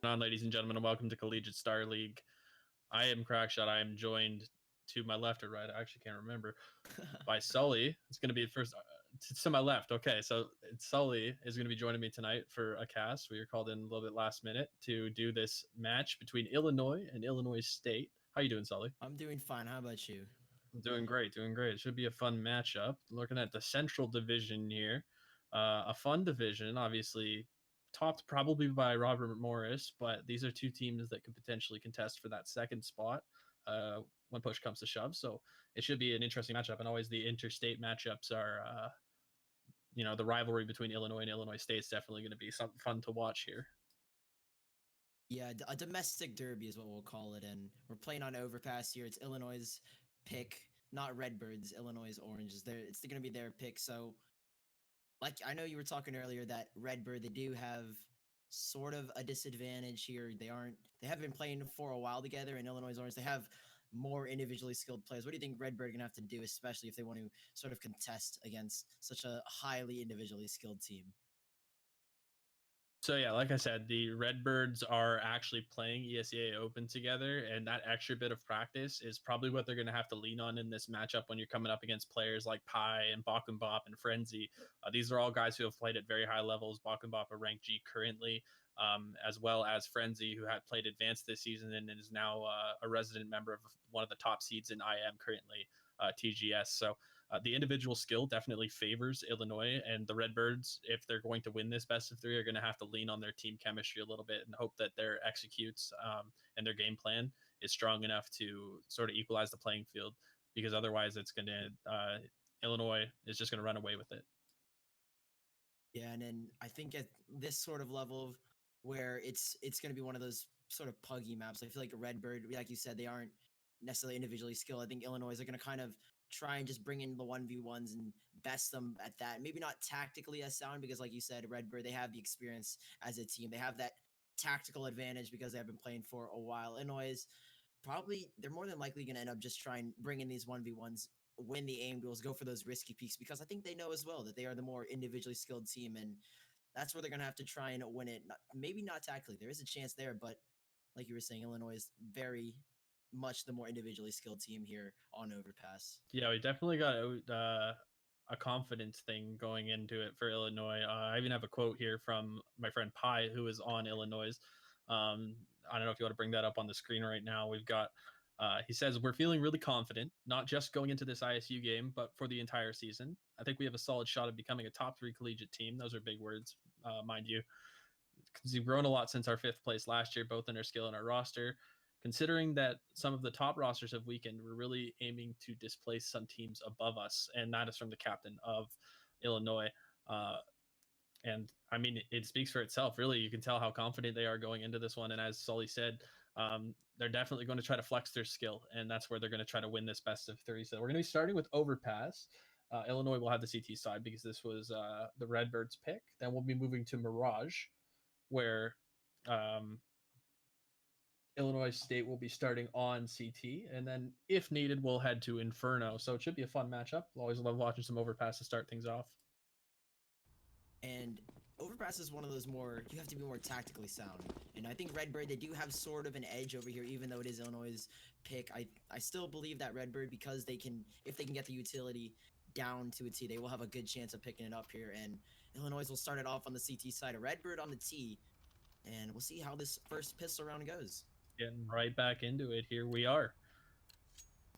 On, ladies and gentlemen, and welcome to Collegiate Star League. I am Crackshot. I am joined to my left or right, I actually can't remember, by Sully. It's going to be first to my left. Okay, so Sully is going to be joining me tonight for a cast. We were called in a little bit last minute to do this match between Illinois and Illinois State. How you doing, Sully? I'm doing fine. How about you? I'm doing great, doing great. It should be a fun matchup. Looking at the Central Division here, a fun division, obviously topped probably by Robert Morris, but these are two teams that could potentially contest for that second spot when push comes to shove. So it should be an interesting matchup. And always the interstate matchups are, the rivalry between Illinois and Illinois State is definitely going to be something fun to watch here. Yeah, a domestic derby is what we'll call it, and we're playing on Overpass here. It's Illinois' pick, not Redbirds. Illinois Orange. It's going to be their pick. So, like I know you were talking earlier that Redbird, they do have sort of a disadvantage here. They haven't been playing for a while together. In Illinois Orange, they have more individually skilled players. What do you think Redbird are going to have to do, especially if they want to sort of contest against such a highly individually skilled team? So yeah, like I said, the Redbirds are actually playing ESEA Open together, and that extra bit of practice is probably what they're going to have to lean on in this matchup when you're coming up against players like Pi and Bop and Frenzy. These are all guys who have played at very high levels. Bop are ranked G currently, as well as Frenzy, who had played advanced this season and is now a resident member of one of the top seeds in IM currently, TGS. So the individual skill definitely favors Illinois, and the Redbirds, if they're going to win this best of three, are going to have to lean on their team chemistry a little bit and hope that their executes and their game plan is strong enough to sort of equalize the playing field, because otherwise it's going to Illinois is just going to run away with it. Yeah, and then I think at this sort of level of where it's going to be one of those sort of puggy maps. I feel like Redbird, like you said, they aren't necessarily individually skilled. I think Illinois are going to kind of try and just bring in the 1v1s and best them at that. Maybe not tactically as sound, because like you said, Redbird, they have the experience as a team. They have that tactical advantage because they have been playing for a while. Illinois they're more than likely going to end up just trying bring in these 1v1s, win the aim duels, go for those risky peaks, because I think they know as well that they are the more individually skilled team, and that's where they're going to have to try and win it. Maybe not tactically. There is a chance there, but like you were saying, Illinois is very much the more individually skilled team here on Overpass. Yeah, we definitely got a confidence thing going into it for Illinois. I even have a quote here from my friend Pi, who is on Illinois. I don't know if you want to bring that up on the screen right now. We've got, he says, "We're feeling really confident, not just going into this ISU game, but for the entire season. I think we have a solid shot of becoming a top 3 collegiate team." Those are big words, mind you. Because we've grown a lot since our 5th place last year, both in our skill and our roster. Considering that some of the top rosters have weakened, we're really aiming to displace some teams above us, and that is from the captain of Illinois. And I mean, it speaks for itself. Really, you can tell how confident they are going into this one. And as Sully said, they're definitely going to try to flex their skill, and that's where they're going to try to win this best of 3. So we're going to be starting with Overpass. Illinois will have the CT side because this was the Redbirds pick. Then we'll be moving to Mirage, where Illinois State will be starting on CT, and then if needed, we'll head to Inferno. So it should be a fun matchup. We'll always love watching some Overpass to start things off. And Overpass is one of those you have to be more tactically sound. And I think Redbird, they do have sort of an edge over here, even though it is Illinois' pick. I still believe that Redbird, because if they can get the utility down to a T, they will have a good chance of picking it up here. And Illinois will start it off on the CT side, a Redbird on the T. And we'll see how this first pistol round goes. Getting right back into it. Here we are.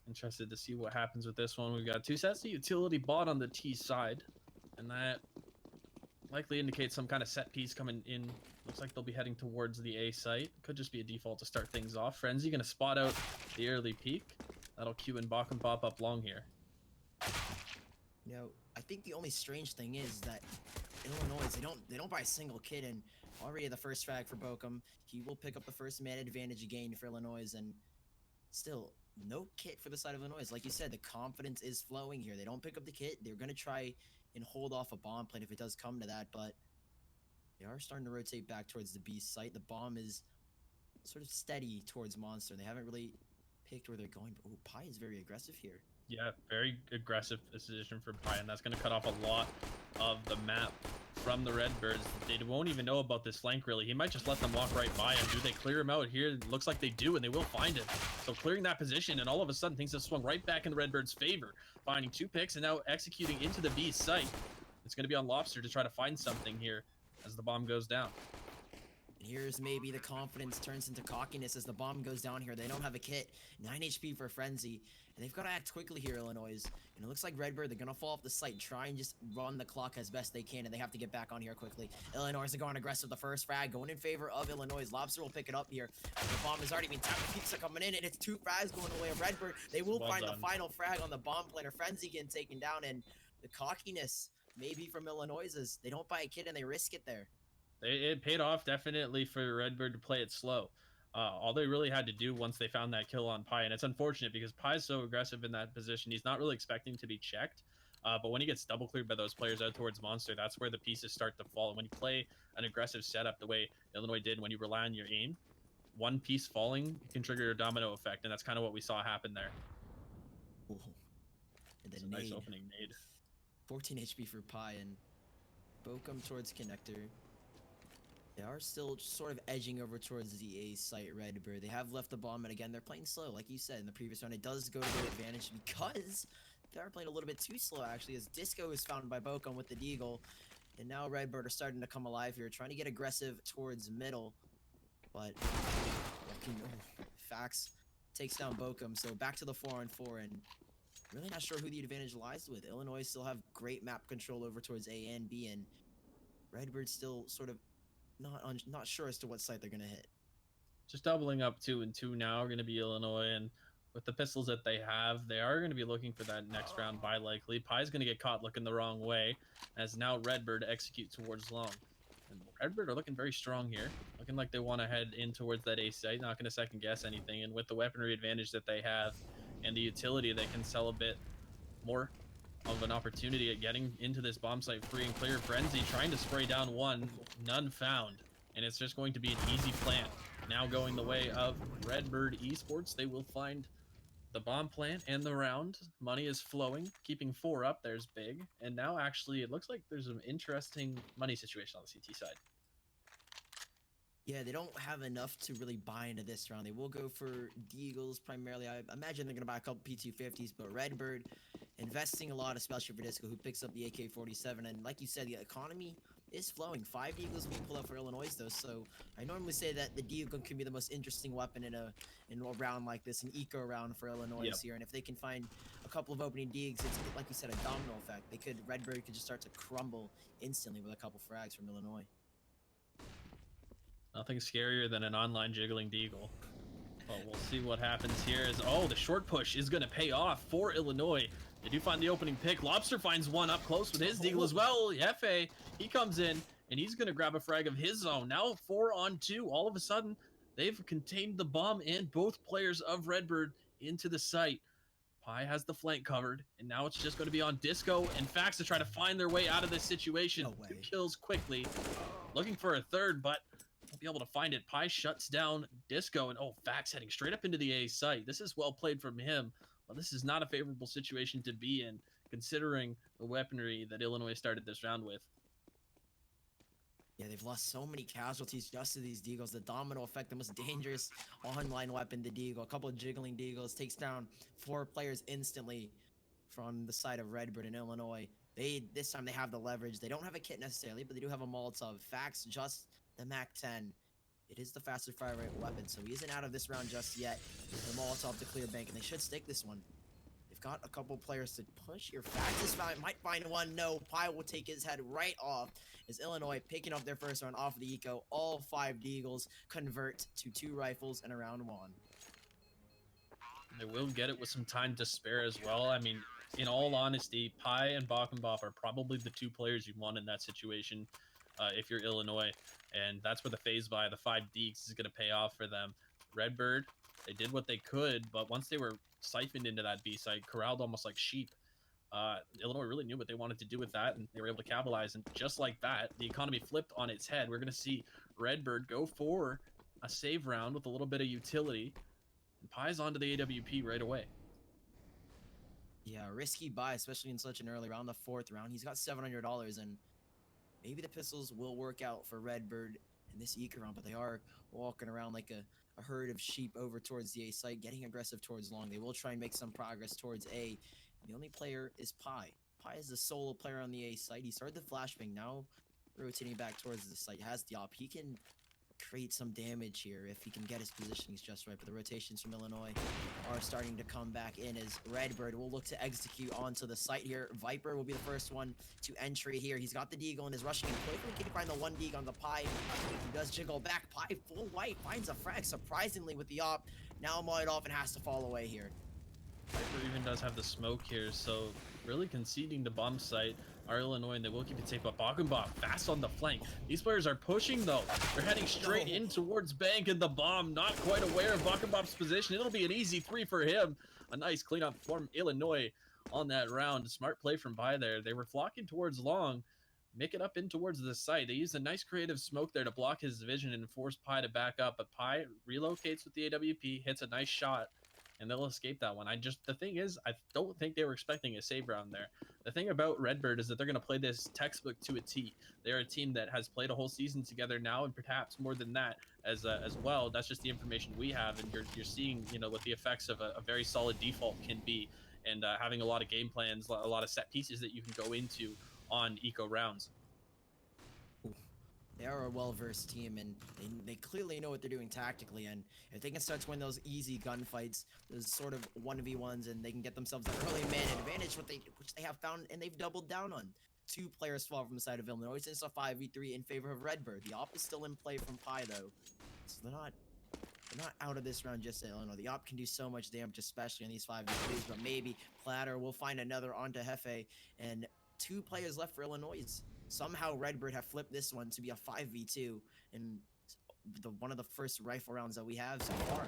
Interested to see what happens with this one. We've got 2 sets of utility bot on the T side, and that likely indicates some kind of set piece coming in. Looks like they'll be heading towards the A site. Could just be a default to start things off. Frenzy going to spot out the early peak. That'll cue in Bach and Bop up long here. I think the only strange thing is that Illinois, they don't buy a single kit, and already the first frag for Bochum. He will pick up the first man advantage again for Illinois, and still no kit for the side of Illinois. Like you said, the confidence is flowing here. They don't pick up the kit. They're going to try and hold off a bomb plant if it does come to that, but they are starting to rotate back towards the B site. The bomb is sort of steady towards Monster. They haven't really picked where they're going, but Pi is very aggressive here. Yeah, very aggressive position for Pi, and that's going to cut off a lot of the map from the Redbirds. They won't even know about this flank, really. He might just let them walk right by him. Do they clear him out here? It looks like they do, and they will find him. So clearing that position, and all of a sudden, things have swung right back in the Redbirds' favor. Finding 2 picks, and now executing into the B's site. It's going to be on Lobster to try to find something here as the bomb goes down. And here's maybe the confidence turns into cockiness as the bomb goes down here. They don't have a kit. 9 HP for Frenzy. And they've got to act quickly here, Illinois. And it looks like Redbird, they're going to fall off the site, try and just run the clock as best they can, and they have to get back on here quickly. Illinois are going aggressive the first frag, going in favor of Illinois. Lobster will pick it up here. The bomb has already been tapped. Peaks are coming in, and it's 2 frags going away of Redbird. They will find the final frag on the bomb player. Frenzy getting taken down, and the cockiness maybe from Illinois is they don't buy a kit and they risk it there. It paid off definitely for Redbird to play it slow. All they really had to do once they found that kill on Pi, and it's unfortunate because Pi's so aggressive in that position, he's not really expecting to be checked. But when he gets double cleared by those players out towards Monster, that's where the pieces start to fall. And when you play an aggressive setup the way Illinois did, when you rely on your aim, one piece falling can trigger a domino effect, and that's kind of what we saw happen there. Ooh. And then nice opening nade. 14 HP for Pi, and Bokum towards Connector. They are still sort of edging over towards the A site, Redbird. They have left the bomb, and again, they're playing slow. Like you said in the previous round, it does go to their advantage because they are playing a little bit too slow, actually, as Disco is found by Bokum with the Deagle. And now Redbird are starting to come alive here, trying to get aggressive towards middle. But Fax takes down Bokum, so back to the 4-on-4, and really not sure who the advantage lies with. Illinois still have great map control over towards A and B, and Redbird still sort of not sure as to what site they're gonna hit. Just doubling up 2 and 2 now are going to be Illinois, and with the pistols that they have, they are going to be looking for that next round buy likely. Pi's going to get caught looking the wrong way as now Redbird execute towards long. And Redbird are looking very strong here, looking like they want to head in towards that A site, not going to second guess anything. And with the weaponry advantage that they have and the utility, they can sell a bit more of an opportunity at getting into this bomb site free and clear. Frenzy trying to spray down one, none found, and it's just going to be an easy plant. Now going the way of Redbird Esports, they will find the bomb plant and the round. Money is flowing, keeping 4 up. There's big, and now actually it looks like there's an interesting money situation on the CT side. Yeah, they don't have enough to really buy into this round. They will go for Deagles primarily. I imagine they're going to buy a couple P250s, but Redbird investing a lot, especially for Disco, who picks up the AK-47. And like you said, the economy is flowing. 5 Deagles we pull out for Illinois, though. So I normally say that the Deagle can be the most interesting weapon in a round like this, an eco round for Illinois here. And if they can find a couple of opening Deags, it's like you said, a domino effect. Redbird could just start to crumble instantly with a couple frags from Illinois. Nothing scarier than an online jiggling Deagle. But we'll see what happens here. The short push is going to pay off for Illinois. They do find the opening pick. Lobster finds one up close with his Deagle as well. Yefe, he comes in, and he's going to grab a frag of his own. Now 4-on-2. All of a sudden, they've contained the bomb and both players of Redbird into the site. Pi has the flank covered, and now it's just going to be on Disco and Fax to try to find their way out of this situation. No way. 2 kills quickly. Looking for a third, but won't be able to find it. Pi shuts down Disco, and Fax heading straight up into the A site. This is well played from him. Well, this is not a favorable situation to be in, considering the weaponry that Illinois started this round with. Yeah, they've lost so many casualties just to these Deagles. The domino effect, the most dangerous online weapon, the Deagle. A couple of jiggling Deagles takes down 4 players instantly from the side of Redbird in Illinois. This time they have the leverage. They don't have a kit necessarily, but they do have a Molotov. Fax just the MAC-10. It is the faster fire rate weapon, so he isn't out of this round just yet. The Molotov to clear bank, and they should stake this one. They've got a couple players to push here. Fax is found, might find one. No, Pi will take his head right off. Is Illinois picking up their first round off the eco. All 5 Deagles convert to 2 rifles and a round 1. They will get it with some time to spare as well. I mean, in all honesty, Pi and Bach and Bop are probably the 2 players you want in that situation if you're Illinois. And that's where the phase buy, the 5 Deeks, is going to pay off for them. Redbird, they did what they could, but once they were siphoned into that B site, corralled almost like sheep, Illinois really knew what they wanted to do with that, and they were able to capitalize. And just like that, the economy flipped on its head. We're going to see Redbird go for a save round with a little bit of utility, and Pi's onto the AWP right away. Yeah, risky buy, especially in such an early round, the 4th round. He's got $700, and maybe the pistols will work out for Redbird in this eco round, but they are walking around like a herd of sheep over towards the A site, getting aggressive towards long. They will try and make some progress towards A. And the only player is Pi. Pi is the solo player on the A site. He started the flashbang, now rotating back towards the site. Has the op. He can create some damage here if he can get his positionings just right. But the rotations from Illinois are starting to come back in as Redbird will look to execute onto the site here. Viper will be the first one to entry here. He's got the deagle and is rushing in quickly. Can find the one deagle on the Pi. He does jiggle back. Pi full white finds a frag surprisingly with the op. Now Moid off and has to fall away here. Viper even does have the smoke here, so really conceding the bomb site are Illinois, and they will keep it safe. But Bakumbop fast on the flank. These players are pushing though. They're heading straight in towards Bank, and the bomb not quite aware of Bakumbop's position. It'll be an easy 3 for him. A nice cleanup from Illinois on that round. Smart play from Pi there. They were flocking towards long, make it up in towards the site. They used a nice creative smoke there to block his vision and force Pi to back up. But Pi relocates with the AWP, hits a nice shot, and they'll escape that one. The thing is, I don't think they were expecting a save round there. The thing about Redbird is that they're going to play this textbook to a T. They're a team that has played a whole season together now, and perhaps more than that as well. That's just the information we have, and you're seeing, you know, what the effects of a very solid default can be, and having a lot of game plans, a lot of set pieces that you can go into on eco rounds. They are a well-versed team, and they clearly know what they're doing tactically. And if they can start to win those easy gunfights, those sort of 1v1s, and they can get themselves an early man advantage, which they have found and they've doubled down on. 2 players fall from the side of Illinois. It's a 5v3 in favor of Redbird. The op is still in play from Pi though, so they're not out of this round just yet. Illinois. The op can do so much damage, especially on these 5v3s. But maybe Platter will find another onto Hefe, and 2 players left for Illinois. Somehow Redbird have flipped this one to be a 5v2 in one of the first rifle rounds that we have so far.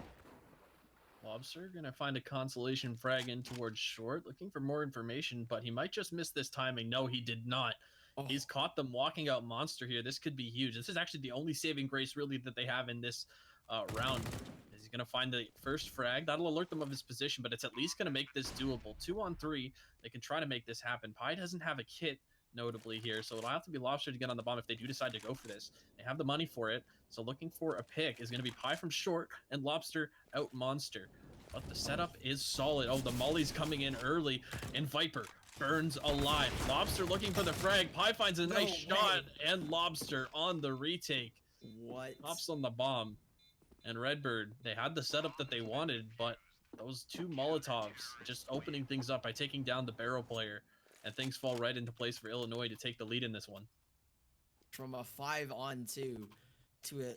Lobster gonna find a consolation frag in towards short, looking for more information, but he might just miss this timing. No, he did not. Oh. He's caught them walking out monster here. This could be huge. This is actually the only saving grace really that they have in this round. He's gonna find the first frag. That'll alert them of his position, but it's at least gonna make this doable. 2 on 3. They can try to make this happen. Pi doesn't have a kit, notably here, so it'll have to be Lobster to get on the bomb if they do decide to go for this. They have the money for it, so looking for a pick is going to be Pi from short and Lobster out monster. But the setup is solid. Oh, the molly's coming in early, and Viper burns alive. Lobster looking for the frag. Pi finds a nice shot, and Lobster on the retake. What? Hops on the bomb. And Redbird, they had the setup that they wanted, but those 2 Molotovs just opening things up by taking down the barrel player. And things fall right into place for Illinois to take the lead in this one. From a 5-on-2 to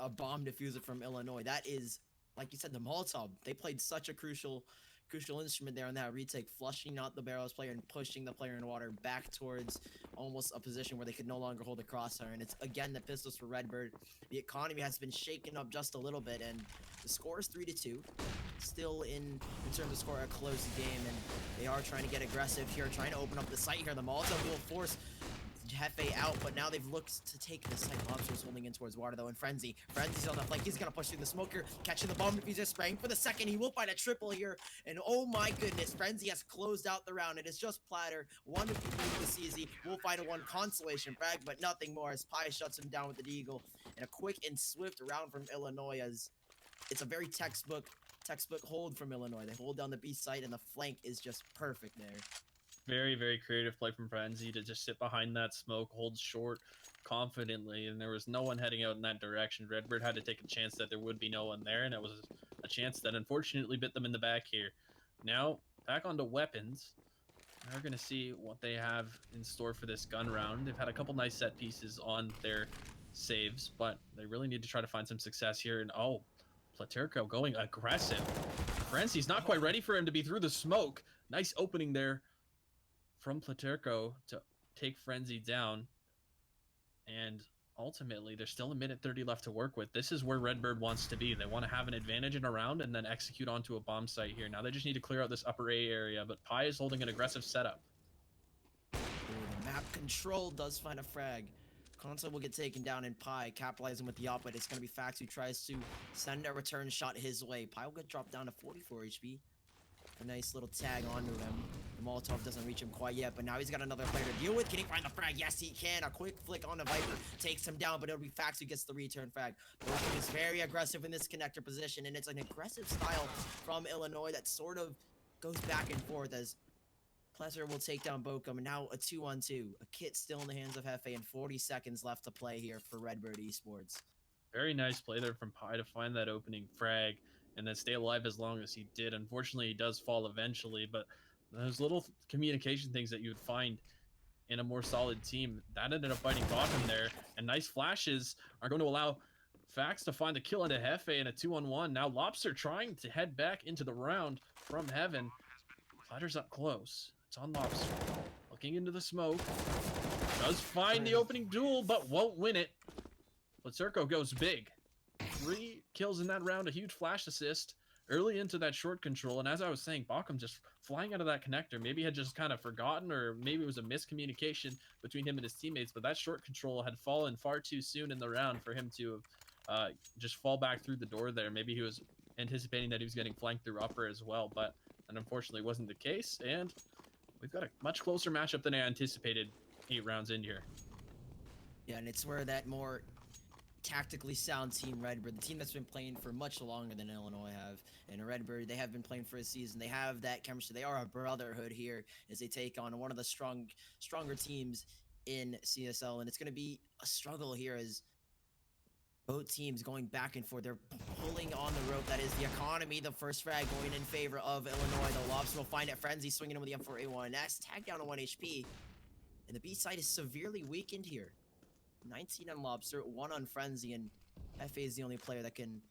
a bomb diffuser from Illinois. That is, like you said, the Molotov. They played such a crucial instrument there on that retake, flushing out the barrels player and pushing the player in water back towards almost a position where they could no longer hold the crosshair. And it's, again, the pistols for Redbird. The economy has been shaken up just a little bit, and the score is 3-2. Still in terms of score, a close game, and they are trying to get aggressive here, trying to open up the site here. The Molotov will force Hefe out, but now they've looked to take the site. Lobster's holding in towards water though, and Frenzy's on the flank. He's gonna push through the smoker, catching the bomb diffuser, spraying for the second. He will find a triple here, and oh my goodness, Frenzy has closed out the round. It is just Platter. 1 of the CZ will find a 1 consolation frag, but nothing more as Pi shuts him down with the deagle. And a quick and swift round from Illinois, as it's a very textbook hold from Illinois. They hold down the B site, and the flank is just perfect there. Very, very creative play from Frenzy to just sit behind that smoke, hold short confidently, and there was no one heading out in that direction. Redbird had to take a chance that there would be no one there, and it was a chance that unfortunately bit them in the back here. Now, back onto weapons. We're going to see what they have in store for this gun round. They've had a couple nice set pieces on their saves, but they really need to try to find some success here. And oh, Platerko going aggressive. Frenzy's not quite ready for him to be through the smoke. Nice opening there from Platerko to take Frenzy down. And ultimately, there's still 1:30 left to work with. This is where Redbird wants to be. They want to have an advantage in a round and then execute onto a bomb site here. Now they just need to clear out this upper A area, but Pi is holding an aggressive setup. Ooh, map control does find a frag. Console will get taken down, and Pi capitalizing with the op, but it's going to be Fax who tries to send a return shot his way. Pi will get dropped down to 44 HP. A nice little tag onto him. The Molotov doesn't reach him quite yet, but now he's got another player to deal with. Can he find the frag? Yes, he can. A quick flick on the Viper takes him down, but it'll be Fax who gets the return frag. Bokum is very aggressive in this connector position, and it's an aggressive style from Illinois that sort of goes back and forth as Pleasure will take down Bokum, and now a 2-on-2. A kit still in the hands of Hefe, and 40 seconds left to play here for Redbird Esports. Very nice play there from Pi to find that opening frag and then stay alive as long as he did. Unfortunately, he does fall eventually, but those little communication things that you would find in a more solid team, that ended up fighting Bottom there. And nice flashes are going to allow Fax to find the kill into Hefe in a 2-on-1. Now Lobster trying to head back into the round from Heaven. Clatter's up close. It's on Lobster. Looking into the smoke. Does find the opening duel, but won't win it. Platurko goes big. 3 kills in that round, a huge flash assist early into that short control. And as I was saying, Bockham just flying out of that connector. Maybe had just kind of forgotten, or maybe it was a miscommunication between him and his teammates, but that short control had fallen far too soon in the round for him to just fall back through the door there. Maybe he was anticipating that he was getting flanked through upper as well, but that unfortunately wasn't the case. And we've got a much closer matchup than I anticipated 8 rounds in here. Yeah, and it's where that more tactically sound team, Redbird, the team that's been playing for much longer than Illinois have, and Redbird, they have been playing for a season. They have that chemistry. They are a brotherhood here as they take on one of the stronger teams in CSL, and it's going to be a struggle here as both teams going back and forth. They're pulling on the rope. That is the economy. The first frag going in favor of Illinois. The Lobster will find it. Frenzy swinging in with the M4A1. That's tagged down to 1 HP, and the B side is severely weakened here. 19 on Lobster, 1 on Frenzy, and Hefe is the only player that can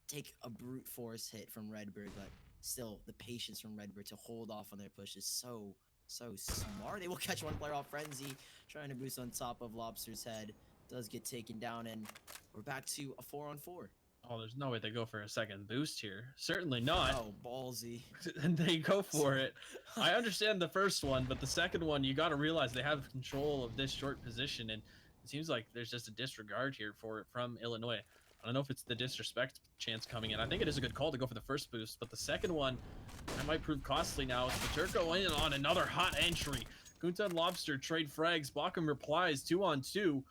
take a brute force hit from Redbird, but still, the patience from Redbird to hold off on their push is so smart. They will catch one player off. Frenzy trying to boost on top of Lobster's head. Does get taken down, and we're back to a 4-on-4. Oh, there's no way they go for a second boost here. Certainly not. Oh, ballsy. And they go for it. I understand the first one, but the second one, you got to realize they have control of this short position, and it seems like there's just a disregard here for it from Illinois. I don't know if it's the disrespect chance coming in. I think it is a good call to go for the first boost, but the second one, that might prove costly now. It's Paterko in on another hot entry. Gunta and Lobster trade frags. Bockham replies 2-on-2.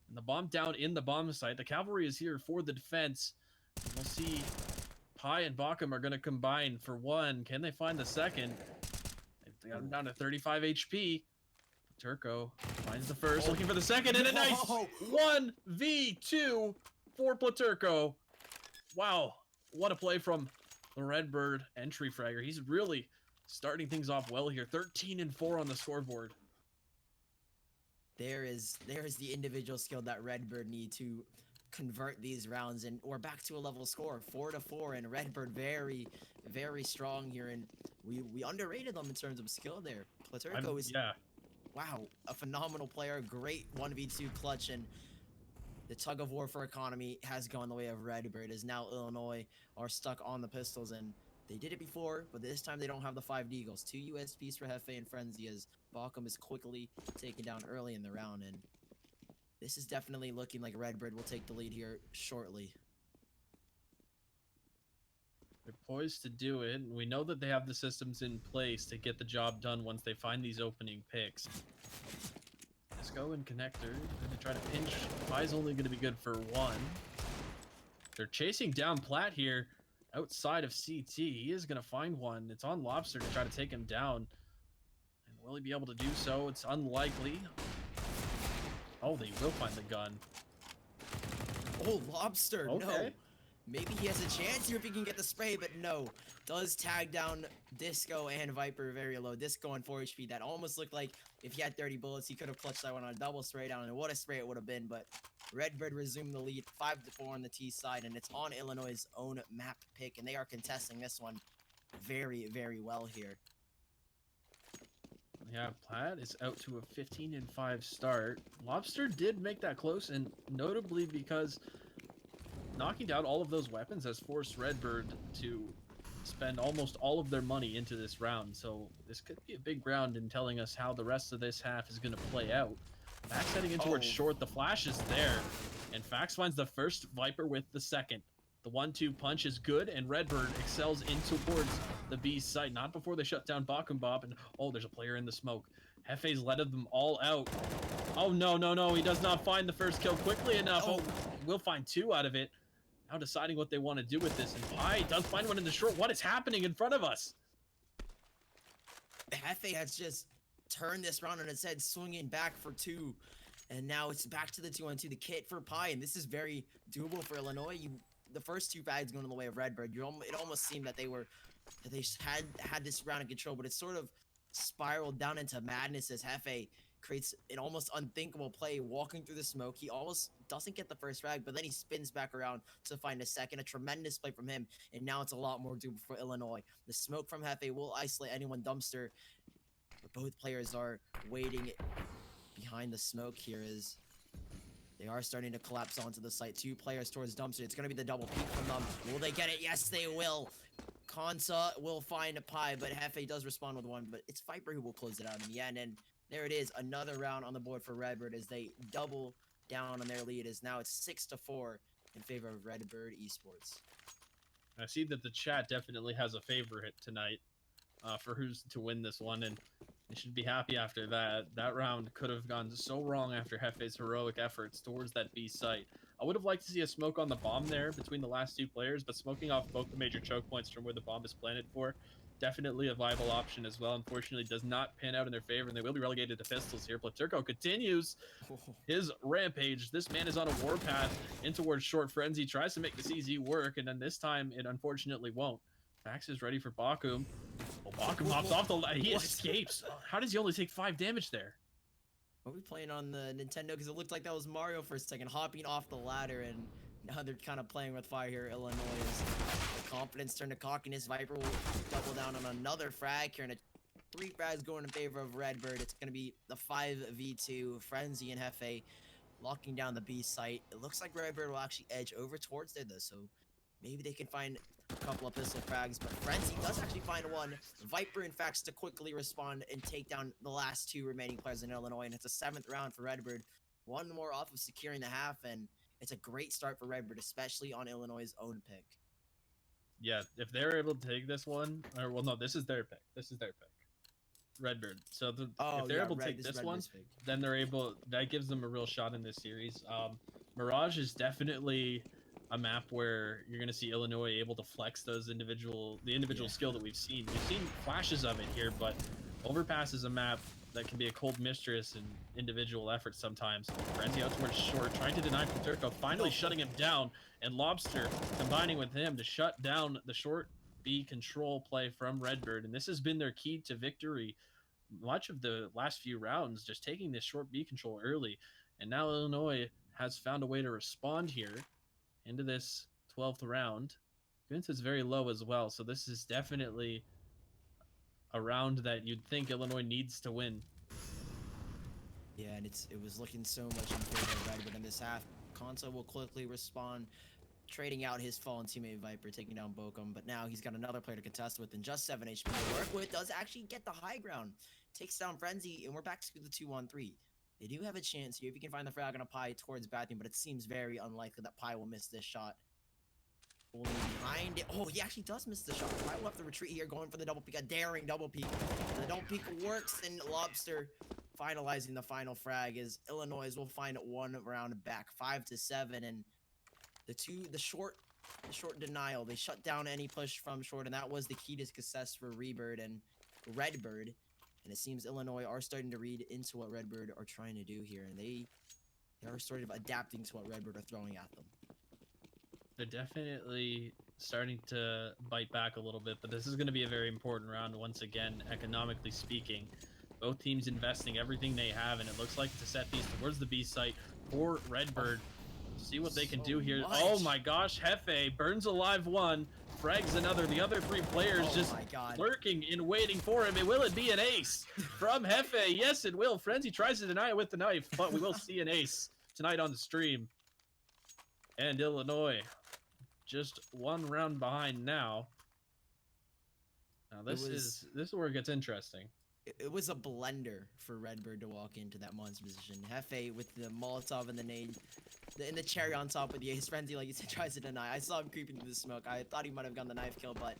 And the bomb down in the bomb site. The cavalry is here for the defense. And we'll see Pi and Bockham are going to combine for one. Can they find the second? They got him down to 35 HP. Turco finds the first, looking for the second, and a nice 1v2 for Platurko. Wow, what a play from the Redbird entry fragger. He's really starting things off well here. 13-4 on the scoreboard. There is the individual skill that Redbird need to convert these rounds, and we're back to a level score, 4-4, and Redbird very strong here, and we underrated them in terms of skill there. Platurko is wow, a phenomenal player, great 1v2 clutch, and the tug of war for economy has gone the way of Redbird, as now Illinois are stuck on the pistols, and they did it before, but this time they don't have the 5 deagles. 2 USPs for Hefe and Frenzy, as Bockham is quickly taken down early in the round, and this is definitely looking like Redbird will take the lead here shortly. They're poised to do it, and we know that they have the systems in place to get the job done once they find these opening picks. Let's go in connector. They're going to try to pinch. Pi's only going to be good for 1. They're chasing down Platt here outside of CT. He is going to find one. It's on Lobster to try to take him down. And will he be able to do so? It's unlikely. Oh, they will find the gun. Oh, Lobster, okay. No. Maybe he has a chance here if he can get the spray, but no. Does tag down Disco and Viper very low. Disco on 4 HP. That almost looked like if he had 30 bullets, he could have clutched that one on a double spray down, and what a spray it would have been. But Redbird resumed the lead, 5-4 on the T side, and it's on Illinois' own map pick, and they are contesting this one very well here. Yeah, Platt is out to a 15-5 start. Lobster did make that close, and notably because knocking down all of those weapons has forced Redbird to spend almost all of their money into this round. So this could be a big round in telling us how the rest of this half is going to play out. Fax heading in towards short. The flash is there, and Fax finds the first Viper with the second. The 1-2 punch is good, and Redbird excels in towards the B's site. Not before they shut down Bakum Bob, and oh, there's a player in the smoke. Hefe's let them all out. Oh, no, no, no, he does not find the first kill quickly enough. Oh, we'll find 2 out of it. Now deciding what they want to do with this, and Pi does find one in the short. What is happening in front of us? Hefe has just turned this round on its head, swinging back for 2. And now it's back to the 2-on-2, the kit for Pi, and this is very doable for Illinois. The first 2 frags going in the way of Redbird. It almost seemed that they had this round in control, but it sort of spiraled down into madness as Hefe creates an almost unthinkable play, walking through the smoke. He almost doesn't get the first frag, but then he spins back around to find a second. A tremendous play from him, and now it's a lot more doable for Illinois. The smoke from Hefe will isolate anyone dumpster, but both players are waiting behind the smoke here as they are starting to collapse onto the site. 2 players towards dumpster. It's going to be the double peek from them. Will they get it? Yes, they will. Kansa will find a Pi, but Hefe does respond with 1, but it's Viper who will close it out in the end. And there it is, another round on the board for Redbird as they double down on their lead. As now it's 6-4 in favor of Redbird Esports. I see that the chat definitely has a favorite tonight for who's to win this one, and they should be happy after that. That round could have gone so wrong after Hefe's heroic efforts towards that B site. I would have liked to see a smoke on the bomb there between the last 2 players, but smoking off both the major choke points from where the bomb is planted for, definitely a viable option as well. Unfortunately, does not pan out in their favor, and they will be relegated to pistols here. Platurco continues his rampage. This man is on a warpath in towards short. Frenzy tries to make this easy work, and then this time it unfortunately won't. Fax is ready for Bakum. Oh, Bakum hops off the ladder. He escapes. How does he only take 5 damage there? Are we playing on the Nintendo? Because it looked like that was Mario for a second, hopping off the ladder, and now they're kind of playing with fire here. Illinois is the confidence turned to cockiness. Viper will double down on another frag here, and a 3 frags going in favor of Redbird. It's going to be the 5v2. Frenzy and Hefe locking down the B site. It looks like Redbird will actually edge over towards there, though, so maybe they can find a couple of pistol frags, but Frenzy does actually find 1. Viper, in fact, to quickly respond and take down the last 2 remaining players in Illinois, and it's a 7th round for Redbird. 1 more off of securing the half, and it's a great start for Redbird, especially on Illinois' own pick. Yeah, if they're able to take this one, or well, no, this is their pick. This is their pick. Redbird. So if they're able to take this one, then they're able. That gives them a real shot in this series. Mirage is definitely a map where you're going to see Illinois able to flex the individual skill that we've seen. We've seen flashes of it here, but Overpass is a map that can be a cold mistress in individual efforts sometimes. Frenzy out towards short, trying to deny Platurco, finally shutting him down, and Lobster combining with him to shut down the short B control play from Redbird, and this has been their key to victory much of the last few rounds, just taking this short B control early, and now Illinois has found a way to respond here into this 12th round. Vince is very low as well, so this is definitely a round that you'd think Illinois needs to win. Yeah, and it was looking so much in favor of Redbird in this half. Konso will quickly respond, trading out his fallen teammate Viper, taking down Bokum, but now he's got another player to contest with, and just 7 HP to work with. Does actually get the high ground, takes down Frenzy, and we're back to the 2-on-3. They do have a chance here if you can find the frag on a Pi towards bathroom, but it seems very unlikely that Pi will miss this shot. Pulling behind it. Oh, he actually does miss the shot. Pi will have to retreat here, going for the double peek, a daring double peek. The double peek works, and Lobster finalizing the final frag as Illinois will find 1 round back, 5-7, and the short denial. They shut down any push from short, and that was the key to success for Rebird and Redbird. And it seems Illinois are starting to read into what Redbird are trying to do here, and they are sort of adapting to what Redbird are throwing at them. They're definitely starting to bite back a little bit, but this is going to be a very important round once again, economically speaking. Both teams investing everything they have, and it looks like to set these towards the B site for Redbird. See what they can do here. Much. Oh my gosh, Hefe burns alive 1, frags another. The other 3 players just lurking and waiting for him. Will it be an ace from Hefe? Yes, it will. Frenzy tries to deny it with the knife, but we will see an ace tonight on the stream. And Illinois just 1 round behind now. Now this is where it gets interesting. it was a blender for Redbird to walk into that monster position. Hefe with the Molotov and the nade, and the cherry on top with the Ace Frenzy, like you said, tries to deny. I saw him creeping through the smoke. I thought he might have gotten the knife kill, but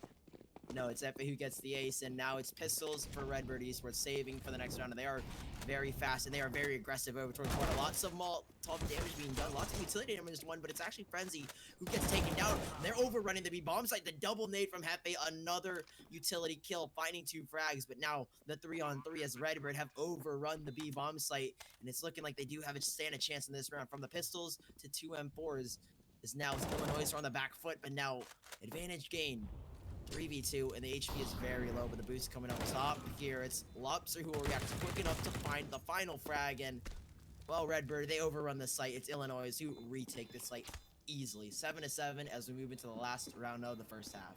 no, it's Hefe who gets the ace, and now it's pistols for Redbird Esports saving for the next round, and they are very fast, and they are very aggressive over towards corner. Lots of Molotov damage being done, lots of utility damage won, but it's actually Frenzy who gets taken down. They're overrunning the B bomb site. The double nade from Hefe, another utility kill, finding 2 frags, but now the 3-on-3 as Redbird have overrun the B bomb site, and it's looking like they do have a chance in this round. From the pistols to 2 M4s, is now Illinois are on the back foot, but now advantage gain. 3v2, and the HP is very low, but the boost coming up top here. It's Lobster who will react quick enough to find the final frag, and, well, Redbird, they overrun the site. It's Illinois who retake the site easily. 7-7 as we move into the last round of the first half.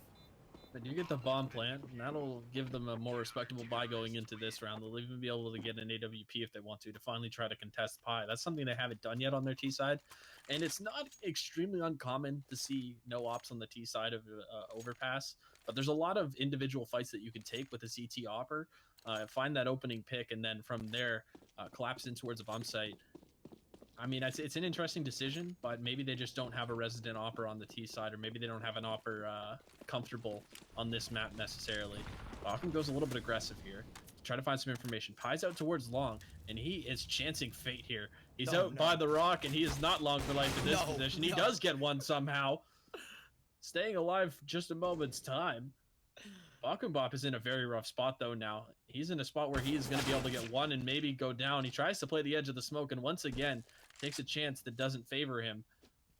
But you get the bomb plant, and that'll give them a more respectable buy going into this round. They'll even be able to get an AWP if they want to finally try to contest Pi. That's something they haven't done yet on their T side, and it's not extremely uncommon to see no ops on the T side of overpass. But there's a lot of individual fights that you can take with a CT opper, find that opening pick, and then from there collapse in towards a bomb site. I mean, it's an interesting decision, but maybe they just don't have a resident opper on the T side, or maybe they don't have an opper comfortable on this map necessarily. Balkan goes a little bit aggressive here. Try to find some information. Pi's out towards long, and he is chancing fate here. He's out by the rock, and he is not long for life in this position. He does get one somehow. Staying alive just a moment's time. Bakumbop is in a very rough spot, though, now. He's in a spot where he is going to be able to get one and maybe go down. He tries to play the edge of the smoke, and once again, takes a chance that doesn't favor him.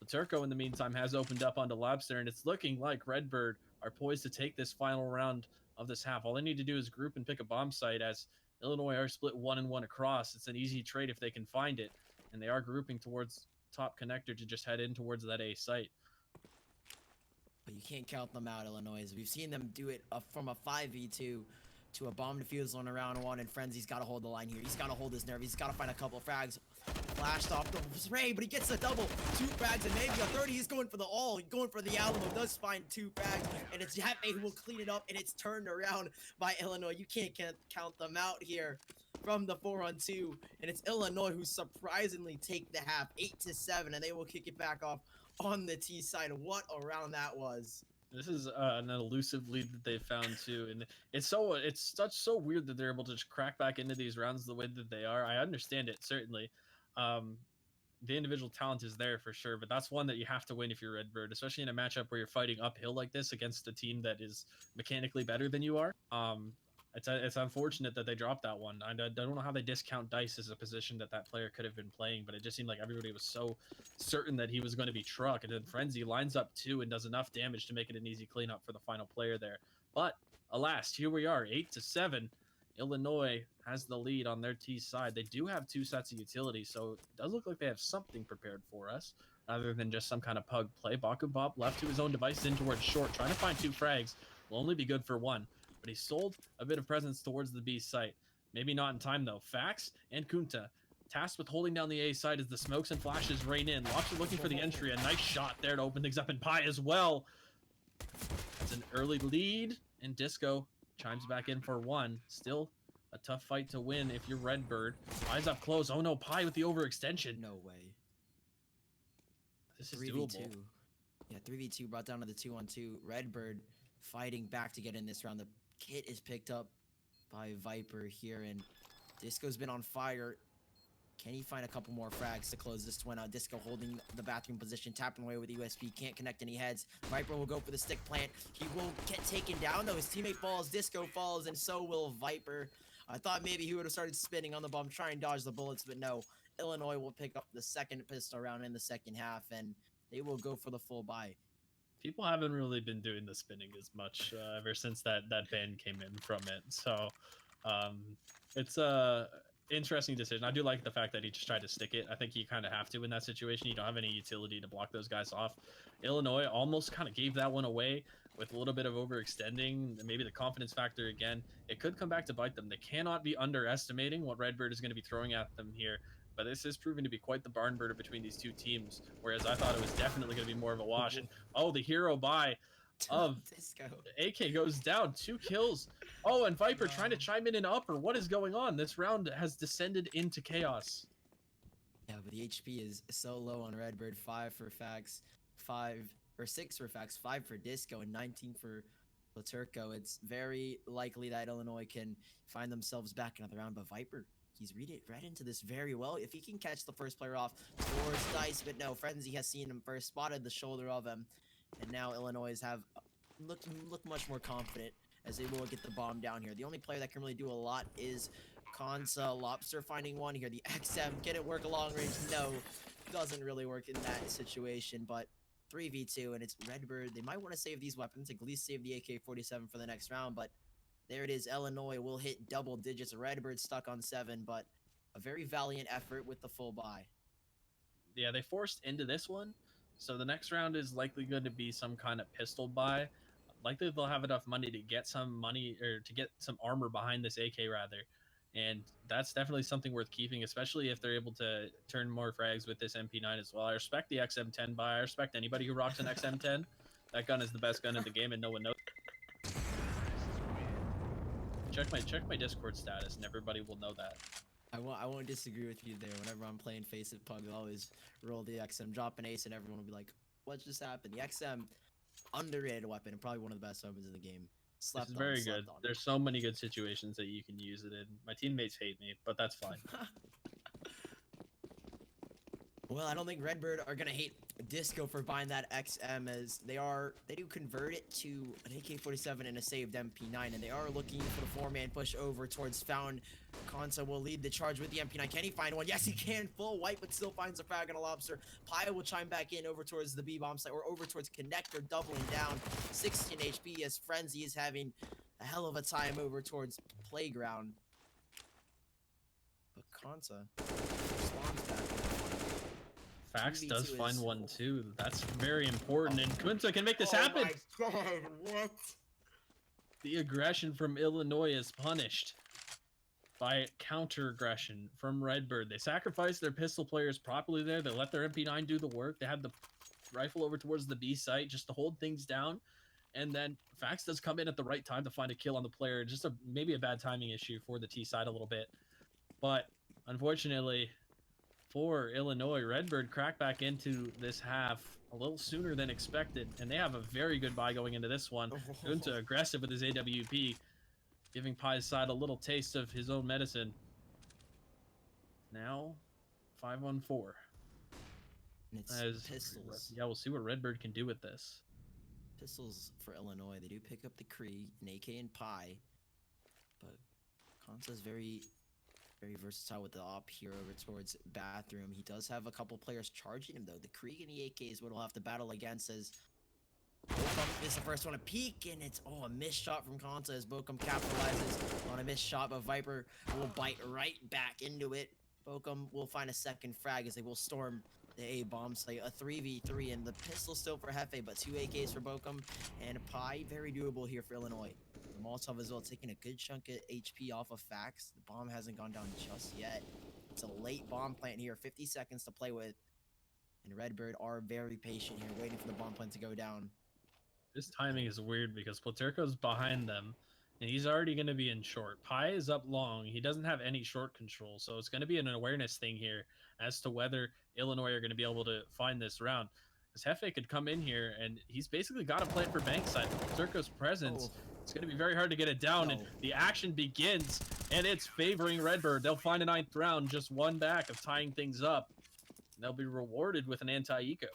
The Turco, in the meantime, has opened up onto Lobster, and it's looking like Redbird are poised to take this final round of this half. All they need to do is group and pick a bomb site, as Illinois are split 1-1 across. It's an easy trade if they can find it, and they are grouping towards top connector to just head in towards that A site. But you can't count them out, Illinois. We've seen them do it from a 5v2 to a bomb defusal on a round 1, and Frenzy's got to hold the line here. He's got to hold his nerve. He's got to find a couple of frags. Flashed off the spray, but he gets a double. 2 frags and maybe a 30. He's going for the all. He's going for the Alamo. Does find 2 frags, and it's Hefe who will clean it up, and it's turned around by Illinois. You can't count them out here from the 4-on-2, and it's Illinois who surprisingly take the half 8-7, and they will kick it back off on the T side. What a round that was. This is an elusive lead that they found too, and it's so weird that they're able to just crack back into these rounds the way that they are. I understand it, certainly. The individual talent is there for sure, but that's one that you have to win if you're Redbird, especially in a matchup where you're fighting uphill like this against a team that is mechanically better than you are. It's unfortunate that they dropped that one. I don't know how they discount Dice as a position that player could have been playing, but it just seemed like everybody was so certain that he was going to be truck, and then Frenzy lines up 2 and does enough damage to make it an easy cleanup for the final player there. But alas, here we are, 8-7. Illinois has the lead on their T side. They do have 2 sets of utility, so it does look like they have something prepared for us, rather than just some kind of pug play. Bakumbop left to his own device in towards short, trying to find 2 frags. Will only be good for 1. But he sold a bit of presence towards the B site. Maybe not in time, though. Fax and Kunta tasked with holding down the A site as the smokes and flashes rain in. Lobster looking for the entry. A nice shot there to open things up, and Pi as well. It's an early lead, and Disco chimes back in for 1. Still a tough fight to win if you're Redbird. Pi's up close. Oh no, Pi with the overextension. No way. This is doable. 3v2. Yeah, 3v2 brought down to the 2-on-2. Redbird fighting back to get in this round. The kit is picked up by Viper here, and Disco's been on fire. Can he find a couple more frags to close this one out? Disco holding the bathroom position, tapping away with USP, can't connect any heads. Viper will go for the stick plant. He will get taken down, though. His teammate falls, Disco falls, and so will Viper. I thought maybe he would have started spinning on the bomb, try and dodge the bullets, but no. Illinois will pick up the second pistol round in the second half, and they will go for the full buy. People haven't really been doing the spinning as much ever since that ban came in from it. So it's a interesting decision. I do like the fact that he just tried to stick it. I think you kind of have to in that situation. You don't have any utility to block those guys off. Illinois almost kind of gave that one away with a little bit of overextending, maybe the confidence factor again. It could come back to bite them. They cannot be underestimating what Redbird is going to be throwing at them here. But this is proving to be quite the barn burner between these 2 teams, whereas I thought it was definitely going to be more of a wash. And oh, the hero buy of Disco. AK goes down, 2 kills. Oh, and Viper trying to No. chime in an upper. What is going on? This round has descended into chaos. Yeah, but the HP is so low on Redbird. 5 for Fax, 5 or 6 for Fax, 5 for Disco, and 19 for Laturco. It's very likely that Illinois can find themselves back another round, but Viper, he's read into this very well. If he can catch the first player off, scores Dice, but no, Frenzy has seen him first, spotted the shoulder of him, and now Illinois have look much more confident as they will get the bomb down here. The only player that can really do a lot is Kansa. Lobster finding one here. The XM, can it work a long range? No, doesn't really work in that situation, but 3v2, and it's Redbird. They might want to save these weapons, at least save the AK-47 for the next round, but there it is. Illinois will hit double digits. Redbird stuck on 7, but a very valiant effort with the full buy. Yeah, they forced into this one, so the next round is likely going to be some kind of pistol buy. Likely they'll have enough money to get some money or to get some armor behind this AK rather. And that's definitely something worth keeping, especially if they're able to turn more frags with this MP9 as well. I respect the XM10 buy. I respect anybody who rocks an XM10. That gun is the best gun in the game, and no one knows. Check my Discord status, and everybody will know that. I won't disagree with you there. Whenever I'm playing Face It Pug, I'll always roll the XM, drop an ace, and everyone will be like, "What just happened?" The XM, underrated weapon, and probably one of the best weapons in the game. This is very good. There's so many good situations that you can use it in. My teammates hate me, but that's fine. Well, I don't think Redbird are gonna hate Disco for buying that XM, as they do convert it to an AK-47 and a saved MP9, and they are looking for the 4-man push over towards Found. Kansa will lead the charge with the MP9. Can he find one? Yes, he can. Full white, but still finds a frag and a lobster. Paya will chime back in over towards the B-bomb site, or over towards Connector, doubling down. 16 HP as Frenzy is having a hell of a time over towards Playground. But Kansa responds back. Fax does find one too. That's very important, and Kunta can make this happen. Oh my god, what? The aggression from Illinois is punished by counter aggression from Redbird. They sacrificed their pistol players properly there. They let their MP9 do the work. They had the rifle over towards the B site just to hold things down. And then Fax does come in at the right time to find a kill on the player. Just maybe a bad timing issue for the T side a little bit. But unfortunately for Illinois, Redbird cracked back into this half a little sooner than expected, and they have a very good buy going into this one. Gunta aggressive with his AWP, giving Pie's side a little taste of his own medicine. Now, 5-on-4. And it's pistols. Yeah, we'll see what Redbird can do with this. Pistols for Illinois. They do pick up the Krieg, an AK, and Pie, but Kansa's very versatile with the op here over towards Bathroom. He does have a couple players charging him, though. The Krieg and the AK is what he'll have to battle against, as Bokum is the first one to peek, and it's, a missed shot from Kansa as Bokum capitalizes on a missed shot, but Viper will bite right back into it. Bokum will find a second frag as they will storm the A bomb site. A 3v3, and the pistol still for Hefe, but 2 AKs for Bokum, and Pie very doable here for Illinois. Molotov as well, taking a good chunk of HP off of Fax. The bomb hasn't gone down just yet. It's a late bomb plant here, 50 seconds to play with. And Redbird are very patient here, waiting for the bomb plant to go down. This timing is weird because Platerco's behind them, and he's already going to be in short. Pie is up long. He doesn't have any short control, so it's going to be an awareness thing here as to whether Illinois are going to be able to find this round. Because Hefe could come in here, and he's basically got a plan for Bankside. Platerco's presence... It's going to be very hard to get it down, and the action begins, and it's favoring Redbird. They'll find a 9th round, just one back of tying things up. And they'll be rewarded with an anti-eco.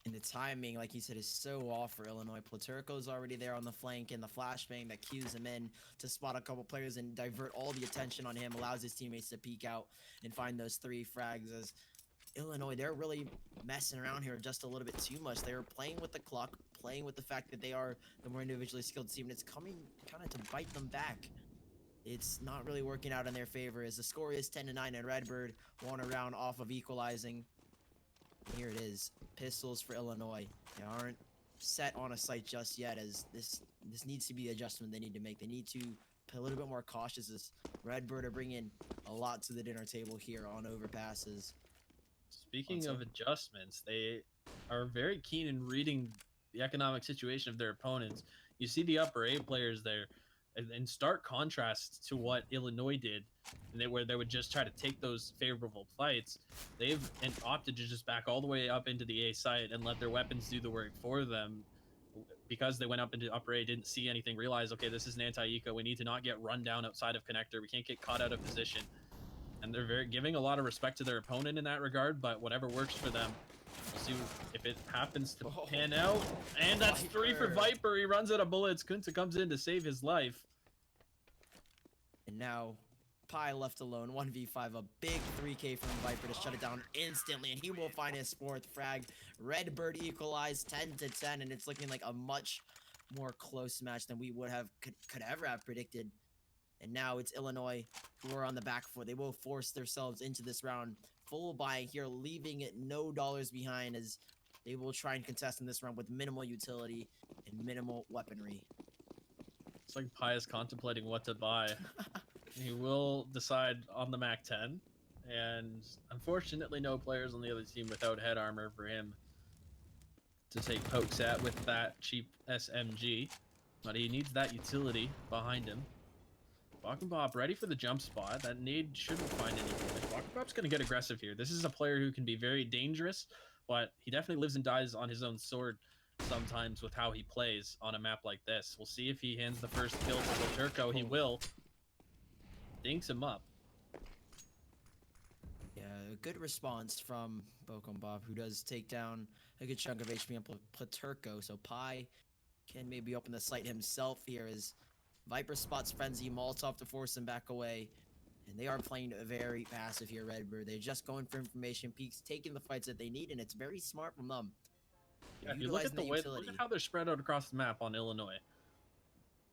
And the timing, like you said, is so off for Illinois. Platerco's already there on the flank, and the flashbang that cues him in to spot a couple players and divert all the attention on him, allows his teammates to peek out and find those 3 frags. As Illinois, they're really messing around here just a little bit too much. They're playing with the clock, playing with the fact that they are the more individually skilled team, and it's coming kind of to bite them back. It's not really working out in their favor, as the score is 10-9, and Redbird won a round off of equalizing. Here it is. Pistols for Illinois. They aren't set on a site just yet, as this needs to be the adjustment they need to make. They need to be a little bit more cautious, as Redbird are bringing a lot to the dinner table here on overpasses. Speaking of adjustments, they are very keen in reading the economic situation of their opponents. You see the upper A players there, in stark contrast to what Illinois did, and where they would just try to take those favorable fights. They've opted to just back all the way up into the A site and let their weapons do the work for them, because they went up into upper A, didn't see anything, realized, okay, this is an anti-eco. We need to not get run down outside of connector. We can't get caught out of position. And they're very giving a lot of respect to their opponent in that regard, but whatever works for them. We'll see if it happens to pan out. And that's Viper. 3 for Viper. He runs out of bullets. Kunta comes in to save his life. And now Pi left alone, 1v5, a big 3K from Viper to shut it down instantly, and he will find his 4th frag. Redbird equalized 10-10, and it's looking like a much more close match than we would have could ever have predicted. And now it's Illinois who are on the back foot. They will force themselves into this round. Full buy here, leaving it no dollars behind, as they will try and contest in this round with minimal utility and minimal weaponry. It's like Pi is contemplating what to buy. He will decide on the Mac 10, and unfortunately no players on the other team without head armor for him to take pokes at with that cheap SMG, but he needs that utility behind him. Bob ready for the jump spot. That nade shouldn't find anything. Bob's going to get aggressive here. This is a player who can be very dangerous, but he definitely lives and dies on his own sword sometimes with how he plays on a map like this. We'll see if he hands the first kill to Turco. He will. Dinks him up. Yeah, a good response from Bob, who does take down a good chunk of HP on Platurco, so Pi can maybe open the site himself here as Viper spots Frenzy, Molotov to force him back away. And they are playing very passive here, Redbird. They're just going for information peaks, taking the fights that they need, and it's very smart from them. Yeah, if you look at look at how they're spread out across the map on Illinois.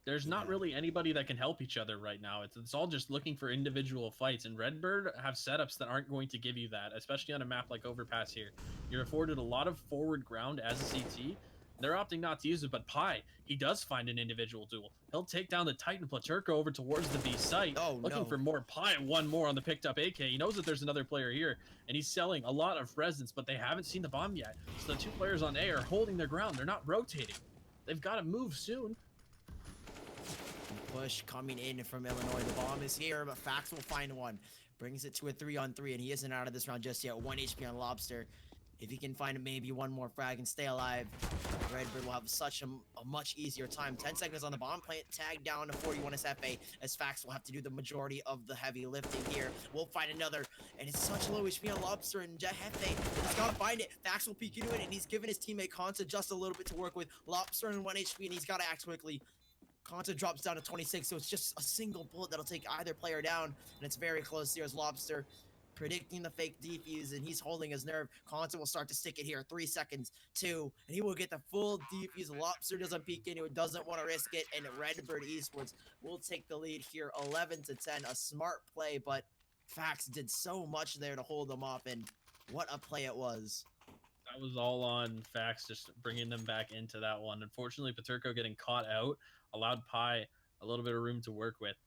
There's not really anybody that can help each other right now. It's all just looking for individual fights, and Redbird have setups that aren't going to give you that, especially on a map like Overpass here. You're afforded a lot of forward ground as a CT. They're opting not to use it, but Pi, he does find an individual duel. He'll take down the Titan Platurco over towards the B site, looking for more Pi. One more on the picked up AK. He knows that there's another player here, and he's selling a lot of presence, but they haven't seen the bomb yet. So the 2 players on A are holding their ground. They're not rotating. They've got to move soon. Push coming in from Illinois. The bomb is here, but Fax will find one. Brings it to a 3-on-3, and he isn't out of this round just yet. 1 HP on Lobster. If he can find maybe one more frag and stay alive, Redbird will have such a much easier time. 10 seconds on the bomb plant, tagged down to 41 SFA, as Fax will have to do the majority of the heavy lifting here. We'll find another, and it's such low HP on Lobster and Jehefe. He's gotta find it. Fax will peek into it, and he's giving his teammate Konta just a little bit to work with. Lobster and 1 HP, and he's gotta act quickly. Konta drops down to 26, so it's just a single bullet that'll take either player down, and it's very close here as Lobster predicting the fake defuse, and he's holding his nerve. Konta will start to stick it here. 3 seconds, 2, and he will get the full defuse. Lobster doesn't peek into it, doesn't want to risk it, and Redbird Esports will take the lead here, 11-10. A smart play, but Fax did so much there to hold them off, and what a play it was. That was all on Fax, just bringing them back into that one. Unfortunately, Paterco getting caught out allowed Pi a little bit of room to work with,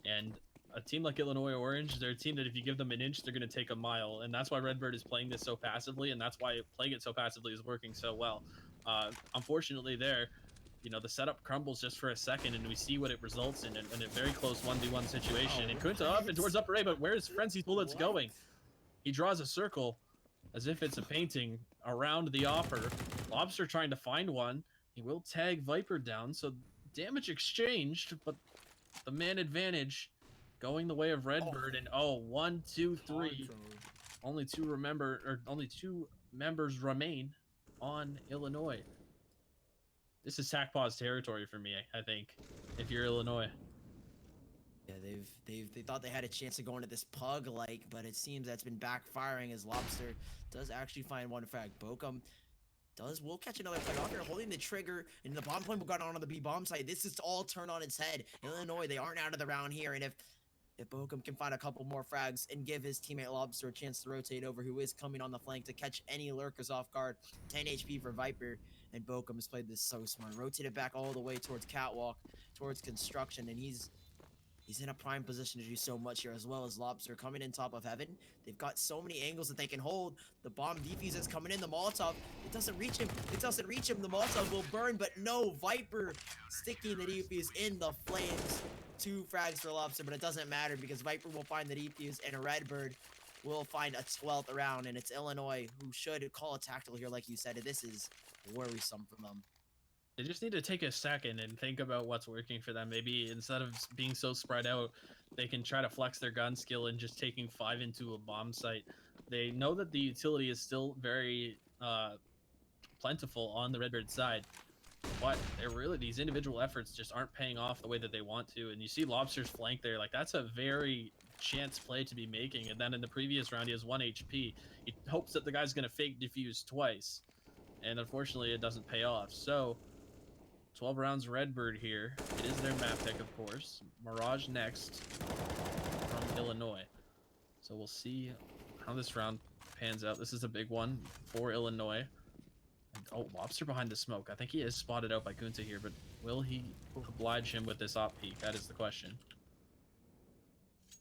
and a team like Illinois Orange, they're a team that if you give them an inch, they're going to take a mile. And that's why Redbird is playing this so passively, and that's why playing it so passively is working so well. Unfortunately there, you know, the setup crumbles just for a second, and we see what it results in a very close 1v1 situation. And Kunta up and towards upper A, but where's Frenzy's bullets going? He draws a circle as if it's a painting around the offer. Lobster trying to find one. He will tag Viper down, so damage exchanged, but the man advantage going the way of Redbird, and 1, 2, 3. Only two members remain on Illinois. This is Sackpaw's territory for me, I think, if you're Illinois. Yeah, they thought they had a chance to go into this pug like, but it seems that's been backfiring as Lobster does actually find one frag. Bokum will catch another play off here, holding the trigger, and the bomb plane will go on the B bomb site. This is all turned on its head. Illinois, they aren't out of the round here, and if Bokum can find a couple more frags and give his teammate Lobster a chance to rotate over, who is coming on the flank to catch any lurkers off guard. 10 HP for Viper, and Bokum has played this so smart. Rotated back all the way towards Catwalk, towards construction, and he's He's in a prime position to do so much here, as well as Lobster coming in top of heaven. They've got so many angles that they can hold. The bomb defuse is coming in. The Molotov, it doesn't reach him. It doesn't reach him. The Molotov will burn, but no. Viper sticking the defuse in the flames. 2 frags for Lobster, but it doesn't matter because Viper will find the defuse and Redbird will find a 12th round. And it's Illinois who should call a tactical here, like you said. This is worrisome for them. They just need to take a second and think about what's working for them. Maybe instead of being so spread out, they can try to flex their gun skill and just taking 5 into a bomb site. They know that the utility is still very plentiful on the Redbird side, but they're really, these individual efforts just aren't paying off the way that they want to. And you see Lobster's flank there, like that's a very chance play to be making. And then in the previous round, he has 1 HP. He hopes that the guy's going to fake defuse twice, and unfortunately it doesn't pay off. So 12 rounds Redbird here. It is their map pick, of course. Mirage next from Illinois. So we'll see how this round pans out. This is a big one for Illinois. And, oh, Lobster behind the smoke. I think he is spotted out by Kunta here, but will he oblige him with this op peek? That is the question.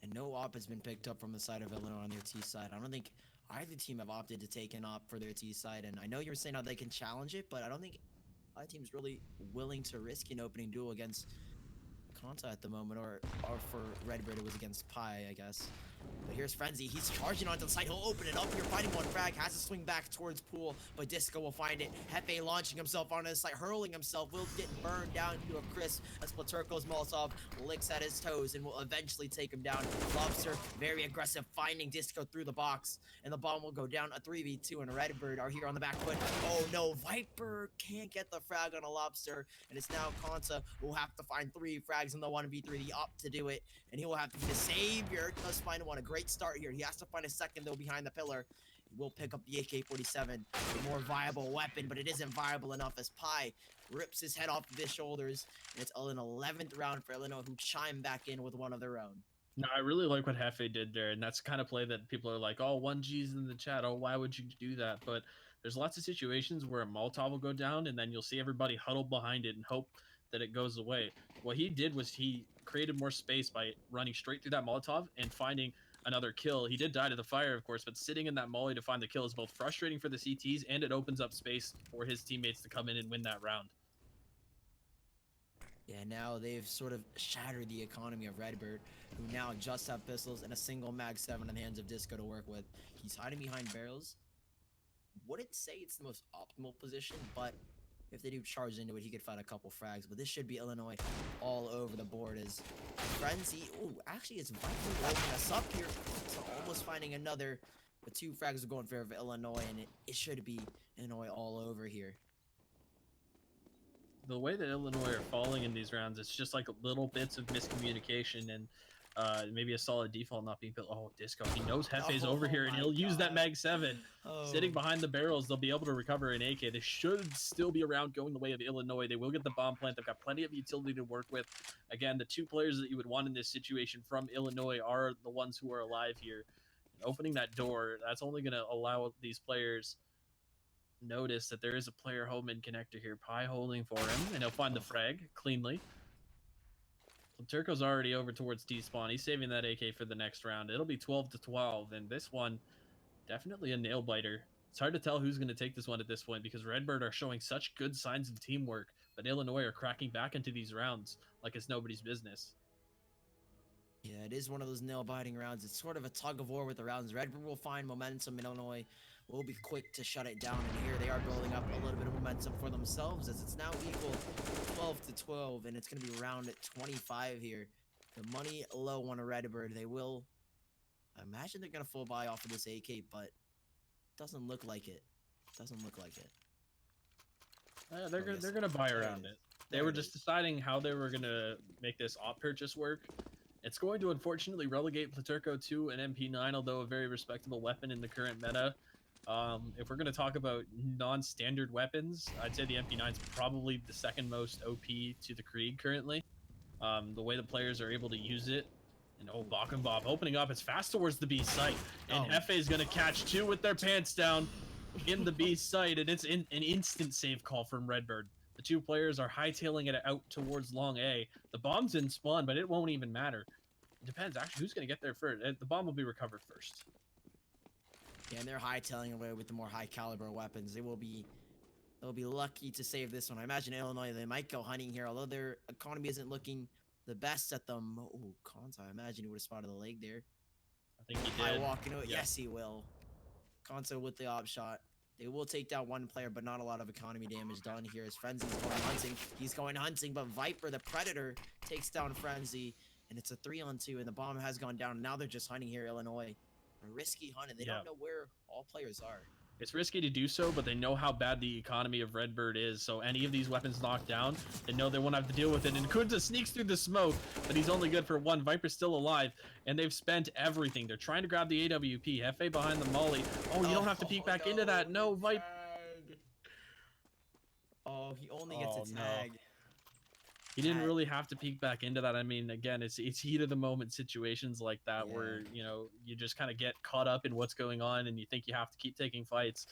And no op has been picked up from the side of Illinois on their T side. I don't think either team have opted to take an op for their T side. And I know you were saying how they can challenge it, but I don't think my team's really willing to risk an opening duel against Kanta at the moment, or for Redbird it was against Pi, I guess. But here's Frenzy. He's charging onto the site. He'll open it up here, finding 1 frag. Has to swing back towards Pool, but Disco will find it. Hefe launching himself onto the site, hurling himself. Will get burned down to a crisp as Platurko's Molotov licks at his toes and will eventually take him down. Lobster, very aggressive, finding Disco through the box. And the bomb will go down. A 3v2, and Redbird are here on the back foot. Oh no, Viper can't get the frag on a Lobster. And it's now Kanta who will have to find 3 frags in the 1v3. The opt to do it. And he will have to be the savior. Does find one. A great start here. He has to find a second though behind the pillar. He will pick up the AK-47, a more viable weapon, but it isn't viable enough as Pi rips his head off of his shoulders. And it's an 11th round for Illinois, who chime back in with one of their own. No, I really like what Hefe did there, and that's the kind of play that people are like, oh, 1G's in the chat, oh, why would you do that? But there's lots of situations where a Molotov will go down, and then you'll see everybody huddle behind it and hope that it goes away. What he did was he created more space by running straight through that Molotov and finding another kill. He did die to the fire, of course, but sitting in that molly to find the kill is both frustrating for the CTs, and it opens up space for his teammates to come in and win that round. Yeah, now they've sort of shattered the economy of Redbird, who now just have pistols and a single mag 7 in the hands of Disco to work with. He's hiding behind barrels. Wouldn't say it's the most optimal position, but if they do charge into it, he could find a couple frags. But this should be Illinois all over the board as Frenzy. Ooh, actually, it's Viper opening us up here. So almost finding another. The 2 frags are going in favor of Illinois, and it should be Illinois all over here. The way that Illinois are falling in these rounds, it's just like little bits of miscommunication and maybe a solid default not being built. Oh, Disco, he knows Hefe's over here, and he'll use that mag 7. Sitting behind the barrels, they'll be able to recover an AK. They should still be around going the way of Illinois. They will get the bomb plant. They've got plenty of utility to work with. Again, the 2 players that you would want in this situation from Illinois are the ones who are alive here. And opening that door, that's only going to allow these players notice that there is a player home in connector here. Pi holding for him, and he'll find the frag cleanly. Turco's already over towards T-spawn. He's saving that AK for the next round. It'll be 12-12, and this one, definitely a nail-biter. It's hard to tell who's going to take this one at this point because Redbird are showing such good signs of teamwork, but Illinois are cracking back into these rounds like it's nobody's business. Yeah, it is one of those nail-biting rounds. It's sort of a tug-of-war with the rounds. Redbird will find momentum, Illinois will be quick to shut it down, and here they are building up a little bit of momentum for themselves as it's now equal 12-12, and it's going to be round 25 here. The money low on a Redbird. They will, I imagine they're going to full buy off of this AK, but doesn't look like it. Doesn't look like it. They're gonna buy around it. They were just deciding how they were gonna make this op purchase work. It's going to unfortunately relegate Platurko to an MP9, although a very respectable weapon in the current meta. If we're going to talk about non-standard weapons, I'd say the MP9 is probably the 2nd most OP to the Krieg currently. The way the players are able to use it. And oh, Bach and Bob opening up. It's fast towards the B site. And Hefe is going to catch 2 with their pants down in the B site. And it's an instant save call from Redbird. The two players are hightailing it out towards long A. The bomb's in spawn, but it won't even matter. It depends actually who's going to get there first. The bomb will be recovered first. Yeah, and they're hightailing away with the more high caliber weapons. They'll be lucky to save this one. I imagine Illinois, they might go hunting here, although their economy isn't looking the best at them. Oh, Konza, I imagine he would have spotted the leg there. I think he High did. walking. Oh, Yep. yes, he will. Konza with the op shot. They will take down one player, but not a lot of economy damage done here as Frenzy's going hunting. He's going hunting, but Viper, the Predator, takes down Frenzy, and it's a 3-on-2, and the bomb has gone down. Now they're just hunting here, Illinois. A risky hunt, and they don't know where all players are. It's risky to do so, but they know how bad the economy of Redbird is, so any of these weapons knocked down, they know they won't have to deal with it. And Kunta sneaks through the smoke, but he's only good for one. Viper's still alive, and they've spent everything. They're trying to grab the AWP. Hefe behind the molly. Oh, you don't have to peek back into that. No, Viper. Oh, he only gets a tag. No. He didn't really have to peek back into that. I mean, again, it's heat of the moment situations like that where, you know, you just kind of get caught up in what's going on and you think you have to keep taking fights.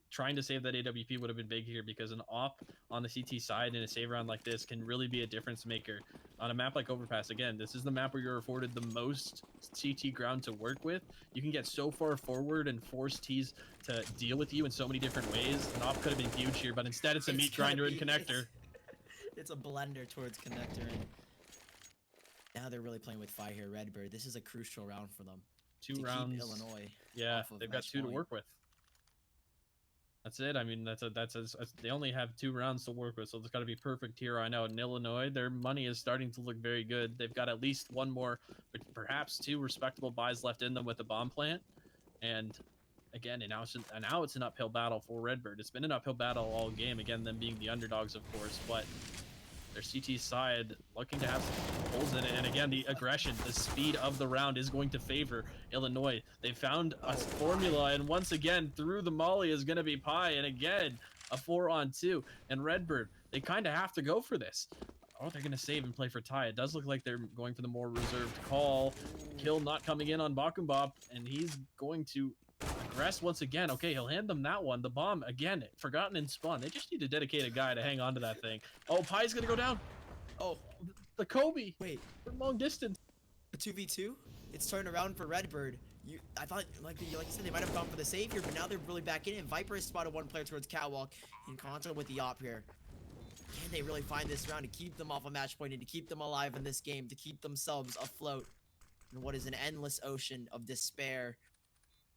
Trying to save that AWP would have been big here because an op on the CT side in a save round like this can really be a difference maker. On a map like Overpass, again, this is the map where you're afforded the most CT ground to work with. You can get so far forward and force Ts to deal with you in so many different ways. An op could have been huge here, but instead it's a meat grinder and connector. It's a blender towards connector, and now they're really playing with fire here. Redbird, this is a crucial round for them. Two rounds. Illinois. Yeah, they've got two to work with. That's it. I mean, they only have 2 rounds to work with, so it's got to be perfect here. I know in Illinois, their money is starting to look very good. They've got at least one more, perhaps 2 respectable buys left in them with the bomb plant, and again, and now it's an uphill battle for Redbird. It's been an uphill battle all game. Again, them being the underdogs, of course, but their CT side looking to have some holes in it. And again, the aggression, the speed of the round is going to favor Illinois. They found a formula, and once again, through the molly is going to be Pi, and again, a 4-on-2. And Redbird, they kind of have to go for this. Oh, they're going to save and play for tie. It does look like they're going for the more reserved call. Kill not coming in on Bakumbop, and he's going to aggress once again. Okay, he'll hand them that one. The bomb, again, forgotten in spawn. They just need to dedicate a guy to hang on to that thing. Oh, Pi's going to go down. Oh, the Kobe. Wait. From long distance. A 2v2? It's turned around for Redbird. I thought, like you said, they might have gone for the save here, but now they're really back in it. Viper has spotted one player towards Catwalk in contact with the op here. Can they really find this round to keep them off a match point and to keep them alive in this game, to keep themselves afloat in what is an endless ocean of despair?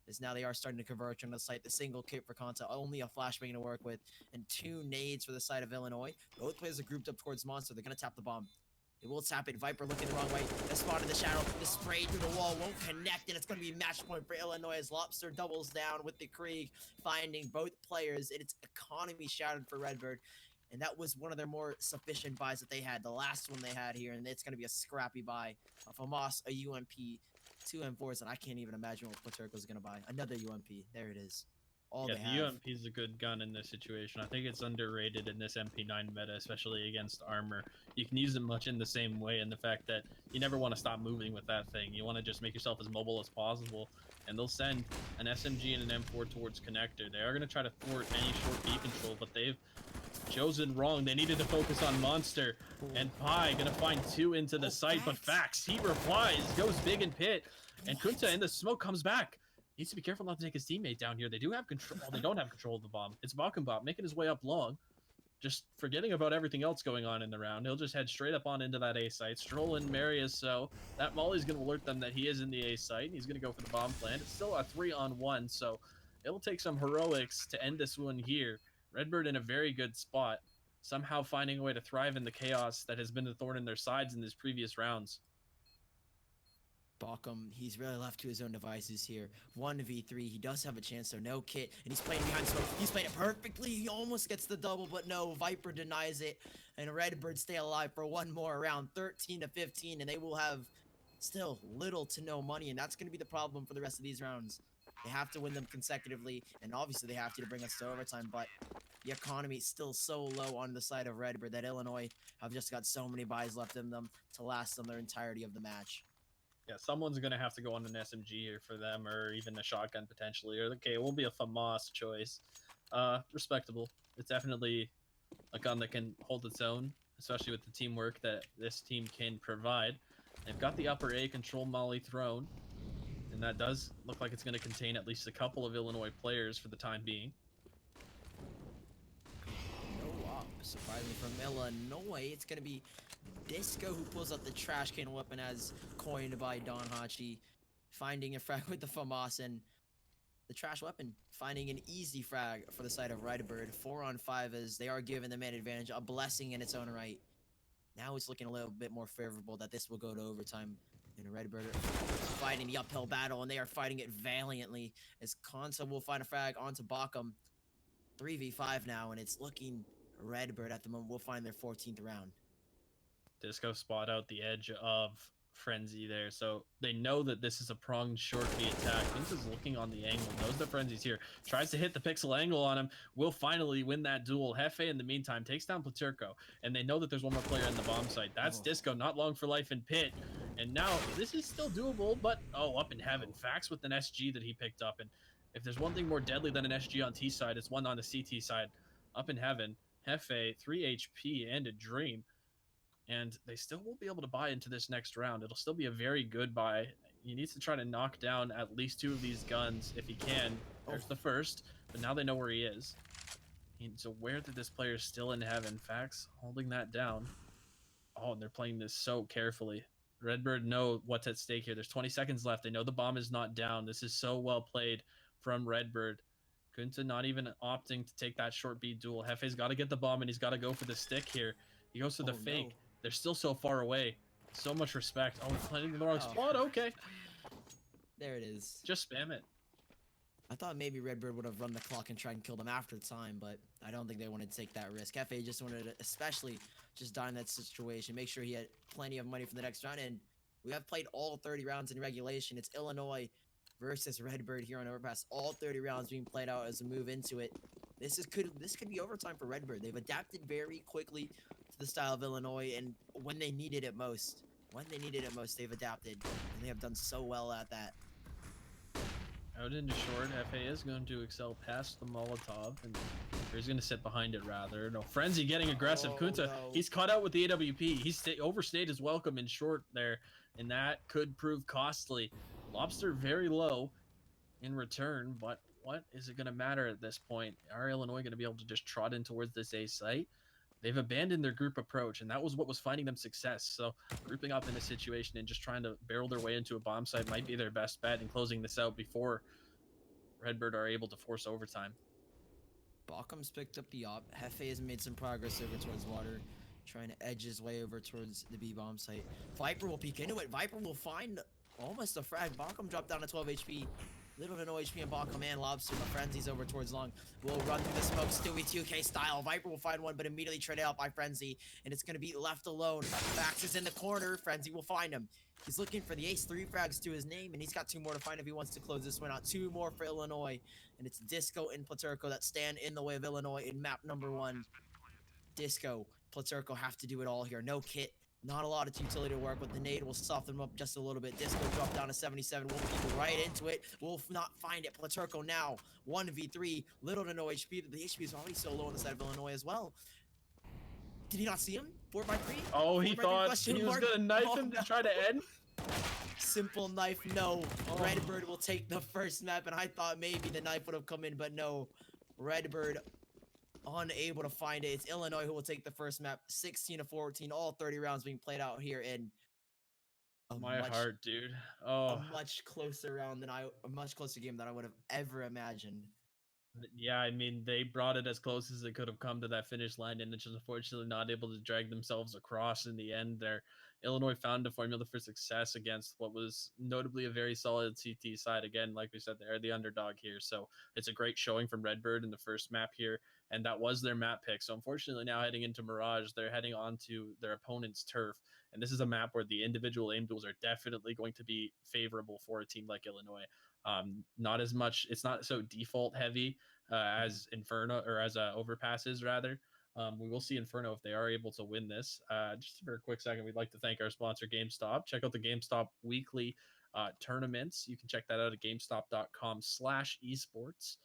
As now they are starting to converge on the site. The single kit for Konta, only a flashbang to work with, and 2 nades for the side of Illinois. Both players are grouped up towards Monster. They're going to tap the bomb. They will tap it. Viper looking the wrong way. The spot in the shadow. The spray through the wall won't connect, and it's going to be a match point for Illinois as Lobster doubles down with the Krieg, finding both players, and it's economy shattered for Redbird. And that was one of their more sufficient buys that they had. The last one they had here, and it's going to be a scrappy buy. A FAMAS, a UMP, 2 M4s, and I can't even imagine what Paterco's going to buy. Another UMP. There it is. All yeah, they the have. UMP is a good gun in this situation. I think it's underrated in this MP9 meta, especially against armor. You can use it much in the same way, in the fact that you never want to stop moving with that thing. You want to just make yourself as mobile as possible, and they'll send an SMG and an M4 towards connector. They are going to try to thwart any short B control, but they've chosen wrong. They needed to focus on Monster, and Pi going to find 2 into the site, but Fax, he replies, goes big in pit, and Kunta in the smoke comes back. Needs to be careful not to take his teammate down here. They do have control. Well, they don't have control of the bomb. It's Bakumbop making his way up long, just forgetting about everything else going on in the round. He'll just head straight up on into that A site. Stroll in Marius, so that Molly's going to alert them that he is in the A site. He's going to go for the bomb plant. It's still a 3-on-1, so it'll take some heroics to end this one here. Redbird in a very good spot, somehow finding a way to thrive in the chaos that has been the thorn in their sides in these previous rounds. Bakum, he's really left to his own devices here. 1v3, he does have a chance, so no kit, and he's playing behind smoke. He's playing it perfectly. He almost gets the double, but no, Viper denies it, and Redbird stay alive for one more round, 13-15, and they will have still little to no money, and that's going to be the problem for the rest of these rounds. They have to win them consecutively, and obviously they have to bring us to overtime, but the economy is still so low on the side of Redbird that Illinois have just got so many buys left in them to last them their entirety of the match. Yeah, someone's going to have to go on an SMG here for them, or even a shotgun potentially. Or, okay, it won't be a FAMAS choice. Respectable. It's definitely a gun that can hold its own, especially with the teamwork that this team can provide. They've got the upper A control molly thrown, and that does look like it's going to contain at least a couple of Illinois players for the time being. No op, surprisingly from Illinois, it's going to be Disco who pulls out the trash can weapon as coined by Don Hachi, finding a frag with the FAMAS and the trash weapon, finding an easy frag for the side of Redbird. 4-on-5 as they are giving the man advantage, a blessing in its own right. Now it's looking a little bit more favorable that this will go to overtime. And Redbird fighting the uphill battle, and they are fighting it valiantly as Konsa will find a frag onto Bakum. 3v5 now, and it's looking Redbird at the moment will find their 14th round. Disco spot out the edge of Frenzy there, so they know that this is a pronged short V attack. Kunta's looking on the angle, knows that Frenzy's here, tries to hit the pixel angle on him, will finally win that duel. Hefe, in the meantime, takes down Platurko, and they know that there's one more player in the bomb site. That's Disco, not long for life in pit. And now, this is still doable, but, up in heaven. Fax with an SG that he picked up, and if there's one thing more deadly than an SG on T side, it's one on the CT side. Up in heaven, Hefe, 3 HP and a dream. And they still won't be able to buy into this next round. It'll still be a very good buy. He needs to try to knock down at least 2 of these guns if he can. There's the first, but now they know where he is. He's aware that this player is still in heaven. Fax holding that down. Oh, and they're playing this so carefully. Redbird know what's at stake here. There's 20 seconds left. They know the bomb is not down. This is so well played from Redbird. Kunta not even opting to take that short beat duel. Hefe's got to get the bomb, and he's got to go for the stick here. He goes for the fake. No. They're still so far away. So much respect. Oh, he's playing in the wrong spot. Okay. There it is. Just spam it. I thought maybe Redbird would have run the clock and tried and killed him after the time, but I don't think they wanted to take that risk. Hefe just wanted to especially just die in that situation, make sure he had plenty of money for the next round, and we have played all 30 rounds in regulation. It's Illinois versus Redbird here on Overpass. All 30 rounds being played out as we move into it. This could be overtime for Redbird. They've adapted very quickly to the style of Illinois, and when they needed it most, they've adapted, and they have done so well at that. Out into short, Hefe is going to excel past the Molotov, and he's going to sit behind it rather. No, Frenzy getting aggressive. Kunta, he's caught out with the AWP. He's overstayed his welcome in short there, and that could prove costly. Lobster very low in return, but what is it going to matter at this point? Are Illinois going to be able to just trot in towards this A site? They've abandoned their group approach, and that was what was finding them success. So grouping up in a situation and just trying to barrel their way into a bomb site might be their best bet in closing this out before Redbird are able to force overtime. Bacum's picked up the op. Hefe has made some progress over towards water, trying to edge his way over towards the B bomb site. Viper will peek into it. Viper will find almost a frag. Bacum dropped down to 12 HP. Little to no HP and Bakum and Lobster, but Frenzy's over towards long. Will run through the smoke, Stewie 2K style. Viper will find one, but immediately traded out by Frenzy, and it's going to be left alone. Fax is in the corner. Frenzy will find him. He's looking for the ace, 3 frags to his name, and he's got 2 more to find if he wants to close this one out. 2 more for Illinois, and it's Disco and Platurko that stand in the way of Illinois in map number 1. Disco, Platurko have to do it all here. No kit. Not a lot of utility to work with. The nade will soften them up just a little bit. Disco drop down to 77. Wolf peek right into it. Wolf not find it. Platurko now 1v3. Little to no HP. The HP is already so low on the side of Illinois as well. Did he not see him? 4x3? Oh, he thought he was going to knife him to try to end? Simple knife, no. Redbird will take the first map, and I thought maybe the knife would have come in, but no. Redbird unable to find it. It's Illinois who will take the first map. 16-14, all 30 rounds being played out here in my heart, dude. Oh, a much closer game than I would have ever imagined. Yeah, I mean, they brought it as close as they could have come to that finish line, and it's just unfortunately not able to drag themselves across in the end there. Illinois found a formula for success against what was notably a very solid CT side. Again, like we said, they're the underdog here, so it's a great showing from Redbird in the first map here, and that was their map pick. So unfortunately now heading into Mirage, they're heading onto their opponent's turf, and this is a map where the individual aim duels are definitely going to be favorable for a team like Illinois. Not as much, it's not so default heavy as Inferno, or as Overpasses rather. We will see Inferno if they are able to win this. Just for a quick second, we'd like to thank our sponsor, GameStop. Check out the GameStop weekly tournaments. You can check that out at gamestop.com/esports.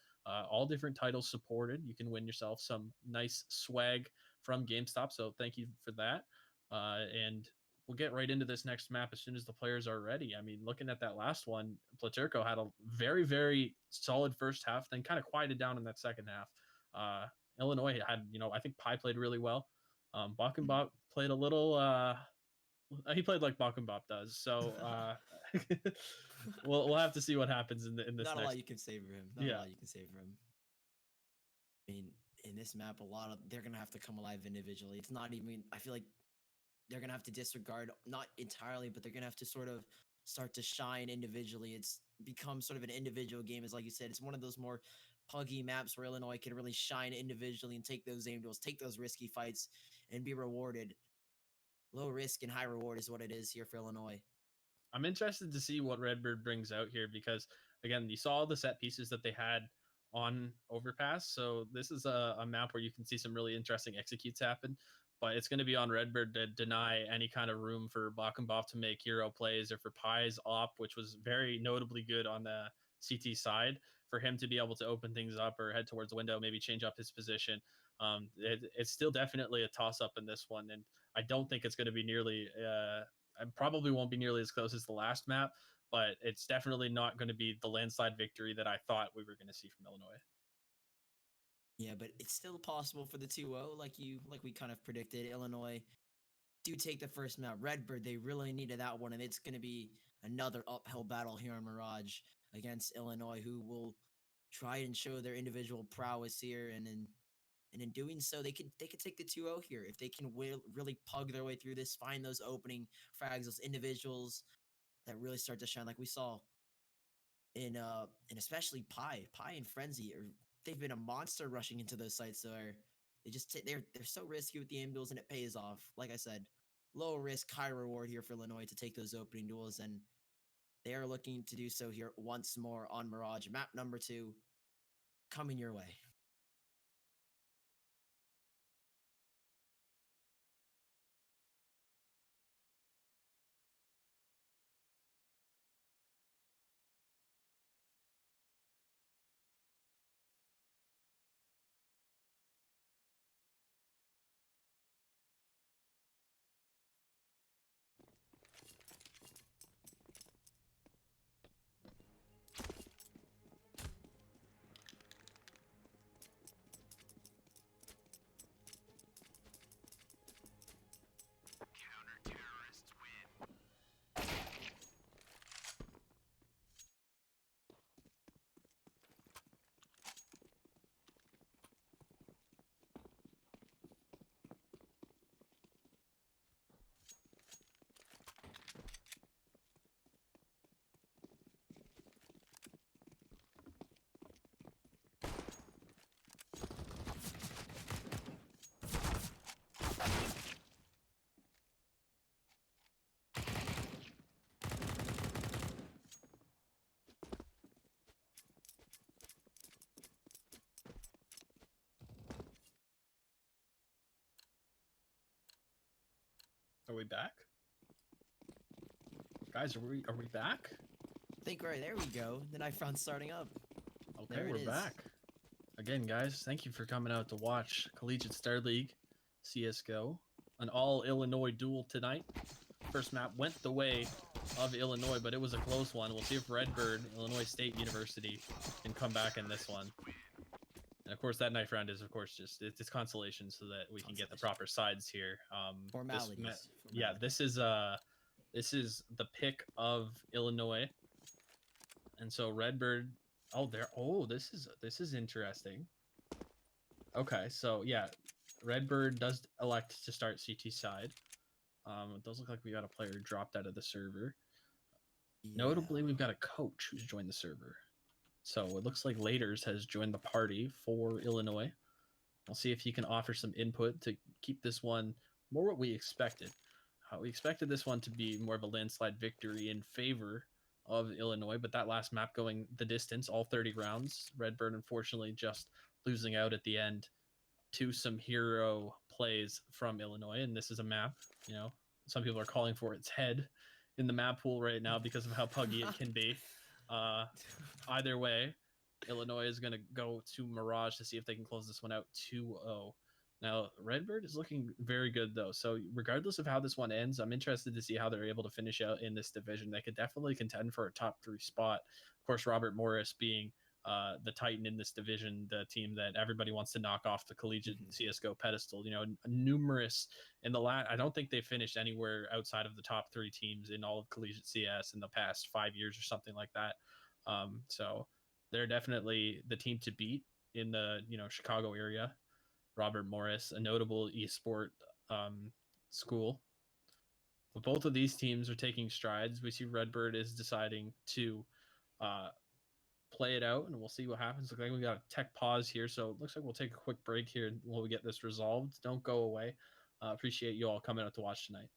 All different titles supported. You can win yourself some nice swag from GameStop. So thank you for that. And we'll get right into this next map as soon as the players are ready. I mean, looking at that last one, Platurco had a very, very solid first half, then kind of quieted down in that second half. Illinois had, I think Pi played really well. Bach and Bop played a little. He played like Bach and Bop does. So we'll have to see what happens in this Not a next. lot you can say for him. Not a Yeah. lot you can say for him. I mean, in this map, they're gonna have to come alive individually. It's not even. I feel like they're gonna have to disregard, not entirely, but they're gonna have to sort of start to shine individually. It's become sort of an individual game, as like you said, it's one of those more puggy maps where Illinois can really shine individually and take those aim duels, take those risky fights, and be rewarded. Low risk and high reward is what it is here for Illinois. I'm interested to see what Redbird brings out here because, again, you saw the set pieces that they had on Overpass. So this is a map where you can see some really interesting executes happen. But it's going to be on Redbird to deny any kind of room for Bachenbach to make hero plays or for Pi's op, which was very notably good on the CT side, for him to be able to open things up or head towards the window, maybe change up his position. It's still definitely a toss up in this one. And I don't think it's going to be nearly I probably won't be nearly as close as the last map, but it's definitely not going to be the landslide victory that I thought we were going to see from Illinois. Yeah, but it's still possible for the 2-0, like we kind of predicted. Illinois do take the first map. Redbird, they really needed that one, and it's going to be another uphill battle here on Mirage against Illinois, who will try and show their individual prowess here, and in doing so, they could take the 2-0 here if they can really pug their way through this, find those opening frags, those individuals that really start to shine, like we saw in especially Pi and Frenzy. They've been a monster rushing into those sites. So they're so risky with the aim duels, and it pays off. Like I said, low risk, high reward here for Illinois to take those opening duels, and they are looking to do so here once more on Mirage. Map number 2 coming your way. Are we back? Guys, are we back? I think right there we go. The knife round starting up. Okay, we're back. Again, guys, thank you for coming out to watch Collegiate Star League CSGO. An all Illinois duel tonight. First map went the way of Illinois, but it was a close one. We'll see if Redbird, Illinois State University, can come back in this one. And of course, that knife round is, of course, just it's consolation so that we can get the proper sides here. Formalities. Yeah, this is the pick of Illinois, and so Redbird. This is interesting. Okay, so yeah, Redbird does elect to start CT side. It does look like we got a player dropped out of the server. Yeah. Notably, we've got a coach who's joined the server. So it looks like Laters has joined the party for Illinois. I'll see if he can offer some input to keep this one more what we expected. We expected this one to be more of a landslide victory in favor of Illinois, but that last map going the distance, all 30 rounds, Redbird unfortunately just losing out at the end to some hero plays from Illinois. And this is a map, some people are calling for its head in the map pool right now because of how puggy it can be. Either way, Illinois is going to go to Mirage to see if they can close this one out 2-0. Now, Redbird is looking very good, though. So, regardless of how this one ends, I'm interested to see how they're able to finish out in this division. They could definitely contend for a top 3 spot. Of course, Robert Morris being the Titan in this division, the team that everybody wants to knock off the collegiate CSGO pedestal. You know, numerous in the I don't think they finished anywhere outside of the top 3 teams in all of collegiate CS in the past 5 years or something like that. So they're definitely the team to beat in the Chicago area. Robert Morris, a notable esport school. But both of these teams are taking strides. We see Redbird is deciding to play it out, and we'll see what happens. Looks like we got a tech pause here, so it looks like we'll take a quick break here while we get this resolved. Don't go away. Appreciate you all coming out to watch tonight.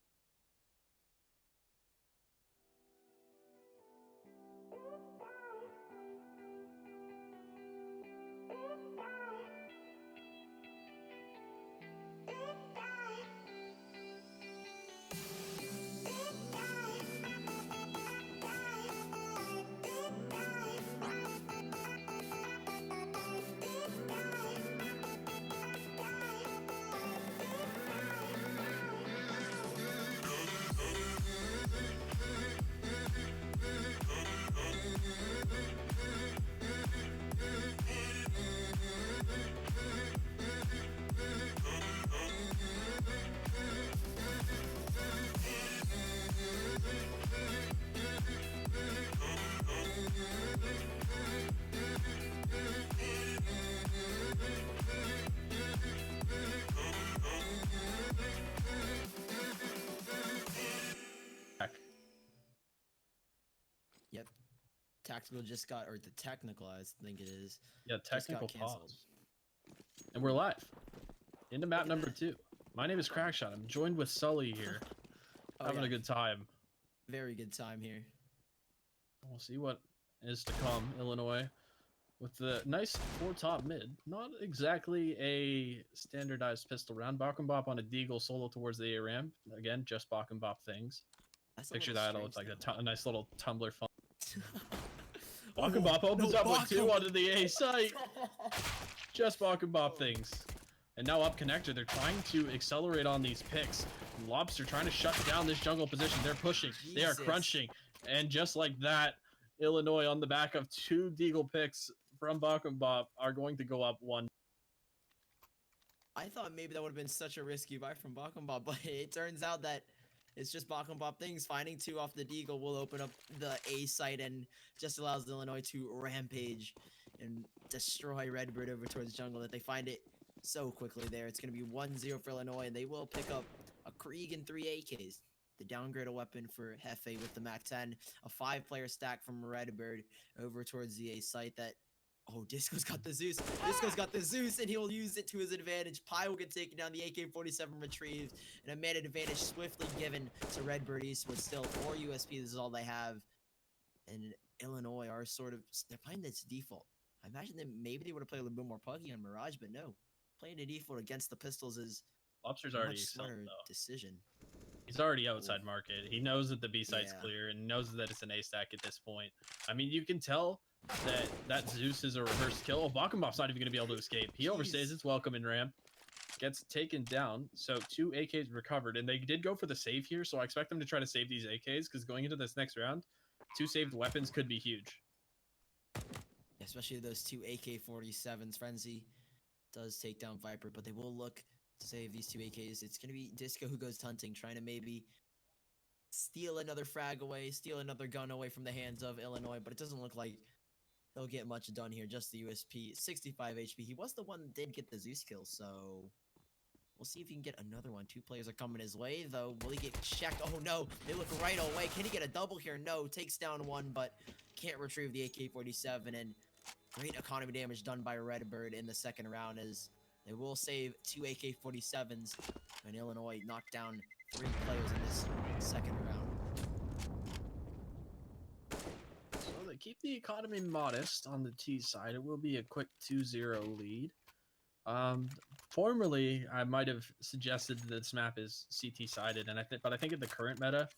Yep. Tactical just got, or the technical, I think it is. Yeah, technical canceled. pause. And we're live. Into map number 2. My name is Crackshot. I'm joined with Sully here. Having a good time. Very good time here. We'll see what is to come. Illinois with the nice 4 top mid. Not exactly a standardized pistol round. Bok and Bop on a deagle solo towards the A ramp. Again, just Bok and Bop things. Picture that. It looks like a nice little tumbler fun. Bok and Bop opens up with 2 onto the A site. Just Bok and Bop things. And now up connector, they're trying to accelerate on these picks. Lobster trying to shut down this jungle position. They're pushing. Jesus. They are crunching. And just like that, Illinois on the back of 2 deagle picks from Bok and Bop are going to go up 1. I thought maybe that would have been such a risky buy from Bok and Bop, but it turns out that it's just Bok and Bop things. Finding 2 off the deagle will open up the A site and just allows Illinois to rampage and destroy Redbird over towards jungle. That they find it so quickly there. It's going to be 1-0 for Illinois, and they will pick up a Krieg and 3 AKs. The downgrade a weapon for Hefe with the MAC-10. A 5-player stack from Redbird over towards the A site that... Oh, Disco's got the Zeus. Disco's got the Zeus, and he'll use it to his advantage. Pi will get taken down. The AK-47 retrieved, and a man advantage swiftly given to Redbird Eastwood. Still, 4 USP. This is all they have. And Illinois are sort of... They're playing this default. I imagine that maybe they would have played a little bit more puggy on Mirage, but no. Playing a default against the pistols is Lobster's a already much smarter decision. He's already outside market. He knows that the B site's clear and knows that it's an A stack at this point. I mean, you can tell that Zeus is a reverse kill. Oh, Bok and Bop's not even going to be able to escape. He overstays his welcome in ramp. Gets taken down. So 2 AKs recovered. And they did go for the save here. So I expect them to try to save these AKs because going into this next round, 2 saved weapons could be huge. Especially those 2 AK-47s. Frenzy does take down Viper, but they will look to save these 2 AKs. It's going to be Disco who goes hunting, trying to maybe steal another frag away, steal another gun away from the hands of Illinois, but it doesn't look like he'll get much done here. Just the USP, 65 HP. He was the one that did get the Zeus kill, so we'll see if he can get another one. 2 players are coming his way, though. Will he get checked? Oh, no. They look right away. Can he get a double here? No. Takes down 1, but can't retrieve the AK-47, and great economy damage done by Redbird in the second round as they will save 2 AK-47s, and Illinois knocked down 3 players in this second round. So they keep the economy modest on the T side. It will be a quick 2-0 lead. Formerly, I might have suggested that this map is CT sided, and but I think in the current meta,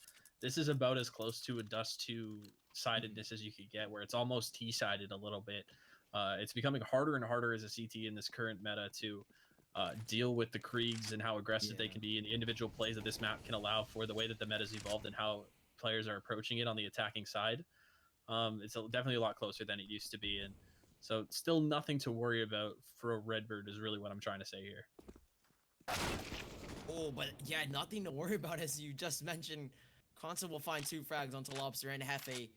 this is about as close to a Dust 2 sidedness as you could get, where it's almost T sided a little bit. It's becoming harder and harder as a CT in this current meta to deal with the Kriegs and how aggressive they Yeah. can be, and the individual plays that this map can allow for the way that the meta's evolved and how players are approaching it on the attacking side. It's definitely a lot closer than it used to be, and so still nothing to worry about for Redbird is really what I'm trying to say here. Oh, but yeah, nothing to worry about as you just mentioned. Console will find 2 frags onto Lobster and Hefe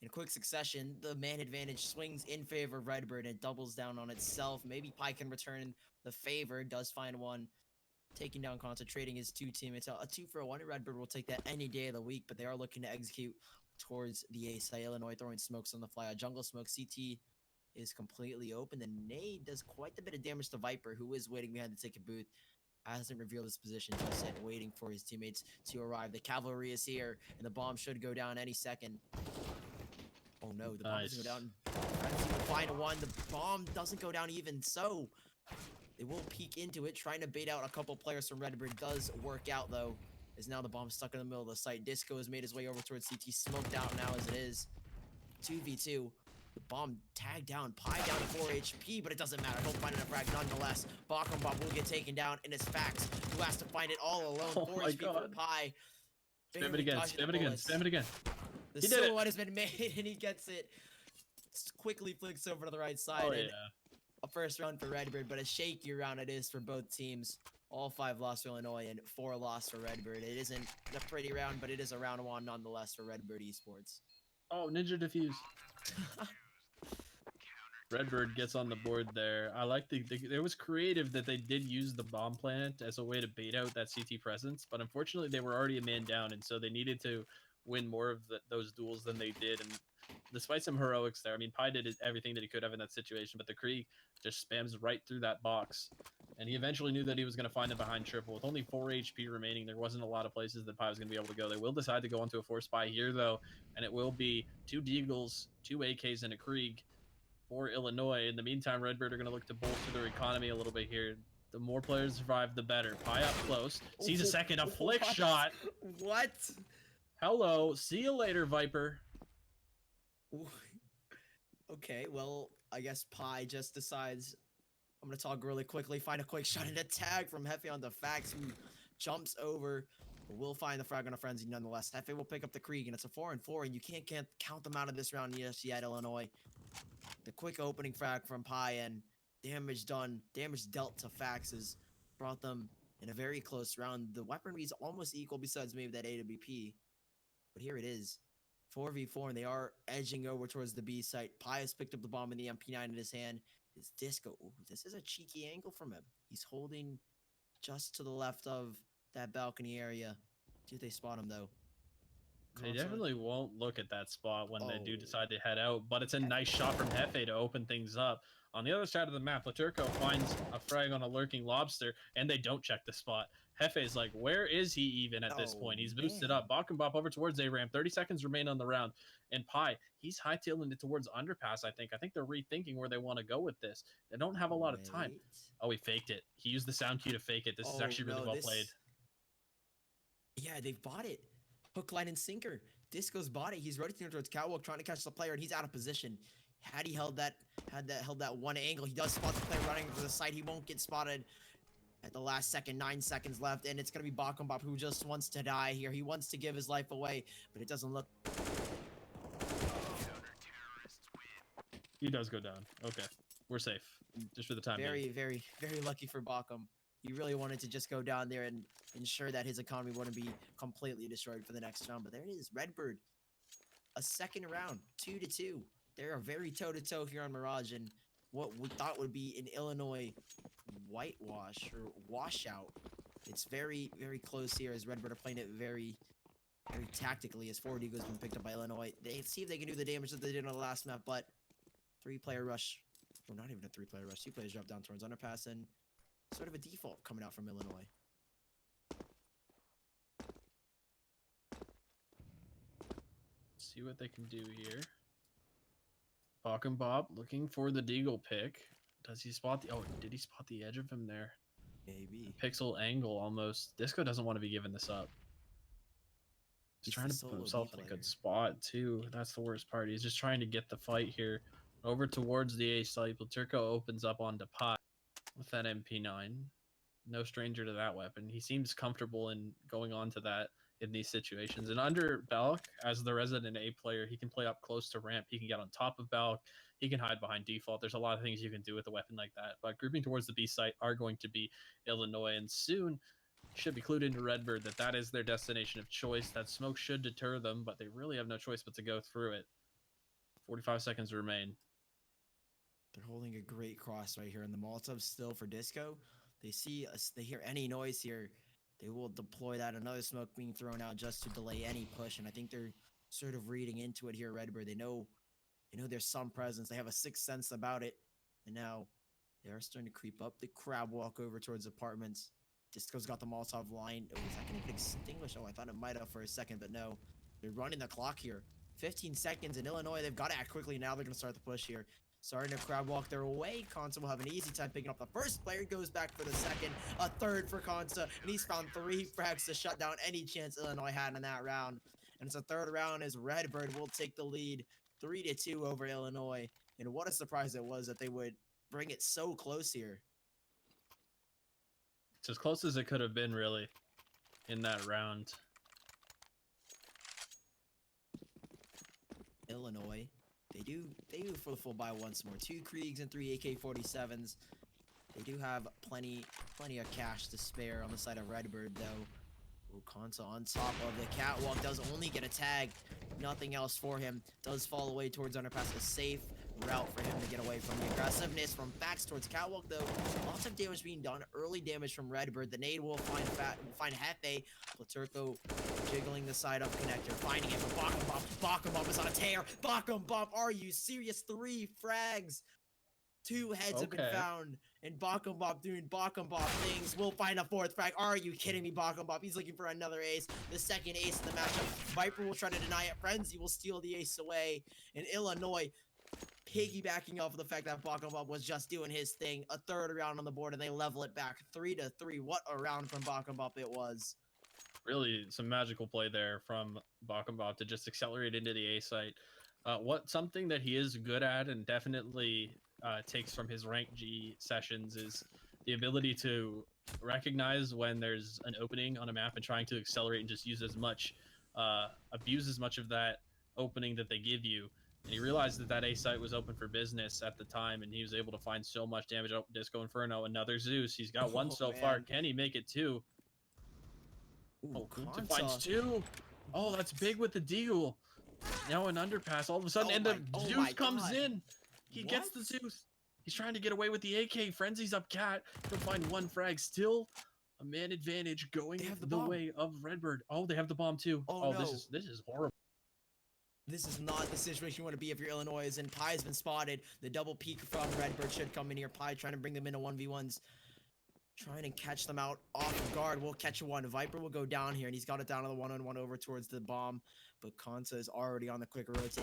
in quick succession. The man advantage swings in favor of Redbird and doubles down on itself. Maybe Pi can return the favor, does find one. Taking down concentrating his 2 teammates. A 2-for-1. Redbird will take that any day of the week, but they are looking to execute towards the A side. Illinois throwing smokes on the fly. A jungle smoke. CT is completely open. The nade does quite a bit of damage to Viper, who is waiting behind the ticket booth. Hasn't revealed his position just yet, waiting for his teammates to arrive. The cavalry is here, and the bomb should go down any second. Oh no, the bomb doesn't go Nice. down. Frenzy will find one. The bomb doesn't go down even so. They will peek into it, trying to bait out a couple players from Redbird. Does work out though, as now the bomb's stuck in the middle of the site. Disco has made his way over towards CT, smoked out now as it is. 2v2. The bomb tagged down, Pi down to 4 HP, but it doesn't matter. He'll find a frag nonetheless. Bakum Bob will get taken down, and it's Fax who has to find it all alone. Oh 4 my HP for God. Pi. Spam it again, spam it again, spam it again. The He did it. silhouette has been made, and he gets it. Quickly flicks over to the right side. Oh and yeah. a first round for Redbird, but a shaky round it is for both teams. All 5 lost for Illinois and 4 lost for Redbird. It isn't a pretty round, but it is a round 1 nonetheless for Redbird Esports. Oh, Ninja Diffuse. Redbird gets on the board there. I like it was creative that they did use the bomb plant as a way to bait out that CT presence, but unfortunately they were already a man down, and so they needed to win more of those duels than they did. And despite some heroics there, I mean, Pi did everything that he could have in that situation, but the Krieg just spams right through that box. And he eventually knew that he was going to find it behind triple. With only 4 HP remaining, there wasn't a lot of places that Pi was going to be able to go. They will decide to go onto a 4 spy here, though, and it will be 2 Deagles, 2 AKs, and a Krieg for Illinois. In the meantime, Redbird are going to look to bolster their economy a little bit here. The more players survive, the better. Pi up close. Sees a second. A flick shot. What? Hello. See you later, Viper. Okay, well, I guess Pi just decides I'm going to talk really quickly, find a quick shot and a tag from Hefe on the Fax, who jumps over. But we'll find the frag on a frenzy nonetheless. Hefe will pick up the Krieg, and it's a 4-4, and you can't count them out of this round yet, Illinois. The quick opening frag from Pi and damage done, damage dealt to Fax has brought them in a very close round. The weaponry is almost equal besides maybe that AWP. But here it is. 4v4, and they are edging over towards the B site. Pi has picked up the bomb in the MP9 in his hand. His Disco. Ooh, this is a cheeky angle from him. He's holding just to the left of that balcony area. Do they spot him, though? They definitely won't look at that spot when they do Oh. decide to head out, but it's a nice shot from Hefe to open things up. On the other side of the map, Laturco finds a frag on a lurking lobster, and they don't check the spot. Hefe's like, where is he even at this point? He's boosted up. Bok and Bop over towards A-Ram. 30 seconds remain on the round. And Pi, he's hightailing it towards Underpass, I think. I think they're rethinking where they want to go with this. They don't have a lot of time. Oh, he faked it. He used the sound cue to fake it. This is actually really well played. Yeah, they've bought it. Hook, line, and sinker. Disco's bought it. He's rotating towards Catwalk, trying to catch the player, and he's out of position. Had he held that one angle, he does spot the player running to the side. He won't get spotted at the last second. 9 seconds left, and it's gonna be Bakumbop who just wants to die here. He wants to give his life away, but it doesn't look. He does go down. Okay, we're safe just for the time being. Very lucky for Bakum. He really wanted to just go down there and ensure that his economy wouldn't be completely destroyed for the next round. But there it is, Redbird. A second round, 2-2. They are very toe-to-toe here on Mirage, and what we thought would be an Illinois whitewash or washout. It's very close here as Redbird are playing it very tactically as Forward Eagle's been picked up by Illinois. They see if they can do the damage that they did on the last map, but 3-player rush. Well, not even a 3-player rush. 2 players drop down towards Underpass, and sort of a default coming out from Illinois. See what they can do here. Bok and Bob looking for the Deagle pick. Does he spot the... Oh, did he spot the edge of him there? Maybe. A pixel angle almost. Disco doesn't want to be giving this up. He's trying to put himself in a good spot, too. That's the worst part. He's just trying to get the fight here Over towards the A site, Turco opens up onto Pi with that MP9. No stranger to that weapon. He seems comfortable in going on to that in these situations. And under Balk, as the resident A player, he can play up close to ramp. He can get on top of Balk. He can hide behind default. There's a lot of things you can do with a weapon like that. But grouping towards the B site are going to be Illinois, and soon should be clued into Redbird that that is their destination of choice. That smoke should deter them, but they really have no choice but to go through it. 45 seconds remain. They're holding a great cross right here, and the Molotov still for Disco. They see us, they hear any noise here, they will deploy that. Another smoke being thrown out just to delay any push, and I think they're sort of reading into it here, Redbird. They know there's some presence. They have a sixth sense about it, and now they are starting to creep up the crab walk over towards apartments. Disco's got the Molotov line. Oh, is that going to get extinguished? Oh, I thought it might have for a second, but no. They're running the clock here. 15 seconds in Illinois. They've got to act quickly. Now they're going to start the push here. Starting to crab walk their way. Konsa will have an easy time picking up the first player. Goes back for the second. A third for Konsa. And he's found 3 frags to shut down any chance Illinois had in that round. And it's a third round as Redbird will take the lead 3-2 over Illinois. And what a surprise it was that they would bring it so close here. It's as close as it could have been, really, in that round. Illinois, they do for the full buy once more. 2 Kriegs and 3 AK-47s. They do have plenty of cash to spare on the side of Redbird, though. Konsa on top of the catwalk does only get a tag. Nothing else for him. Does fall away towards underpass. A safe route for him to get away from the aggressiveness from Fax towards catwalk, though. Lots of damage being done. Early damage from Redbird. The nade will find Hefe. Platurco jiggling the side up connector. Finding it for Bakumbop. Bakumbop is on a tear. Bakumbop, are you serious? 3 frags. 2 heads have been found, and Bakumbop doing Bakumbop things. We'll find a 4th frag. Are you kidding me, Bakumbop? He's looking for another ace. The second ace in the matchup. Viper will try to deny it. Frenzy will steal the ace away. And Illinois piggybacking off of the fact that Bakumbop was just doing his thing. A third round on the board, and they level it back 3-3. What a round from Bakumbop it was. Really some magical play there from Bakumbop to just accelerate into the A site. Something that he is good at and definitely takes from his rank G sessions is the ability to recognize when there's an opening on a map and trying to accelerate and just use as much, abuse as much of that opening that they give you. And he realized that that A site was open for business at the time, and he was able to find so much damage. Oh, Disco Inferno, another Zeus. He's got 1 so far. Can he make it 2? Ooh, to finds 2. Oh, that's big with the deagle. Now an underpass all of a sudden, and the Zeus comes in. He gets the Zeus. He's trying to get away with the AK. Frenzy's up cat. He'll find 1 frag. Still a man advantage going the way of Redbird. Oh, they have the bomb too. Oh, no. This is horrible. This is not the situation you want to be if you're Illinois, and Pie's been spotted. The double peek from Redbird should come in here. Pie trying to bring them into 1v1s. Trying to catch them out off guard. We'll catch 1. Viper will go down here, and he's got it down to the 1-on-1 over towards the bomb. But Konsa is already on the quick rotate.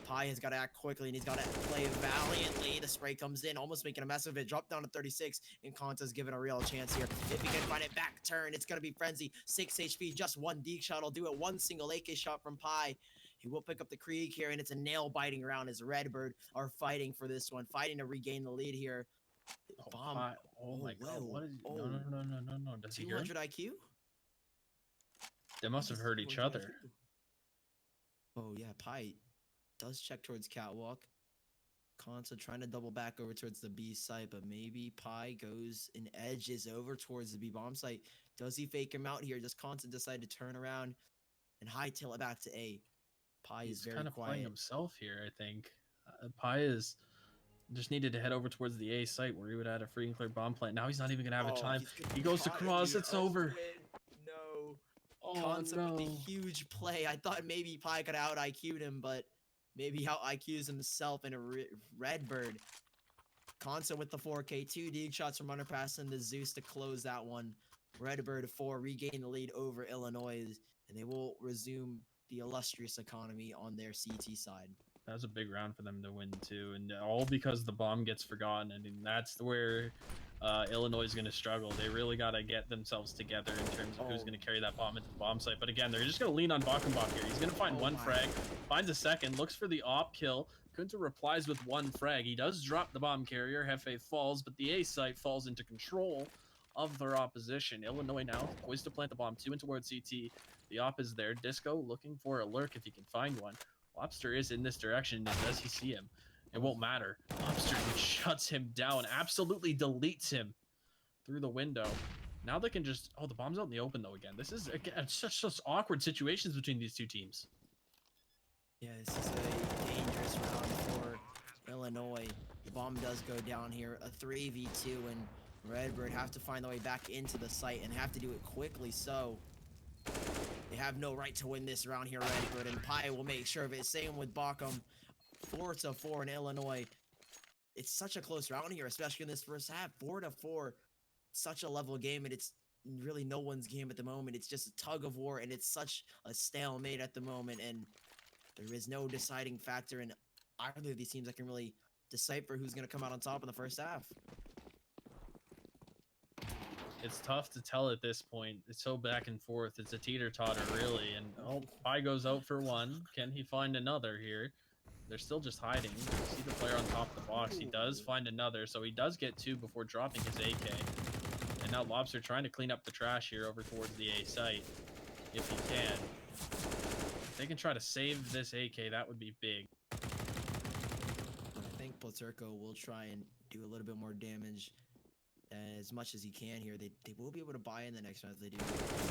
Pie has got to act quickly, and he's got to play valiantly. The spray comes in, almost making a mess of it. Drop down to 36, and Konsa's given a real chance here. If he can find it back turn, it's going to be Frenzy. 6 HP, just 1 deke shot will do it. 1 single AK shot from Pie. He will pick up the Krieg here, and it's a nail-biting round as Redbird are fighting for this one. Fighting to regain the lead here. Bomb. Oh my god. What is no. Does 200 IQ? They must have heard each other. IQ. Oh yeah, Pie does check towards catwalk. Konsa trying to double back over towards the B site, but maybe Pie goes and edges over towards the B bomb site. Does he fake him out here? Does Konsa decide to turn around and hightail it back to A? Pie is very kind of quiet. Playing himself here, I think. Pie is just needed to head over towards the A site where he would add a free and clear bomb plant. Now he's not even gonna have a time. He goes to cross. It's over. No. Oh, Konsa no. with a huge play. I thought maybe Pie could out IQ'd him, but maybe out IQs himself in a Redbird. Konsa with the 4K, 2 dig shots from underpass and the Zeus to close that one. Redbird 4 regain the lead over Illinois, and they will resume the illustrious economy on their CT side. That was a big round for them to win too, and all because the bomb gets forgotten. I mean, that's where Illinois is going to struggle. They really got to get themselves together in terms of who's going to carry that bomb into the bomb site. But again, they're just going to lean on Bakumbop here. He's going to find 1 frag, finds a second, looks for the op kill, Kunta replies with one frag. He does drop the bomb carrier. Hefe falls, but the A site falls into control of their opposition. Illinois now poised to plant the bomb 2 in towards CT. The op is there. Disco looking for a lurk if he can find one. Lobster is in this direction. Does he see him? It won't matter. Lobster shuts him down, absolutely deletes him through the window. Now they can just... Oh, the bomb's out in the open, though, again. This is, again, such awkward situations between these two teams. Yeah, this is a dangerous round for Illinois. The bomb does go down here. A 3v2, and Redbird have to find their way back into the site and have to do it quickly, so... They have no right to win this round here, Redbird, and Pi will make sure of it. Same with Bockham. 4-4 in Illinois. It's such a close round here, especially in this first half. 4-4. Such a level game, and it's really no one's game at the moment. It's just a tug of war, and it's such a stalemate at the moment, and there is no deciding factor in either of these teams that can really decipher who's going to come out on top in the first half. It's tough to tell at this point. It's so back and forth. It's a teeter-totter, really. And oh, Pi goes out for one. Can he find another here? They're still just hiding. You see the player on top of the box. He does find another, so he does get 2 before dropping his AK. And now Lobster trying to clean up the trash here over towards the A site, if he can. If they can try to save this AK, that would be big. I think Platurko will try and do a little bit more damage as much as he can here. They will be able to buy in the next round if they do.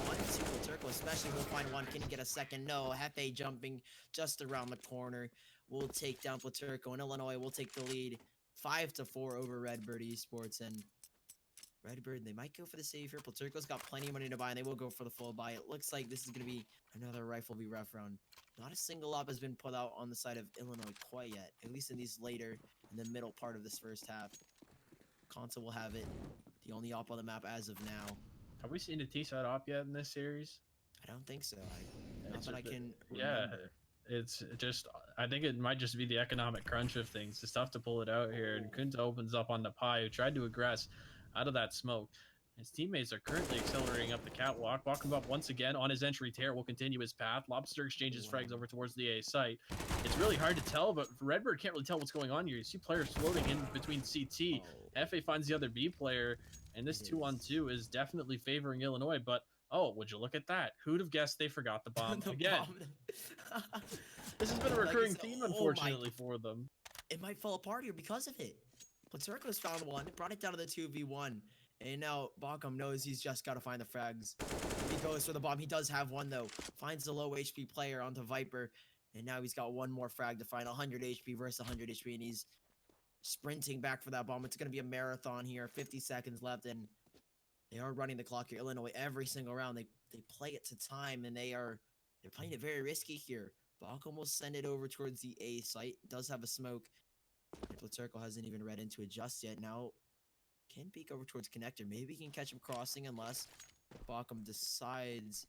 One, two, Platurko especially will find one. Can he get a second? No. Hefe jumping just around the corner will take down Platurko, and Illinois will take the lead 5-4 over Redbird Esports. And Redbird, they might go for the save here. Platurko's got plenty of money to buy, and they will go for the full buy. It looks like this is going to be another rifle v ref round. Not a single op has been put out on the side of Illinois quite yet, at least in these later, in the middle part of this first half. Conta will have it. The only op on the map as of now. Have we seen a T-side op yet in this series? I don't think so. Not that I can yeah, remember. it's just, I think it might just be the economic crunch of things. It's tough to pull it out here. And Kunta opens up on the Pi, who tried to aggress out of that smoke. His teammates are currently accelerating up the catwalk. Walking up once again on his entry tear will continue his path. Lobster exchanges frags over towards the A site. It's really hard to tell, but Redbird can't really tell what's going on here. You see players floating in between CT. FA finds the other B player, and this 2-on-2 is definitely favoring Illinois, but oh, would you look at that? Who'd have guessed they forgot the bomb again? This has been a recurring theme, unfortunately, for them. It might fall apart here because of it. Platurko's found one, brought it down to the 2v1. And now Bockham knows he's just got to find the frags. He goes for the bomb. He does have one, though. Finds the low HP player onto Viper. And now he's got one more frag to find 100 HP versus 100 HP. And he's sprinting back for that bomb. It's going to be a marathon here. 50 seconds left. And they are running the clock here. Illinois, every single round, they play it to time. And they're playing it very risky here. Bockham will send it over towards the A site. Does have a smoke. Platurko hasn't even read into it just yet. Now can peek over towards connector. Maybe he can catch him crossing unless Bockham decides.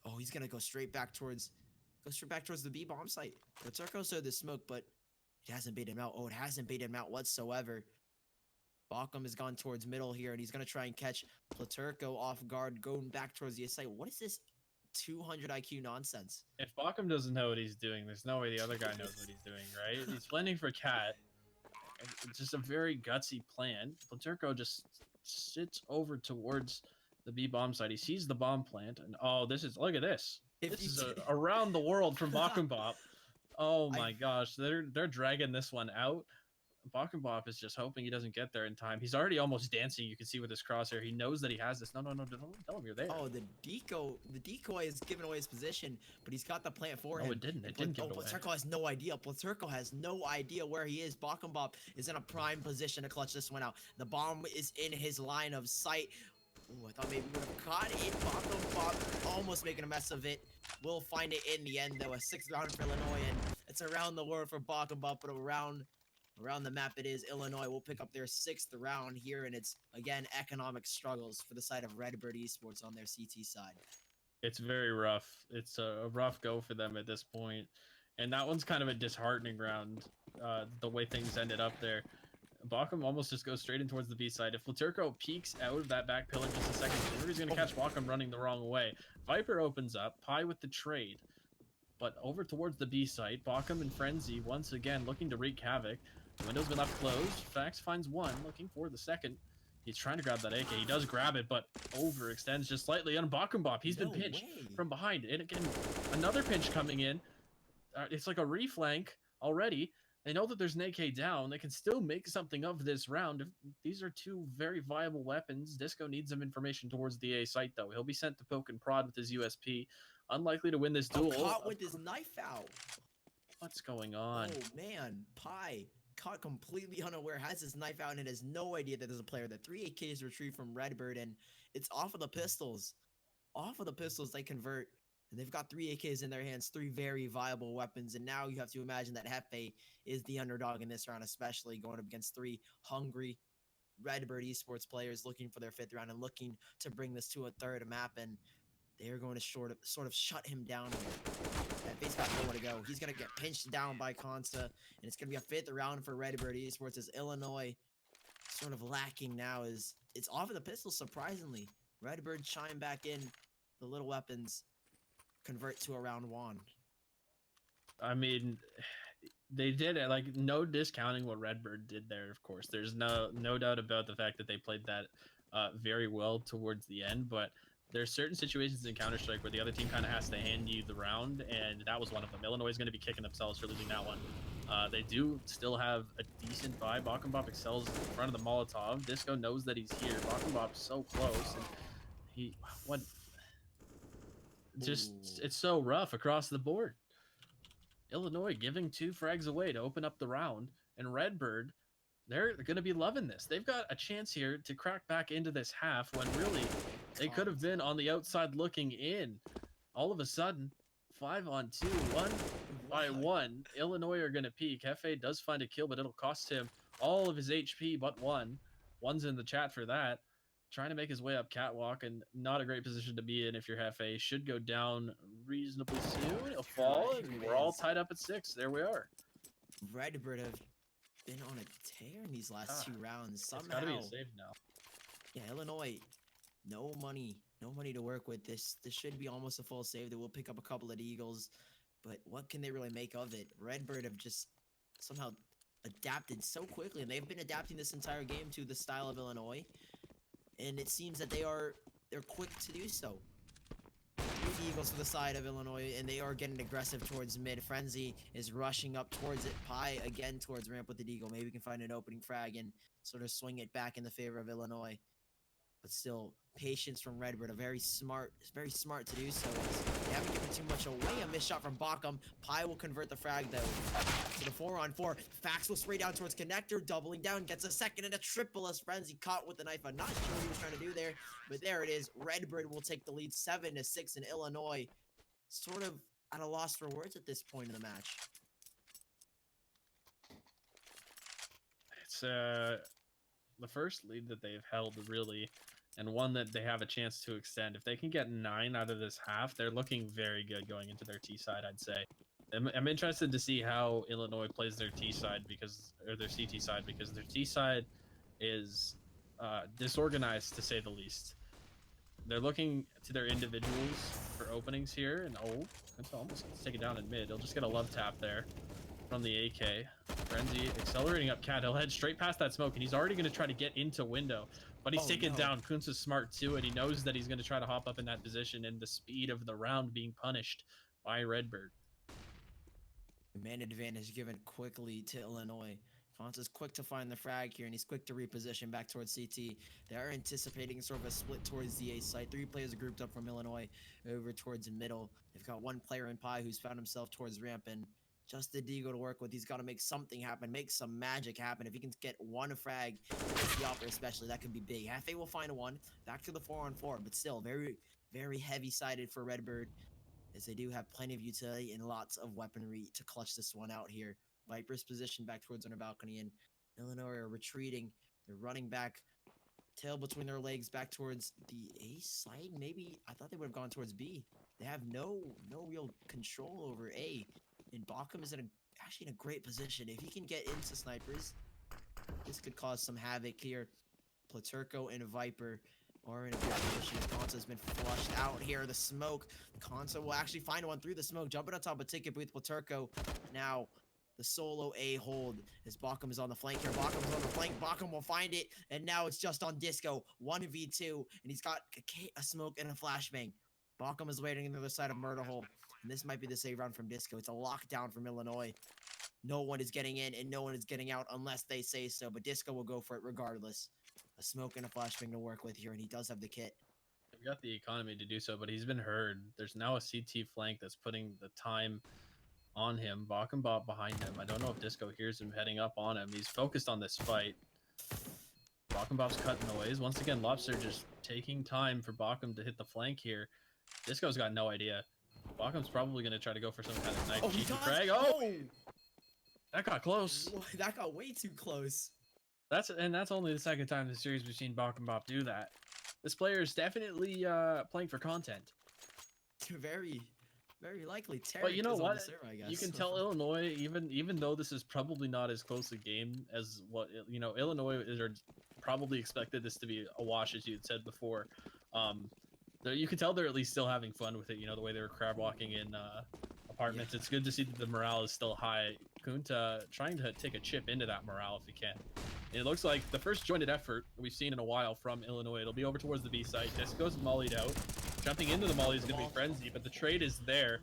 Oh, he's gonna go straight back towards the B bomb site. Platurko saw the smoke, but it hasn't baited him out. Oh, it hasn't baited him out whatsoever. Bockham has gone towards middle here, and he's gonna try and catch Platurko off guard, going back towards the site. What is this 200 IQ nonsense? If Bockham doesn't know what he's doing, there's no way the other guy knows what he's doing, right? He's planning for Cat. It's just a very gutsy plan. Platurko just sits over towards the B bomb site. He sees the bomb plant, and oh, look at this. This is around the world from Bockenbop. Oh my gosh, they're dragging this one out. Bockenbop is just hoping he doesn't get there in time. He's already almost dancing. You can see with his crosshair. He knows that he has this. No, don't tell him you're there. Oh, the decoy is giving away his position, but he's got the plant for him. Oh, it didn't give it away. Platurko has no idea. Platurko has no idea where he is. Bockenbop is in a prime position to clutch this one out. The bomb is in his line of sight. Ooh, I thought maybe we would have caught it. Bockenbop almost making a mess of it. We'll find it in the end, though. A 6th round for Illinois, and it's around the world for Bockenbop, but around the map it is. Illinois will pick up their 6th round here, and it's, again, economic struggles for the side of Redbird Esports on their CT side. It's very rough. It's a rough go for them at this point. And that one's kind of a disheartening round, the way things ended up there. Bockham almost just goes straight in towards the B side. If Platurko peeks out of that back pillar just a second, he's going to catch Bockham running the wrong way. Viper opens up. Pi with the trade. But over towards the B site, Bockham and Frenzy once again looking to wreak havoc. The window's been left closed. Fax finds one, looking for the second. He's trying to grab that AK. He does grab it, but overextends just slightly on Bockham Bop. He's been No pinched way. from behind. And again, another pinch coming in. It's like a reflank already. They know that there's an AK down. They can still make something of this round. These are two very viable weapons. Disco needs some information towards the A site, though. He'll be sent to poke and prod with his USP. Unlikely to win this duel. Caught with his knife out. What's going on? Oh man, Pi caught completely unaware, has his knife out and has no idea that there's a player. The 3 AKs retrieved from Redbird, and it's off of the pistols. Off of the pistols, they convert, and they've got 3 AKs in their hands, 3 very viable weapons. And now you have to imagine that Hefe is the underdog in this round, especially going up against 3 hungry Redbird esports players looking for their 5th round and looking to bring this to a 3rd map. And they are going to sort of shut him down here. He's got nowhere to go. He's going to get pinched down by Consta, and it's going to be a 5th round for Redbird esports as Illinois sort of lacking now. Is it's off of the pistol, surprisingly. Redbird chime back in. The little weapons convert to a round 1. I mean, they did it, like, no discounting what Redbird did there. Of course, there's no doubt about the fact that they played that very well towards the end, but there's certain situations in Counter-Strike where the other team kind of has to hand you the round, and that was one of them. Illinois is going to be kicking themselves for losing that one. They do still have a decent buy. Bockenbop excels in front of the Molotov. Disco knows that he's here. Bockenbop's so close, and it's so rough across the board. Illinois giving 2 frags away to open up the round, and Redbird, they're going to be loving this. They've got a chance here to crack back into this half when really they could have been on the outside looking in. All of a sudden, 5-on-2, 1-by-1. Illinois are going to peek. Hefe does find a kill, but it'll cost him all of his HP but 1. 1's in the chat for that. Trying to make his way up catwalk, and not a great position to be in if you're Hefe. Should go down reasonably soon. He'll fall, and we're all tied up at 6. There we are. Redbird have been on a tear in these last 2 rounds. Somehow, it's gotta be a save now. Yeah, Illinois, no money to work with. This should be almost a full save. They will pick up a couple of eagles, but what can they really make of it? Redbird have just somehow adapted so quickly, and they've been adapting this entire game to the style of Illinois, and it seems that they're quick to do so. 3 eagles to the side of Illinois, and they are getting aggressive towards mid. Frenzy is rushing up towards it. Pi again towards ramp with the deagle. Maybe we can find an opening frag and sort of swing it back in the favor of Illinois. But still, patience from Redbird, very smart to do so. They haven't given too much away. A missed shot from Bockham. Pi will convert the frag though. To the 4-on-4. Fax will spray down towards connector, doubling down, gets a second and a triple as Frenzy caught with the knife. I'm not sure what he was trying to do there, but there it is. Redbird will take the lead 7-6 in Illinois. Sort of at a loss for words at this point in the match. It's the first lead that they've held, really, and one that they have a chance to extend. If they can get 9 out of this half, they're looking very good going into their T side, I'd say. I'm interested to see how Illinois plays their T side or their CT side, because their T side is disorganized, to say the least. They're looking to their individuals for openings here, and it's almost take it down in mid. He'll just get a love tap there from the AK. Frenzy accelerating up cat. He'll head straight past that smoke, and he's already going to try to get into window, but he's taken down. Kuntz is smart too, and he knows that he's going to try to hop up in that position, and the speed of the round being punished by Redbird. Man advantage given quickly to Illinois. Fonz is quick to find the frag here, and he's quick to reposition back towards CT. They are anticipating sort of a split towards the A site. 3 players are grouped up from Illinois over towards the middle. They've got 1 player in Pi who's found himself towards ramp, and just the Deagle to work with. He's got to make something happen, make some magic happen. If he can get 1 frag, the offer especially, that could be big. Hefe will find 1. Back to the 4-on-4, but still very, very heavy-sided for Redbird, as they do have plenty of utility and lots of weaponry to clutch this one out here. Viper's positioned back towards on their balcony, and Illinois are retreating. They're running back, tail between their legs, back towards the A side. Maybe I thought they would have gone towards B. They have no real control over A, and Bockham is actually in a great position. If he can get into snipers, this could cause some havoc here. Platurco and Viper Or in a good position. Conso's been flushed out here. The smoke. Conso will actually find one through the smoke. Jumping on top of Ticket Booth. Platurco now the solo A hold as Bakum is on the flank here. Bakum is on the flank. Bakum will find it. And now it's just on Disco. 1v2. And he's got a smoke and a flashbang. Bakum is waiting on the other side of Murder Hole. And this might be the save round from Disco. It's a lockdown from Illinois. No one is getting in and no one is getting out unless they say so. But Disco will go for it regardless. A smoke and a flashbang to work with here. And he does have the kit. We've got the economy to do so, but he's been heard. There's now a CT flank that's putting the time on him. Bach and Bob behind him. I don't know if Disco hears him heading up on him. He's focused on this fight. Bach and Bob's cutting noise. Once again, Lobster just taking time for Bacham to hit the flank here. Disco's got no idea. Bachum's probably going to try to go for some kind of knife cheeky frag. Oh! That got close. That got way too close. That's only the second time in the series we've seen Bach and Bob do that. This player is definitely playing for content. Very likely. But you know what? Server, I guess. You can tell Illinois, even though this is probably not as close a game as what Illinois are probably expected this to be a wash, as you had said before. You can tell they're at least still having fun with it. The way they were crab walking in apartments. Yeah. It's good to see that the morale is still high. Kunta trying to take a chip into that morale if he can. And it looks like the first jointed effort we've seen in a while from Illinois. It'll be over towards the B site. Disco's mollied out. Jumping into the molly is going to be Frenzy, but the trade is there.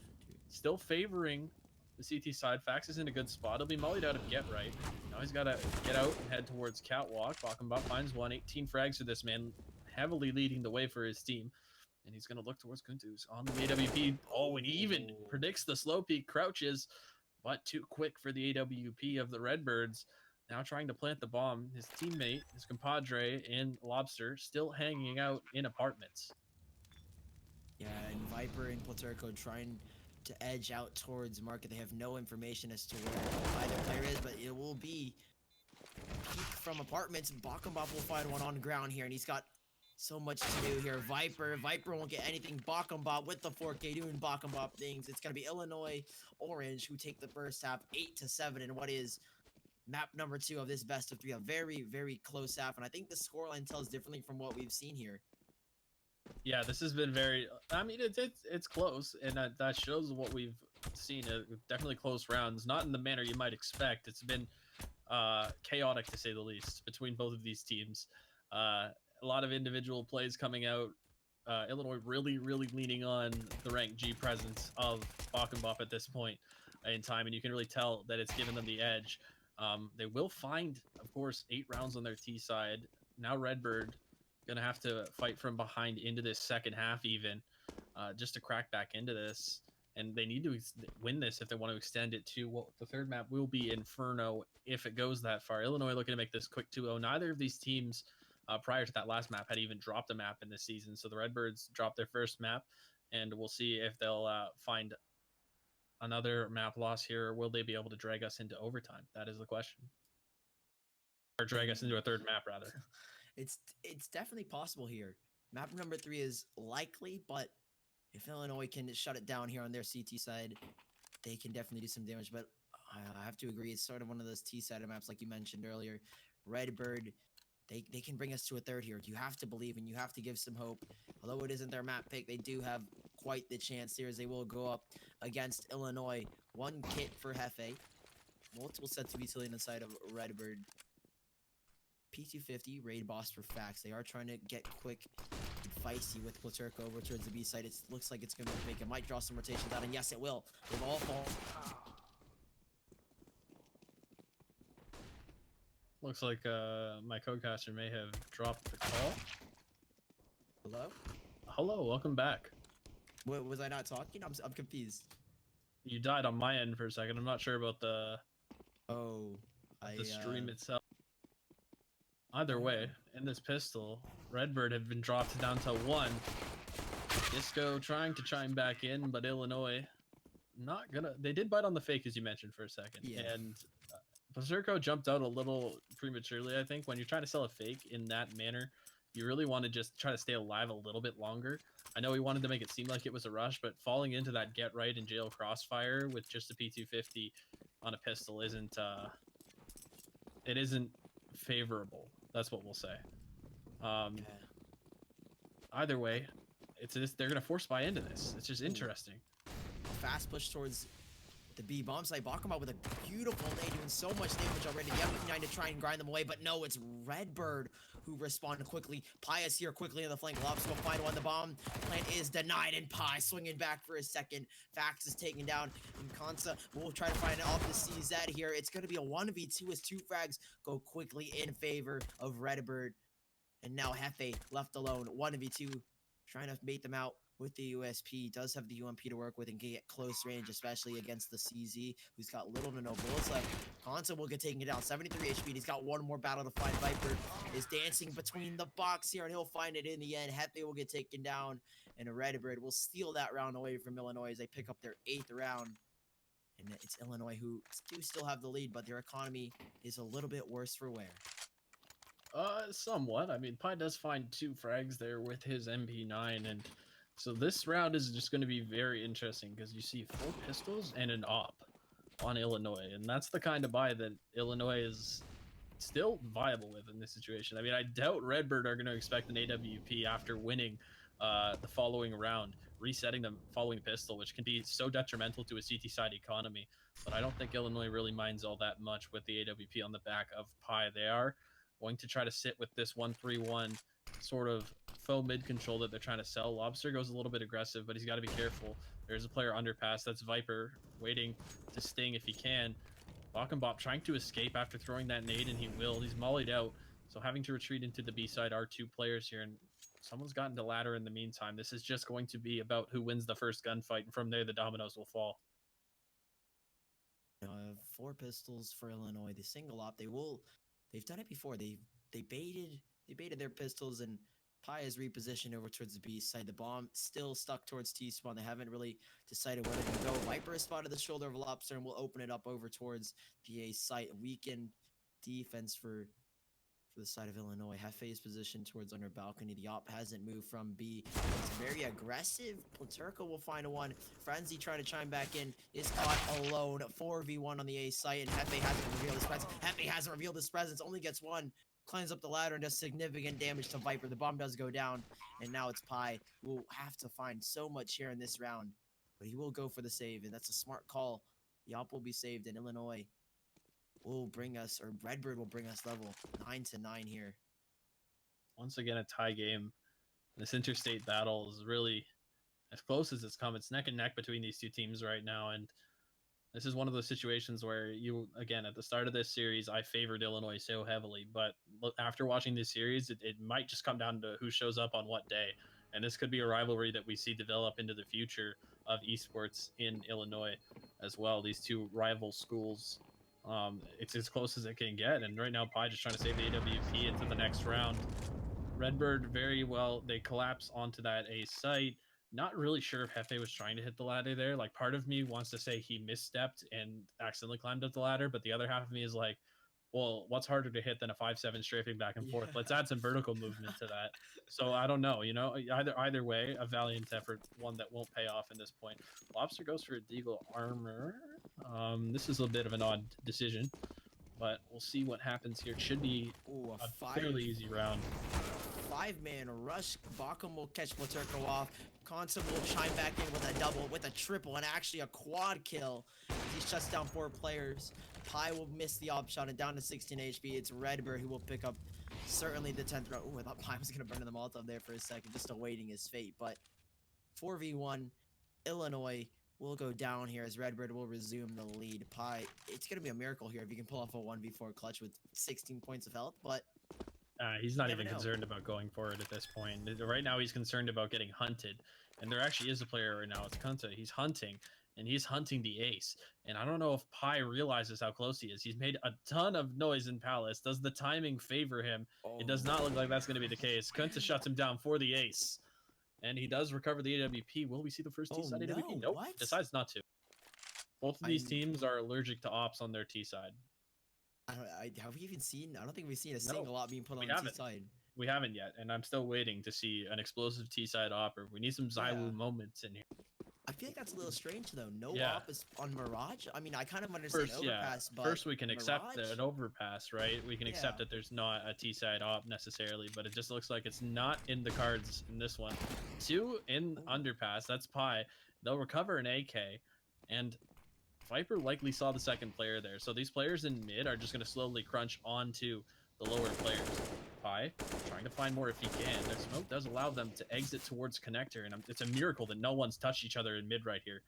Still favoring the CT side. Fax is in a good spot. He'll be mollied out of Get Right. Now he's got to get out and head towards Catwalk. Bachambot finds one. 18 frags for this man. Heavily leading the way for his team. And he's going to look towards Kuntus on the AWP. Oh, and he even predicts the slow peak crouches, but too quick for the AWP of the Redbirds. Now trying to plant the bomb. His teammate, his compadre, and Lobster still hanging out in apartments. Yeah, and Viper and Platurco trying to edge out towards Market. They have no information as to where either player is, but it will be peek from apartments. Bakambop will find one on ground here, and he's got so much to do here. Viper won't get anything. Bakambop with the 4K doing Bakambop things. It's going to be Illinois Orange who take the first half 8-7 in what is map number 2 of this best of 3. A very close half, and I think the scoreline tells differently from what we've seen here. Yeah, this has been very. I mean, it's close, and that shows what we've seen. Definitely close rounds, not in the manner you might expect. It's been chaotic to say the least between both of these teams. A lot of individual plays coming out. Illinois really leaning on the rank G presence of Bakambop at this point in time, and you can really tell that it's given them the edge. They will find, of course, 8 rounds on their T side. Now Redbird gonna have to fight from behind into this second half even, just to crack back into this. And they need to win this if they want to extend it to what the third map will be Inferno if it goes that far. Illinois looking to make this quick 2-0. Neither of these teams prior to that last map had even dropped a map in this season. So the Redbirds dropped their first map, and we'll see if they'll find another map loss here. Or will they be able to drag us into overtime? That is the question. Or drag us into a third map, rather. It's definitely possible here. Map number 3 is likely, but if Illinois can shut it down here on their CT side, they can definitely do some damage. But I have to agree, it's sort of one of those T-sided maps like you mentioned earlier. Redbird, they can bring us to a third here. You have to believe and you have to give some hope. Although it isn't their map pick, they do have quite the chance here as they will go up against Illinois. 1 kit for Hefe. Multiple sets of utility inside of Redbird. P250, raid boss for Fax. They are trying to get quick and feisty with Platurco over towards the B side. It looks like it's going to make it. Might draw some rotation down, and yes, it will. They've all fallen. Looks like my co-caster may have dropped the call. Hello? Hello, welcome back. Was I not talking? I'm confused. You died on my end for a second. I'm not sure about the stream itself. Either way, in this pistol, Redbird have been dropped down to 1. Disco trying to chime back in, but Illinois not gonna. They did bite on the fake, as you mentioned, for a second. Yeah. And Berserko jumped out a little prematurely, I think. When you're trying to sell a fake in that manner, you really want to just try to stay alive a little bit longer. I know he wanted to make it seem like it was a rush, but falling into that get right and jail crossfire with just a P250 on a pistol isn't favorable. That's what we'll say. either way, they're gonna force buy into this. It's just Ooh, interesting. fast push towards the B bomb site. Bakuma with a beautiful nade, doing so much damage already. The MP9 to try and grind them away, but no, it's Redbird who responded quickly. Pius here quickly in the flank. Lobs will find one. The bomb plant is denied, and Pi swinging back for a second. Fax is taken down, and Kansa will try to find it off the CZ here. It's going to be a 1v2 as 2 frags go quickly in favor of Redbird. And now Hefe left alone, 1v2, trying to bait them out with the USP. Does have the UMP to work with and can get close range, especially against the CZ, who's got little to no bullets left. Hansa will get taken down, 73 HP. He's got one more battle to find. Viper is dancing between the box here, and he'll find it in the end. Hefe will get taken down, and Redbird will steal that round away from Illinois as they pick up their 8th round. And it's Illinois who do still have the lead, but their economy is a little bit worse for wear. Somewhat. I mean, Pi does find 2 frags there with his MP9, and so this round is just going to be very interesting because you see 4 pistols and an op on Illinois, and that's the kind of buy that Illinois is still viable with in this situation. I mean, I doubt Redbird are going to expect an AWP after winning the following round, resetting them following pistol, which can be so detrimental to a CT side economy. But I don't think Illinois really minds all that much with the AWP on the back of Pi. They are going to try to sit with this 1-3-1 sort of faux mid control that they're trying to sell. Lobster goes a little bit aggressive, but he's got to be careful. There's a player underpass. That's Viper waiting to sting if he can. Bop trying to escape after throwing that nade, and he will. He's mollied out, so having to retreat into the B side are 2 players here, and someone's gotten to ladder in the meantime. This is just going to be about who wins the first gunfight, and from there the dominoes will fall. 4 pistols for Illinois. The single op, they've done it before. They baited their pistols, and Pi is repositioned over towards the B side. The bomb still stuck towards T-spawn. They haven't really decided where they're going to go. Viper is spotted the shoulder of Lobster, and will open it up over towards the A site. Weakened defense for the side of Illinois. Hefe is positioned towards under balcony. The op hasn't moved from B. It's very aggressive. Platerka will find a one. Frenzy trying to chime back in. Is caught alone. 4v1 on the A site, and Hefe hasn't revealed his presence. Hefe hasn't revealed his presence. Only gets one. Climbs up the ladder and does significant damage to Viper. The bomb does go down, and now it's Pi, who will have to find so much here in this round. But he will go for the save, and that's a smart call. The op will be saved, and Illinois will bring us, or Redbird will bring us level 9-9 here. Once again, a tie game. This interstate battle is really as close as it's come. It's neck and neck between these 2 teams right now, and this is one of those situations where you, again, at the start of this series, I favored Illinois so heavily, but after watching this series, it might just come down to who shows up on what day, and this could be a rivalry that we see develop into the future of esports in Illinois as well. These 2 rival schools. It's as close as it can get, and right now Pi just trying to save the AWP into the next round. Redbird very well, they collapse onto that A site. Not really sure if Hefe was trying to hit the ladder there. Like, part of me wants to say he misstepped and accidentally climbed up the ladder, but the other half of me is like, well, what's harder to hit than a 5-7 strafing back and forth? Let's add some vertical movement to that. So I don't know, either way, a valiant effort, one that won't pay off in this point. Lobster goes for a Deagle armor. This is a bit of an odd decision, but we'll see what happens here. It should be a fairly easy round. 5-man rush. Bakum will catch Platerko off. Consul will chime back in with a double, with a triple, and actually a quad kill. He shuts down 4 players. Pi will miss the op shot and down to 16 HP. It's Redbird who will pick up certainly the 10th round. Ooh, I thought Pi was going to burn the Molotov there for a second, just awaiting his fate. But 4v1, Illinois will go down here as Redbird will resume the lead. Pi, it's going to be a miracle here if you can pull off a 1v4 clutch with 16 points of health, but he's not even concerned about going forward at this point. Right now, he's concerned about getting hunted. And there actually is a player right now. It's Kunta. He's hunting, and he's hunting the ace. And I don't know if Pi realizes how close he is. He's made a ton of noise in Palace. Does the timing favor him? Oh. It does not look like that's going to be the case. Kunta shuts him down for the ace. And he does recover the AWP. Will we see the first T-side AWP? Nope. What? Decides not to. Both of these teams are allergic to ops on their T-side. Have we even seen? I don't think we've seen a single op being put on T-side. We haven't yet, and I'm still waiting to see an explosive T-side op. Or we need some Zywoo moments in here. I feel like that's a little strange though. No Yeah. op is on Mirage. I mean, I kind of understand First, yeah. overpass, but First, we can accept Mirage. an overpass, right? We can accept Yeah. that there's not a T-side op necessarily, but it just looks like it's not in the cards in this one. 2 in Oh, underpass. That's Pi. They'll recover an AK, and Viper likely saw the second player there. So these players in mid are just going to slowly crunch onto the lower players. Pi trying to find more if he can. Their smoke does allow them to exit towards connector, and it's a miracle that no one's touched each other in mid right here.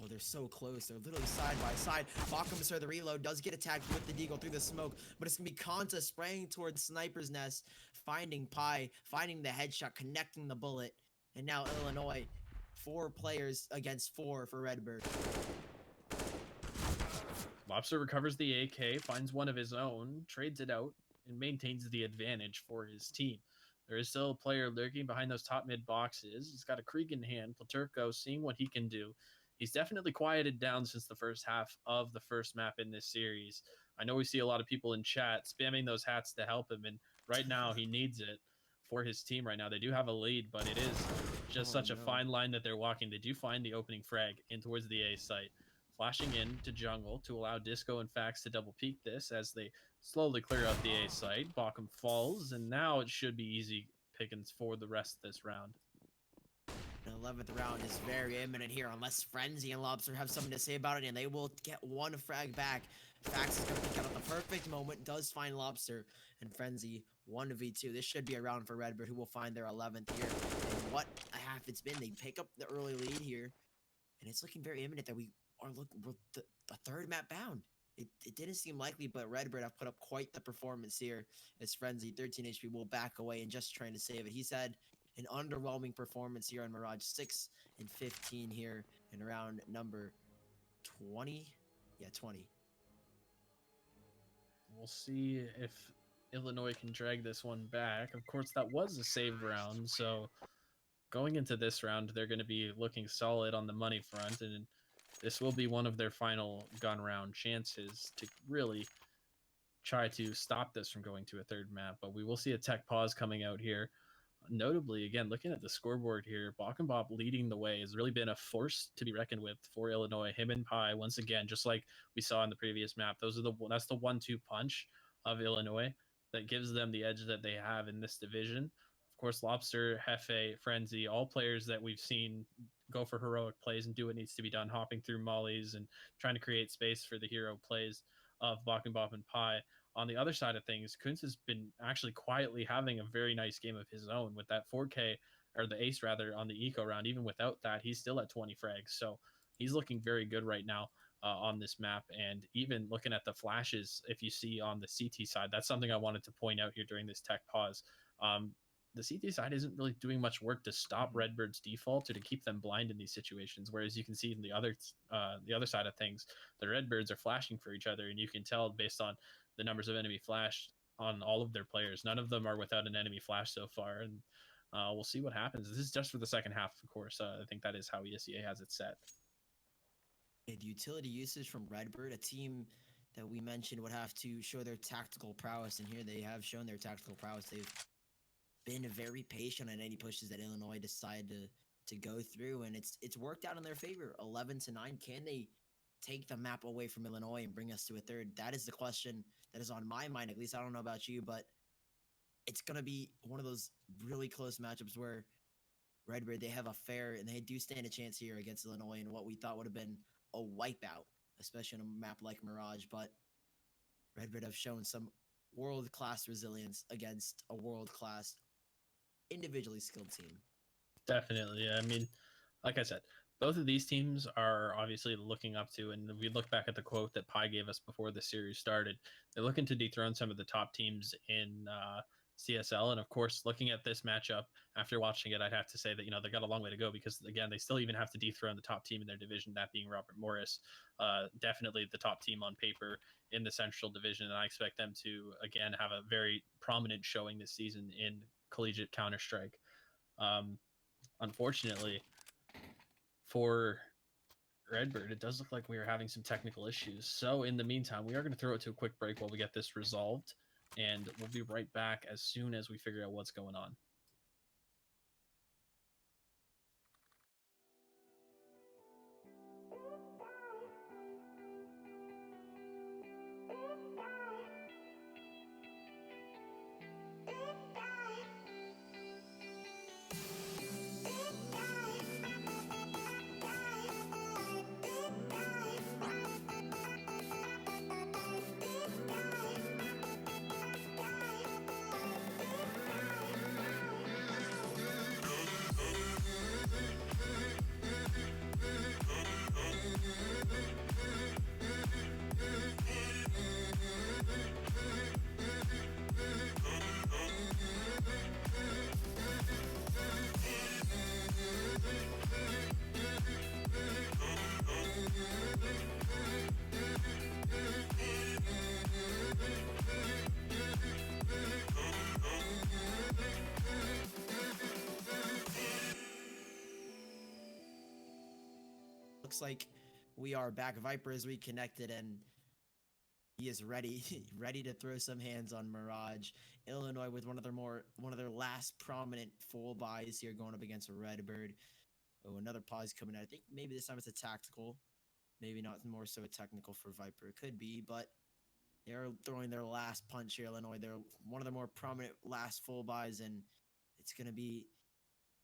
oh, they're so close. They're literally side by side. Bakumsir, the reload, does get attacked with the deagle through the smoke, but it's gonna be Kanta spraying towards Sniper's Nest, finding Pi, finding the headshot, connecting the bullet, and now Illinois, 4 players against 4 for Redbird. Lobster recovers the AK, finds one of his own, trades it out, and maintains the advantage for his team. There is still a player lurking behind those top mid boxes. He's got a Krieg in hand. Platurko seeing what he can do. He's definitely quieted down since the first half of the first map in this series. I know we see a lot of people in chat spamming those hats to help him, and right now he needs it for his team right now. They do have a lead, but it is just Oh such a no. fine line that they're walking. They do find the opening frag in towards the A site. Flashing in to jungle to allow Disco and Fax to double peek this as they slowly clear out the A site. Bakum falls, and now it should be easy pickings for the rest of this round. The 11th round is very imminent here, unless Frenzy and Lobster have something to say about it, and they will get one frag back. Fax is going to pick out at the perfect moment, does find Lobster, and Frenzy 1v2. This should be a round for Redbird, who will find their 11th here. And what a half it's been. They pick up the early lead here, and it's looking very imminent that we are looking for the third map bound. It didn't seem likely, but Redbird have put up quite the performance here as Frenzy, 13 HP, will back away and just trying to save it. He's had an underwhelming performance here on Mirage, 6 and 15 here in round number 20. Yeah, 20. We'll see if Illinois can drag this one back. Of course, that was a save round, so going into this round, they're going to be looking solid on the money front, and this will be one of their final gun round chances to really try to stop this from going to a third map. But we will see a tech pause coming out here. Notably, again, looking at the scoreboard here, Bob leading the way has really been a force to be reckoned with for Illinois. Him and Pi, once again, just like we saw in the previous map, that's the 1-2 punch of Illinois that gives them the edge that they have in this division. Of course, Lobster, Hefe, Frenzy, all players that we've seen go for heroic plays and do what needs to be done, hopping through mollies and trying to create space for the hero plays of Bob and Pi. On the other side of things, Kuntz has been actually quietly having a very nice game of his own with that 4K, or the ace rather, on the eco round. Even without that, he's still at 20 frags. So he's looking very good right now on this map. And even looking at the flashes, if you see on the CT side, that's something I wanted to point out here during this tech pause. The CT side isn't really doing much work to stop Redbird's default or to keep them blind in these situations. Whereas you can see in the other side of things, the Redbirds are flashing for each other, and you can tell based on the numbers of enemy flash on all of their players. None of them are without an enemy flash so far, and we'll see what happens. This is just for the second half, of course. I think that is how ESEA has it set. The utility usage from Redbird, a team that we mentioned would have to show their tactical prowess, and here they have shown their tactical prowess. They've been very patient on any pushes that Illinois decide to go through, and it's worked out in their favor. 11-9. Can they take the map away from Illinois and bring us to a third? That is the question that is on my mind. At least I don't know about you, but it's gonna be one of those really close matchups where Redbird, they have a fair, and they do stand a chance here against Illinois in what we thought would have been a wipeout, especially on a map like Mirage. But Redbird have shown some world-class resilience against a world-class, individually skilled team. Definitely. I mean, like I said, both of these teams are obviously looking up to, and we look back at the quote that Pi gave us before the series started. They're looking to dethrone some of the top teams in CSL, and of course, looking at this matchup after watching it, I'd have to say that they got a long way to go because again, they still even have to dethrone the top team in their division, that being Robert Morris. Definitely the top team on paper in the Central Division, and I expect them to again have a very prominent showing this season in collegiate Counter-Strike. Unfortunately, for Redbird, it does look like we are having some technical issues. So in the meantime, we are going to throw it to a quick break while we get this resolved, and we'll be right back as soon as we figure out what's going on. Looks like we are back. Viper is reconnected, and he is ready, ready to throw some hands on Mirage. Illinois with one of their last prominent full buys here, going up against Redbird. Oh, another pause coming out. I think maybe this time it's a tactical, maybe not more so a technical for Viper. It could be, but they're throwing their last punch here, Illinois. They're one of the more prominent last full buys, and it's going to be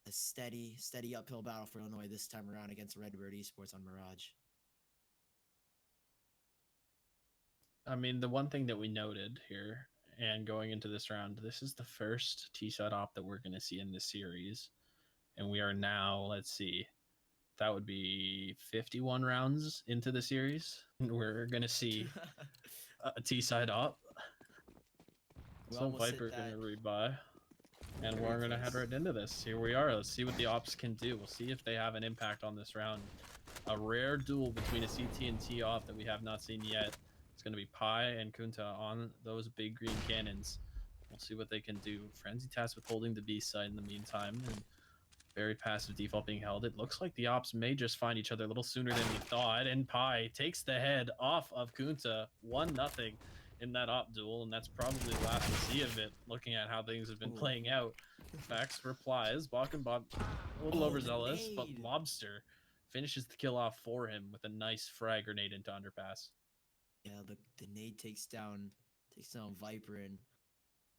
a steady uphill battle for Illinois this time around against Redbird Esports on Mirage. I mean, the one thing that we noted here, and going into this round, this is the first T-side op that we're going to see in this series. And we are now, let's see, that would be 51 rounds into the series. We're going to see a T-side op. So Viper going to rebuy. And we're going to head right into this. Here we are. Let's see what the ops can do. We'll see if they have an impact on this round. A rare duel between a CT and T op that we have not seen yet. It's going to be Pi and Kunta on those big green cannons. We'll see what they can do. Frenzy tasked with holding the B side in the meantime. And very passive default being held. It looks like the ops may just find each other a little sooner than we thought. And Pi takes the head off of Kunta. 1-0 in that op duel, and that's probably the last we'll see of it, looking at how things have been playing out. Fax replies, Bach and Bob a little overzealous, but Lobster finishes the kill off for him with a nice frag grenade into underpass. Yeah, the nade takes down Viper in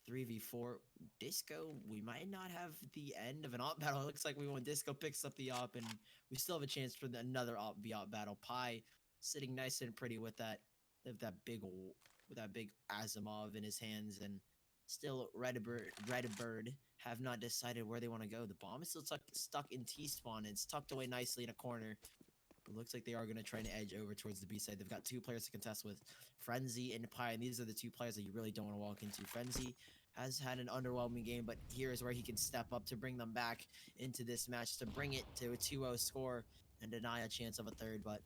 3v4. Disco, we might not have the end of an op battle. It looks like we won. Disco picks up the op, and we still have a chance for another op battle. Pi sitting nice and pretty with that big Asimov in his hands, and still Redbird have not decided where they want to go. The bomb is still stuck in T-spawn. It's tucked away nicely in a corner. It looks like they are going to try to edge over towards the B side. They've got two players to contest with, Frenzy and Pi, and these are the two players that you really don't want to walk into. Frenzy has had an underwhelming game, but here is where he can step up to bring them back into this match, to bring it to a 2-0 score and deny a chance of a third, but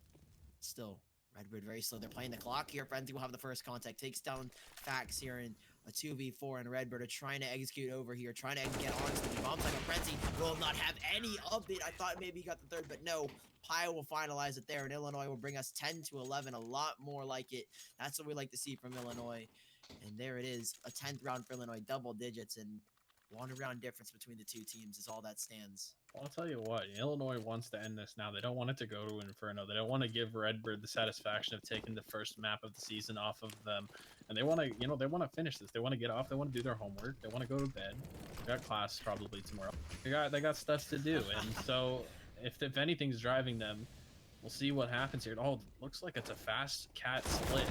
still, Redbird very slow. They're playing the clock here. Frenzy will have the first contact. Takes down Fax here in a 2v4, and Redbird are trying to execute over here, trying to get onto the bombs like a Frenzy. Will not have any update. I thought maybe he got the third, but no. Pi will finalize it there, and Illinois will bring us 10-11, a lot more like it. That's what we like to see from Illinois. And there it is, a 10th round for Illinois, double digits, and one round difference between the two teams is all that stands. Well, I'll tell you what, Illinois wants to end this now. They don't want it to go to Inferno. They don't want to give Redbird the satisfaction of taking the first map of the season off of them. And they want to, they want to finish this. They want to get off. They want to do their homework. They want to go to bed. They got class probably tomorrow. They got stuff to do. And so if anything's driving them, we'll see what happens here. Oh, looks like it's a fast cat split.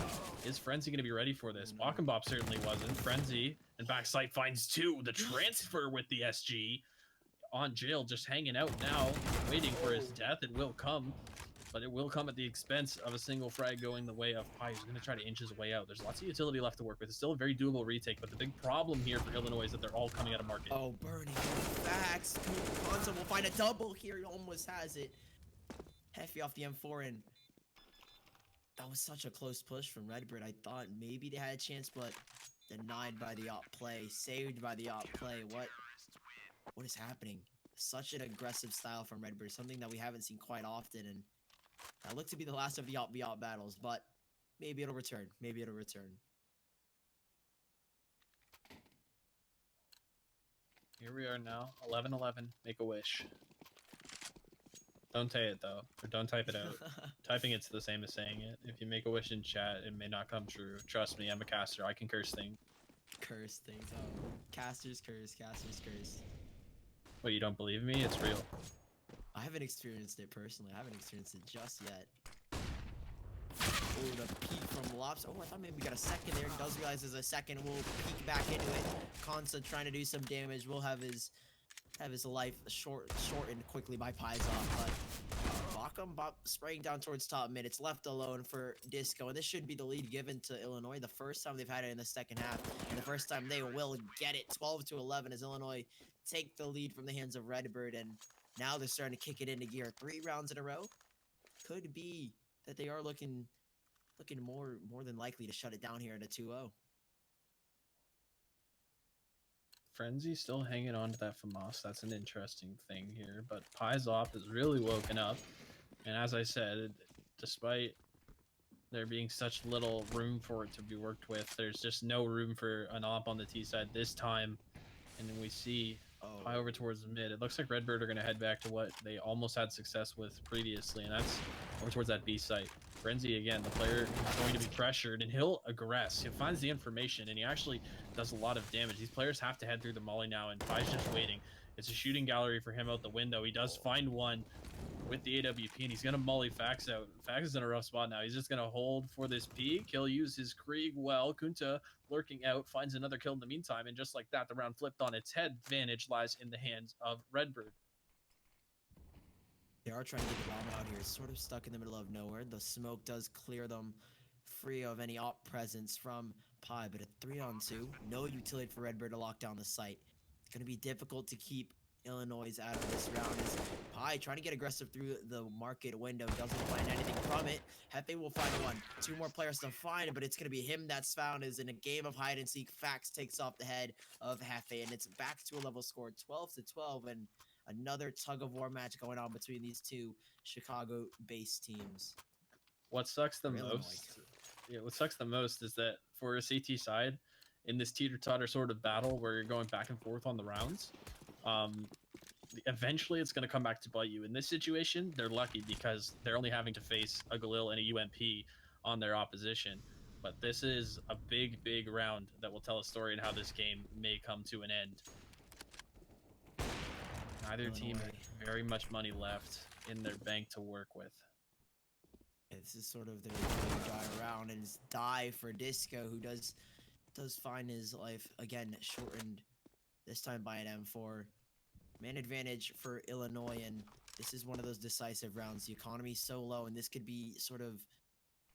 Is Frenzy going to be ready for this? Bach certainly wasn't. Frenzy and Backside finds two. The transfer with the SG on jail, just hanging out now, waiting for his death. It will come, but it will come at the expense of a single frag going the way of Pi, who's going to try to inch his way out. There's lots of utility left to work with. It's still a very doable retake, but the big problem here for Illinois is that they're all coming out of market. Oh, burning Fax. Conso will find a double here. He almost has it. Hefty off the M4, and that was such a close push from Redbird. I thought maybe they had a chance, but denied by the op play, saved by the op play. What is happening? Such an aggressive style from Redbird, something that we haven't seen quite often, and that looked to be the last of the op battles, but maybe it'll return. Maybe it'll return. Here we are now, 11-11, make a wish. Don't say it though, or don't type it out. Typing it's the same as saying it. If you make a wish in chat, it may not come true. Trust me, I'm a caster. I can curse things. Curse things. Oh, casters curse. Casters curse. What, you don't believe me? It's real. I haven't experienced it personally. I haven't experienced it just yet. Oh, the peek from Lops. Oh, I thought maybe we got a second there. Does realize there's a second. We'll peek back into it. Consa trying to do some damage. We'll have his life shortened quickly by Pi's off, but Bach spraying down towards top mid. It's left alone for Disco, and this should be the lead given to Illinois. The first time they've had it in the second half, and the first time they will get it. 12-11 as Illinois take the lead from the hands of Redbird, and now they're starting to kick it into gear. 3 rounds in a row. Could be that they are looking more than likely to shut it down here at a 2-0. Frenzy still hanging on to that FAMAS. That's an interesting thing here, but Pi's off is really woken up. And as I said, despite there being such little room for it to be worked with, there's just no room for an op on the T side this time. And then we see Pie over towards the mid. It looks like Redbird are going to head back to what they almost had success with previously, and that's over towards that B site. Frenzy, again, the player is going to be pressured, and he'll aggress. He finds the information, and he actually does a lot of damage. These players have to head through the molly now, and Pie's just waiting. It's a shooting gallery for him out the window. He does find one with the AWP, and he's going to molly Fax out. Fax is in a rough spot now. He's just going to hold for this peak. He'll use his Krieg well. Kunta lurking out, finds another kill in the meantime, and just like that, the round flipped on its head. Advantage lies in the hands of Redbird. They are trying to get the bomb out here. It's sort of stuck in the middle of nowhere. The smoke does clear them free of any op presence from Pi, but a 3-on-2, no utility for Redbird to lock down the site. It's going to be difficult to keep Illinois out of this round. As Pi trying to get aggressive through the market window, doesn't find anything from it. Hefe will find one. 2 more players to find, but it's going to be him that's found. Is in a game of hide and seek. Fax takes off the head of Hefe, and it's back to a level score 12-12, and another tug of war match going on between these two Chicago-based teams. What sucks the most? Yeah, what sucks the most is that for a CT side, in this teeter-totter sort of battle where you're going back and forth on the rounds, eventually it's going to come back to bite you. In this situation, they're lucky because they're only having to face a Galil and a UMP on their opposition. But this is a big, big round that will tell a story in how this game may come to an end. Neither team has very much money left in their bank to work with. This is sort of their dry around, and it's die for Disco, who does find his life again shortened, this time by an M4. Man advantage for Illinois, and this is one of those decisive rounds. The economy's so low, and this could be sort of,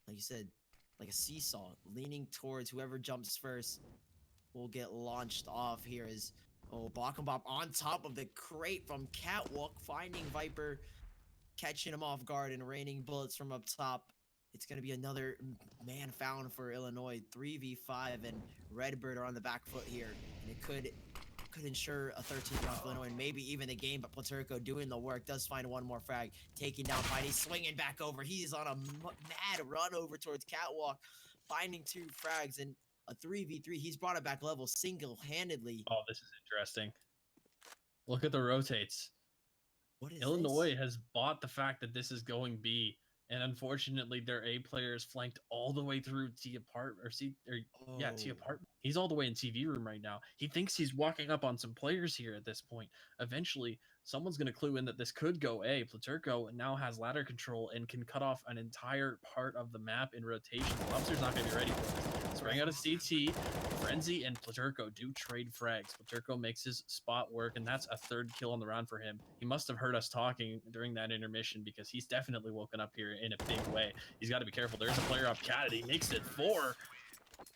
like you said, like a seesaw, leaning towards whoever jumps first will get launched off here. As Bop on top of the crate from Catwalk, finding Viper, catching him off guard and raining bullets from up top. It's going to be another man found for Illinois. 3v5, and Redbird are on the back foot here, and it could ensure a 13th round for Illinois, and maybe even the game. But Platurco doing the work, does find one more frag, taking down Fight. He's swinging back over. He's on a mad run over towards Catwalk, finding 2 frags, and a 3v3. He's brought it back level single-handedly. Oh, this is interesting. Look at the rotates. What is Illinois this? has bought the fact that this is going B, and unfortunately their A players flanked all the way through T apartment T apartment. He's all the way in TV room right now. He thinks he's walking up on some players here at this point. Eventually, someone's going to clue in that this could go A. Platurco now has ladder control and can cut off an entire part of the map in rotation. Lobster's not going to be ready for this. Spraying out of CT, Frenzy and Platurco do trade frags. Platurco makes his spot work, and that's a 3rd kill on the round for him. He must have heard us talking during that intermission because he's definitely woken up here in a big way. He's got to be careful. There's a player up cat. He makes it 4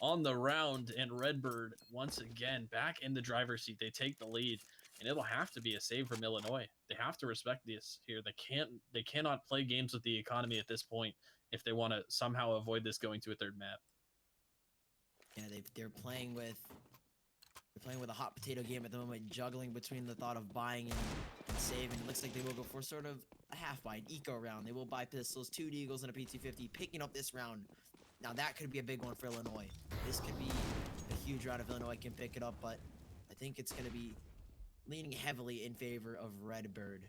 on the round, and Redbird once again back in the driver's seat. They take the lead, and it'll have to be a save from Illinois. They have to respect this here. They cannot play games with the economy at this point if they want to somehow avoid this going to a 3rd map. Yeah, they're playing with a hot potato game at the moment, juggling between the thought of buying and saving. It looks like they will go for sort of a half buy, an eco round. They will buy pistols, 2 Deagles, and a PT-50, picking up this round. Now that could be a big one for Illinois. This could be a huge round if Illinois can pick it up, but I think it's going to be leaning heavily in favor of Redbird.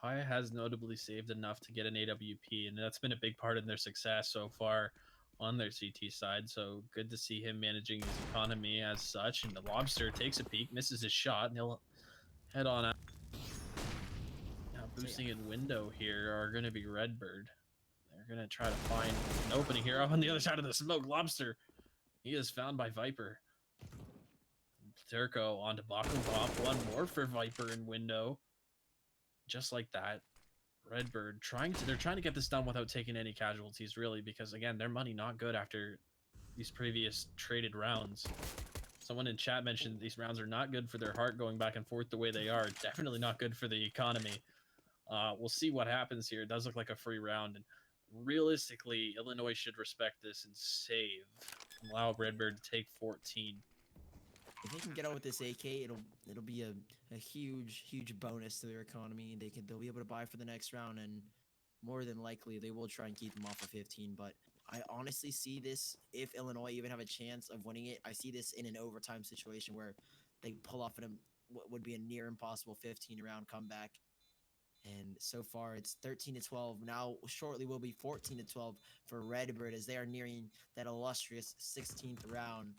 Paya has notably saved enough to get an AWP, and that's been a big part in their success so far on their CT side. So good to see him managing his economy as such. And the Lobster takes a peek, misses his shot, and he'll head on out. Now boosting in window here are going to be Redbird. They're going to try to find an opening here up on the other side of the smoke. Lobster, he is found by Viper. Turco onto Bakum Pop. One more for Viper in window. Just like that. Redbird they're trying to get this done without taking any casualties, really, because again, their money not good after these previous traded rounds. Someone in chat mentioned these rounds are not good for their heart going back and forth the way they are. Definitely not good for the economy. We'll see what happens here. It does look like a free round, and realistically, Illinois should respect this and save. Allow Redbird to take 14. if they can get out with this AK, it'll be a huge bonus to their economy. They'll be able to buy for the next round, and more than likely they will try and keep them off of 15. But I honestly see this, if Illinois even have a chance of winning it, I see this in an overtime situation where they pull off what would be a near impossible 15 round comeback. And so far it's 13-12. Now shortly will be 14-12 for Redbird as they are nearing that illustrious 16th round.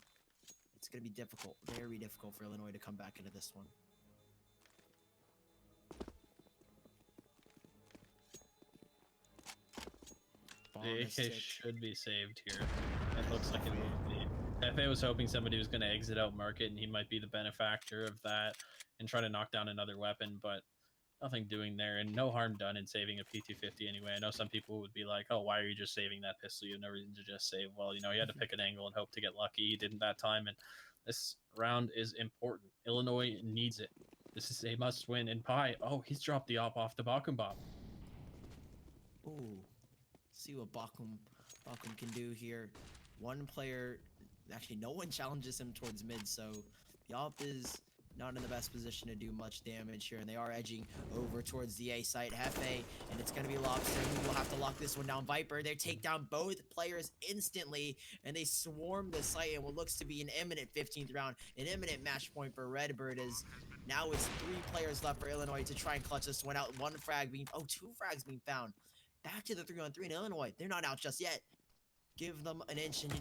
It's going to be difficult, very difficult for Illinois to come back into this one. The Bomb is AK ticked. should be saved here. It looks like it will be. FA was hoping somebody was going to exit out market, and he might be the benefactor of that and try to knock down another weapon, but nothing doing there, and no harm done in saving a P250 anyway. I know some people would be like, oh, why are you just saving that pistol? You have no reason to just save. Well, you know, he had to pick an angle and hope to get lucky. He didn't that time, and this round is important. Illinois needs it. This is a must win. And Pi, oh, he's dropped the op off the Bakumbop. Ooh, see what Bakum can do here. One player, actually no one challenges him towards mid, so the op is not in the best position to do much damage here, and they are edging over towards the A site. Hefe, and it's going to be Lobster who will have to lock this one down. Viper, they take down both players instantly, and they swarm the site in what looks to be an imminent 15th round, an imminent match point for Redbird, as now it's 3 players left for Illinois to try and clutch this one out. 2 frags being found. Back to the 3-on-3 in Illinois. They're not out just yet. Give them an inch and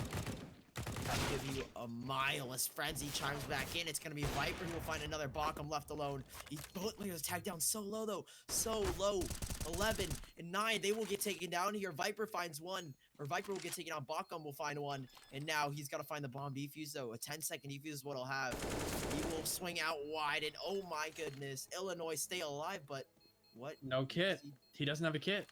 I'll give you a mile as Frenzy chimes back in. It's going to be Viper who will find another Bakum left alone. He's tagged down so low, though. So low. 11 and 9. They will get taken down here. Viper finds one. Or Viper will get taken out. Bakum will find one. And now he's got to find the bomb defuse, though. A 10-second defuse is what he'll have. He will swing out wide. And oh my goodness. Illinois stay alive, but what? No kit. He doesn't have a kit.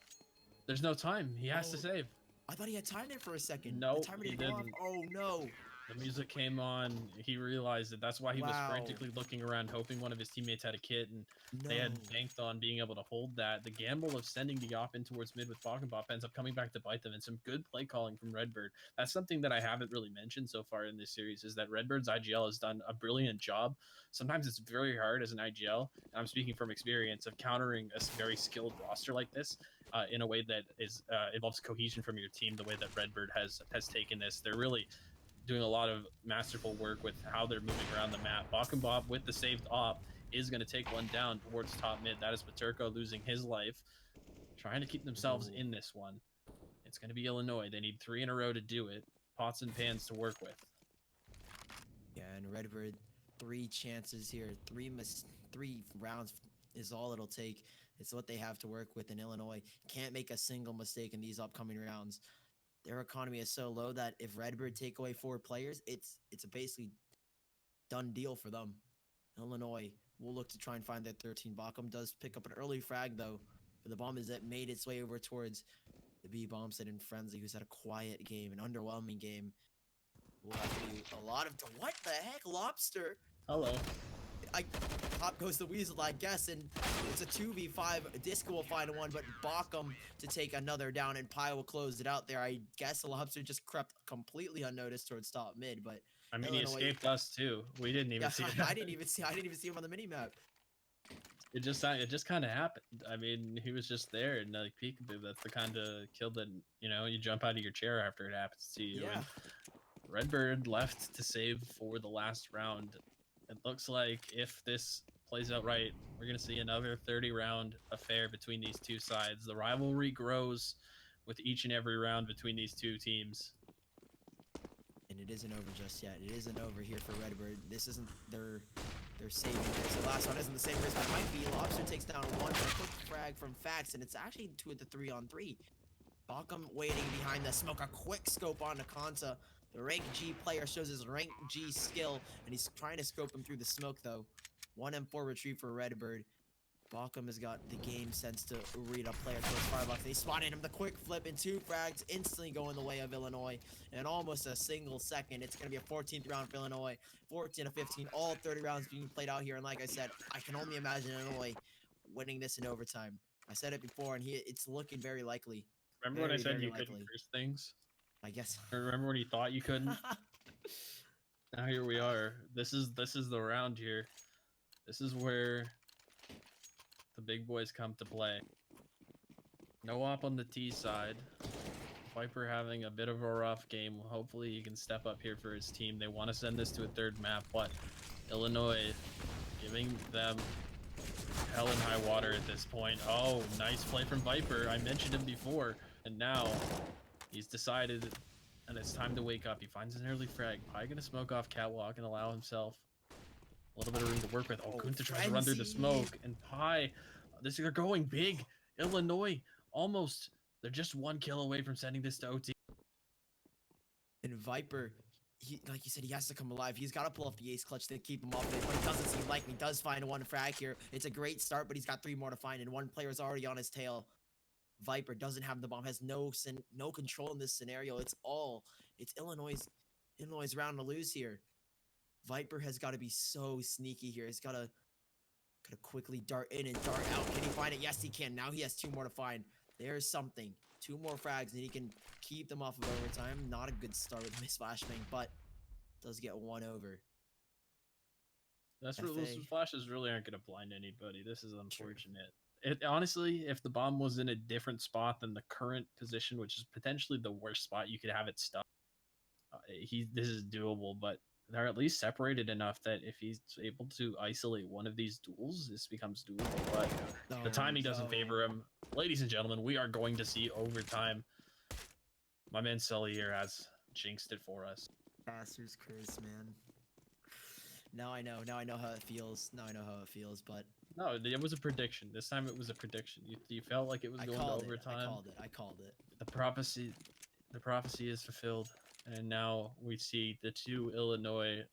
There's no time. He has to save. I thought he had time there for a second. No, the timer didn't go off. Oh no. The music came on. He realized it. That's why he was frantically looking around, hoping one of his teammates had a kit, and they had banked on being able to hold that. The gamble of sending the op in towards mid with Bop ends up coming back to bite them, and some good play calling from Redbird. That's something that I haven't really mentioned so far in this series, is that Redbird's IGL has done a brilliant job. Sometimes it's very hard as an IGL, and I'm speaking from experience, of countering a very skilled roster like this in a way that is involves cohesion from your team, the way that Redbird has taken this. They're really doing a lot of masterful work with how they're moving around the map. Bob with the saved op is going to take one down towards top mid. That is Paterko losing his life, trying to keep themselves in this one. It's going to be Illinois. They need 3 in a row to do it. Pots and pans to work with. Yeah, and Redbird, 3 chances here. 3 rounds is all it'll take. It's what they have to work with in Illinois. Can't make a single mistake in these upcoming rounds. Their economy is so low that if Redbird take away 4 players, it's a basically done deal for them. Illinois will look to try and find that 13. Bakum does pick up an early frag, though, but the bomb is that made its way over towards the B bomb set in Frenzy, who's had a quiet game, an underwhelming game. We'll have to do a lot of... What the heck? Lobster? Hello. Hop goes the Weasel, I guess, and it's a 2v5. Disco will find one, but Bakum to take another down, and Pi will close it out there. I guess the Lobster just crept completely unnoticed towards top mid, but I mean, Illinois, he escaped us too. We didn't even see it. I didn't even see him on the minimap. It just kind of happened. I mean, he was just there, and like peekaboo. That's the kind of kill that, you know, you jump out of your chair after it happens to you. Yeah. And Redbird left to save for the last round. It looks like if this plays out right, we're going to see another 30-round affair between these two sides. The rivalry grows with each and every round between these two teams. And it isn't over just yet. It isn't over here for Redbird. This isn't their saving grace. The last one isn't the same grace, but it might be. Lobster takes down one, a quick frag from Fax, and it's actually 2 at the 3-on-3. Bakum waiting behind the smoke. A quick scope onto Kanta. The rank G player shows his rank G skill, and he's trying to scope him through the smoke, though. 1M4 retrieve for Redbird. Bakum has got the game sense to read a player towards firebox. They spotted him. The quick flip and 2 frags instantly go in the way of Illinois. And almost a single second. It's going to be a 14th round for Illinois. 14-15. All 30 rounds being played out here. And like I said, I can only imagine Illinois winning this in overtime. I said it before, and it's looking very likely. Remember when I said you couldn't curse things? I guess. Remember when you thought you couldn't? Now here we are. This is the round here. This is where the big boys come to play. No op on the T side. Viper having a bit of a rough game. Hopefully he can step up here for his team. They want to send this to a third map, but Illinois giving them hell and high water at this point. Oh, nice play from Viper. I mentioned him before, and now he's decided, and it's time to wake up. He finds an early frag. Probably going to smoke off Catwalk and allow himself a little bit of room to work with. Oh, Kunta tries to run through the smoke, and Pi, they're going big. Illinois almost, they're just one kill away from sending this to OT. And Viper, like you said, he has to come alive. He's got to pull off the ace clutch to keep him off it, but it doesn't seem like he does find one frag here. It's a great start, but he's got 3 more to find, and one player is already on his tail. Viper doesn't have the bomb, has no control in this scenario. It's Illinois' round to lose here. Viper has got to be so sneaky here. He's got to quickly dart in and dart out. Can he find it? Yes, he can. Now he has 2 more to find. There's something. 2 more frags, and he can keep them off of overtime. Not a good start with Miss Flashbang, but does get 1 over. Those flashes really aren't going to blind anybody. This is unfortunate. Honestly, if the bomb was in a different spot than the current position, which is potentially the worst spot you could have it stuck, this is doable. But they're at least separated enough that if he's able to isolate one of these duels, this becomes doable. But the timing doesn't favor him. Ladies and gentlemen, we are going to see overtime. My man Sully here has jinxed it for us. Bastard's curse, man. Now I know how it feels. But no, it was a prediction. This time it was a prediction. You felt like it was going to overtime. I called it. The prophecy is fulfilled, and now we see the 2 Illinois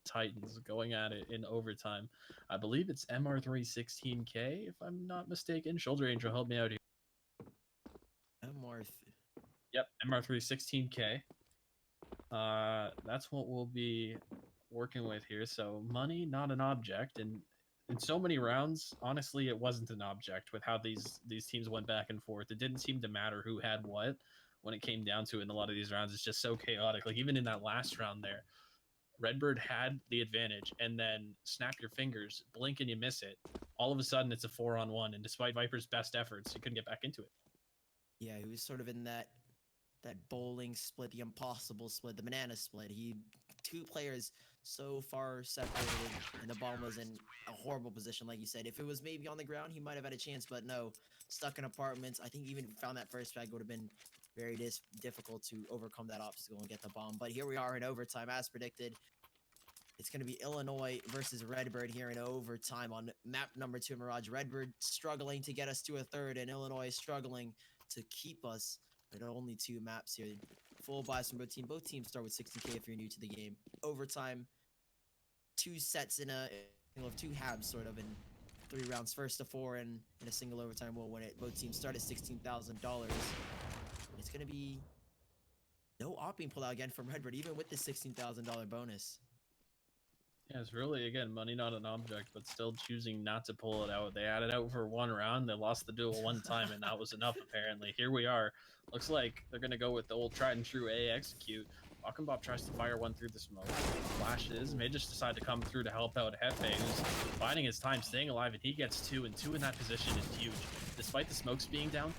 Titans going at it in overtime. I believe it's MR316K, if I'm not mistaken. Shoulder Angel, help me out here. Yep, MR316K. That's what we'll be working with here. So money, not an object, and in so many rounds, honestly, it wasn't an object with how these teams went back and forth. It didn't seem to matter who had what when it came down to it in a lot of these rounds. It's just so chaotic. Like even in that last round there, Redbird had the advantage, and then snap your fingers, blink and you miss it. All of a sudden, it's a 4-on-1, and despite Viper's best efforts, he couldn't get back into it. Yeah, he was sort of in that bowling split, the impossible split, the banana split. 2 players so far separated, and the bomb was in a horrible position, like you said. If it was maybe on the ground, he might have had a chance, but no. Stuck in apartments. I think even if he found that first frag, would have been very difficult to overcome that obstacle and get the bomb. But here we are in overtime, as predicted. It's going to be Illinois versus Redbird here in overtime on map number 2, Mirage. Redbird struggling to get us to a third, and Illinois struggling to keep us at only 2 maps here. Full buys from both teams. Both teams start with 60K if you're new to the game. Overtime, 2 sets in a of 2 halves, sort of, in 3 rounds. First to 4, and in a single overtime will win it. Both teams start at $16,000. It's going to be no op being pulled out again from Redbird, even with the $16,000 bonus. Yeah, it's really, again, money not an object, but still choosing not to pull it out. They had it out for 1 round. They lost the duel 1 time, and that was enough, apparently. Here we are. Looks like they're going to go with the old tried and true A execute. Bob tries to fire one through the smoke. Flashes. May just decide to come through to help out Hefe, who's biding his time, staying alive, and he gets 2, and 2 in that position is huge. Despite the smokes being down,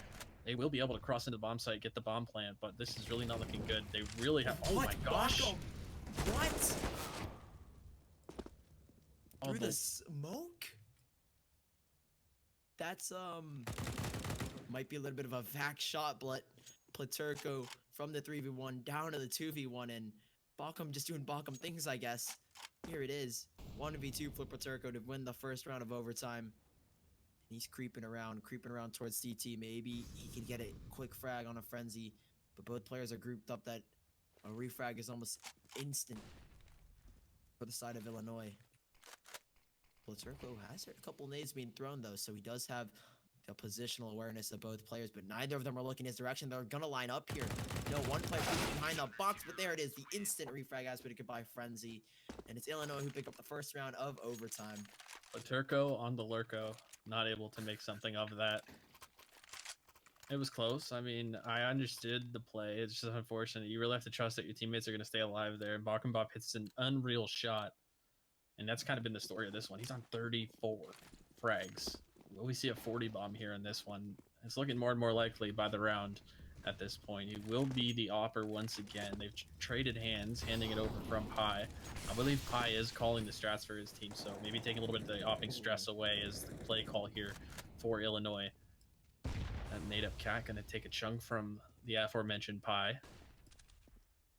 they will be able to cross into the bomb site, get the bomb plant, but this is really not looking good. They really have... Oh my gosh! What? Through the smoke? That's, might be a little bit of a vac shot, but Platurko from the 3v1 down to the 2v1, and Bacum just doing Bacum things, I guess. Here it is. 1v2 for Platurko to win the first round of overtime. He's creeping around towards CT. Maybe he can get a quick frag on a frenzy, but both players are grouped up that a refrag is almost instant for the side of Illinois. Platurko has heard a couple nades being thrown, though, so he does have the positional awareness of both players, but neither of them are looking his direction. They're going to line up here. No, one player behind the box, but there it is. The instant refrag has been goodbye frenzy, and it's Illinois who pick up the first round of overtime. Platurko on the Lurko, not able to make something of that. It was close. I mean, I understood the play. It's just unfortunate. You really have to trust that your teammates are going to stay alive there. And Bach hits an unreal shot. And that's kind of been the story of this one. He's on 34 frags. Will we see a 40 bomb here in this one? It's looking more and more likely by the round at this point. He will be the opper once again. They've traded hands, handing it over from Pi. I believe Pi is calling the strats for his team, so maybe taking a little bit of the opping stress away is the play call here for Illinois. That nade up cat going to take a chunk from the aforementioned Pi.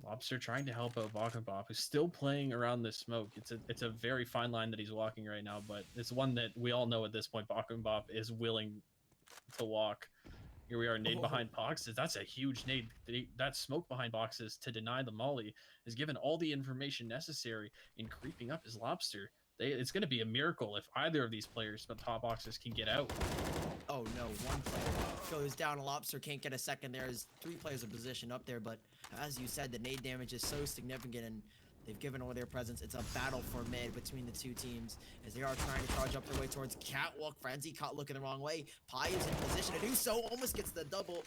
Lobster trying to help out Bach, who's still playing around this smoke. It's a very fine line that he's walking right now, but it's one that we all know at this point Bach is willing to walk. Here we are, nade behind boxes. That's a huge nade. That smoke behind boxes to deny the molly is given all the information necessary in creeping up his Lobster. It's going to be a miracle if either of these players, but top boxes, can get out. Oh no, one player goes down. Lobster can't get a second. There's 3 players in position up there, but as you said, the nade damage is so significant and they've given away their presence. It's a battle for mid between the 2 teams as they are trying to charge up their way towards Catwalk Frenzy. Caught looking the wrong way. Pi is in position to do so. Almost gets the double.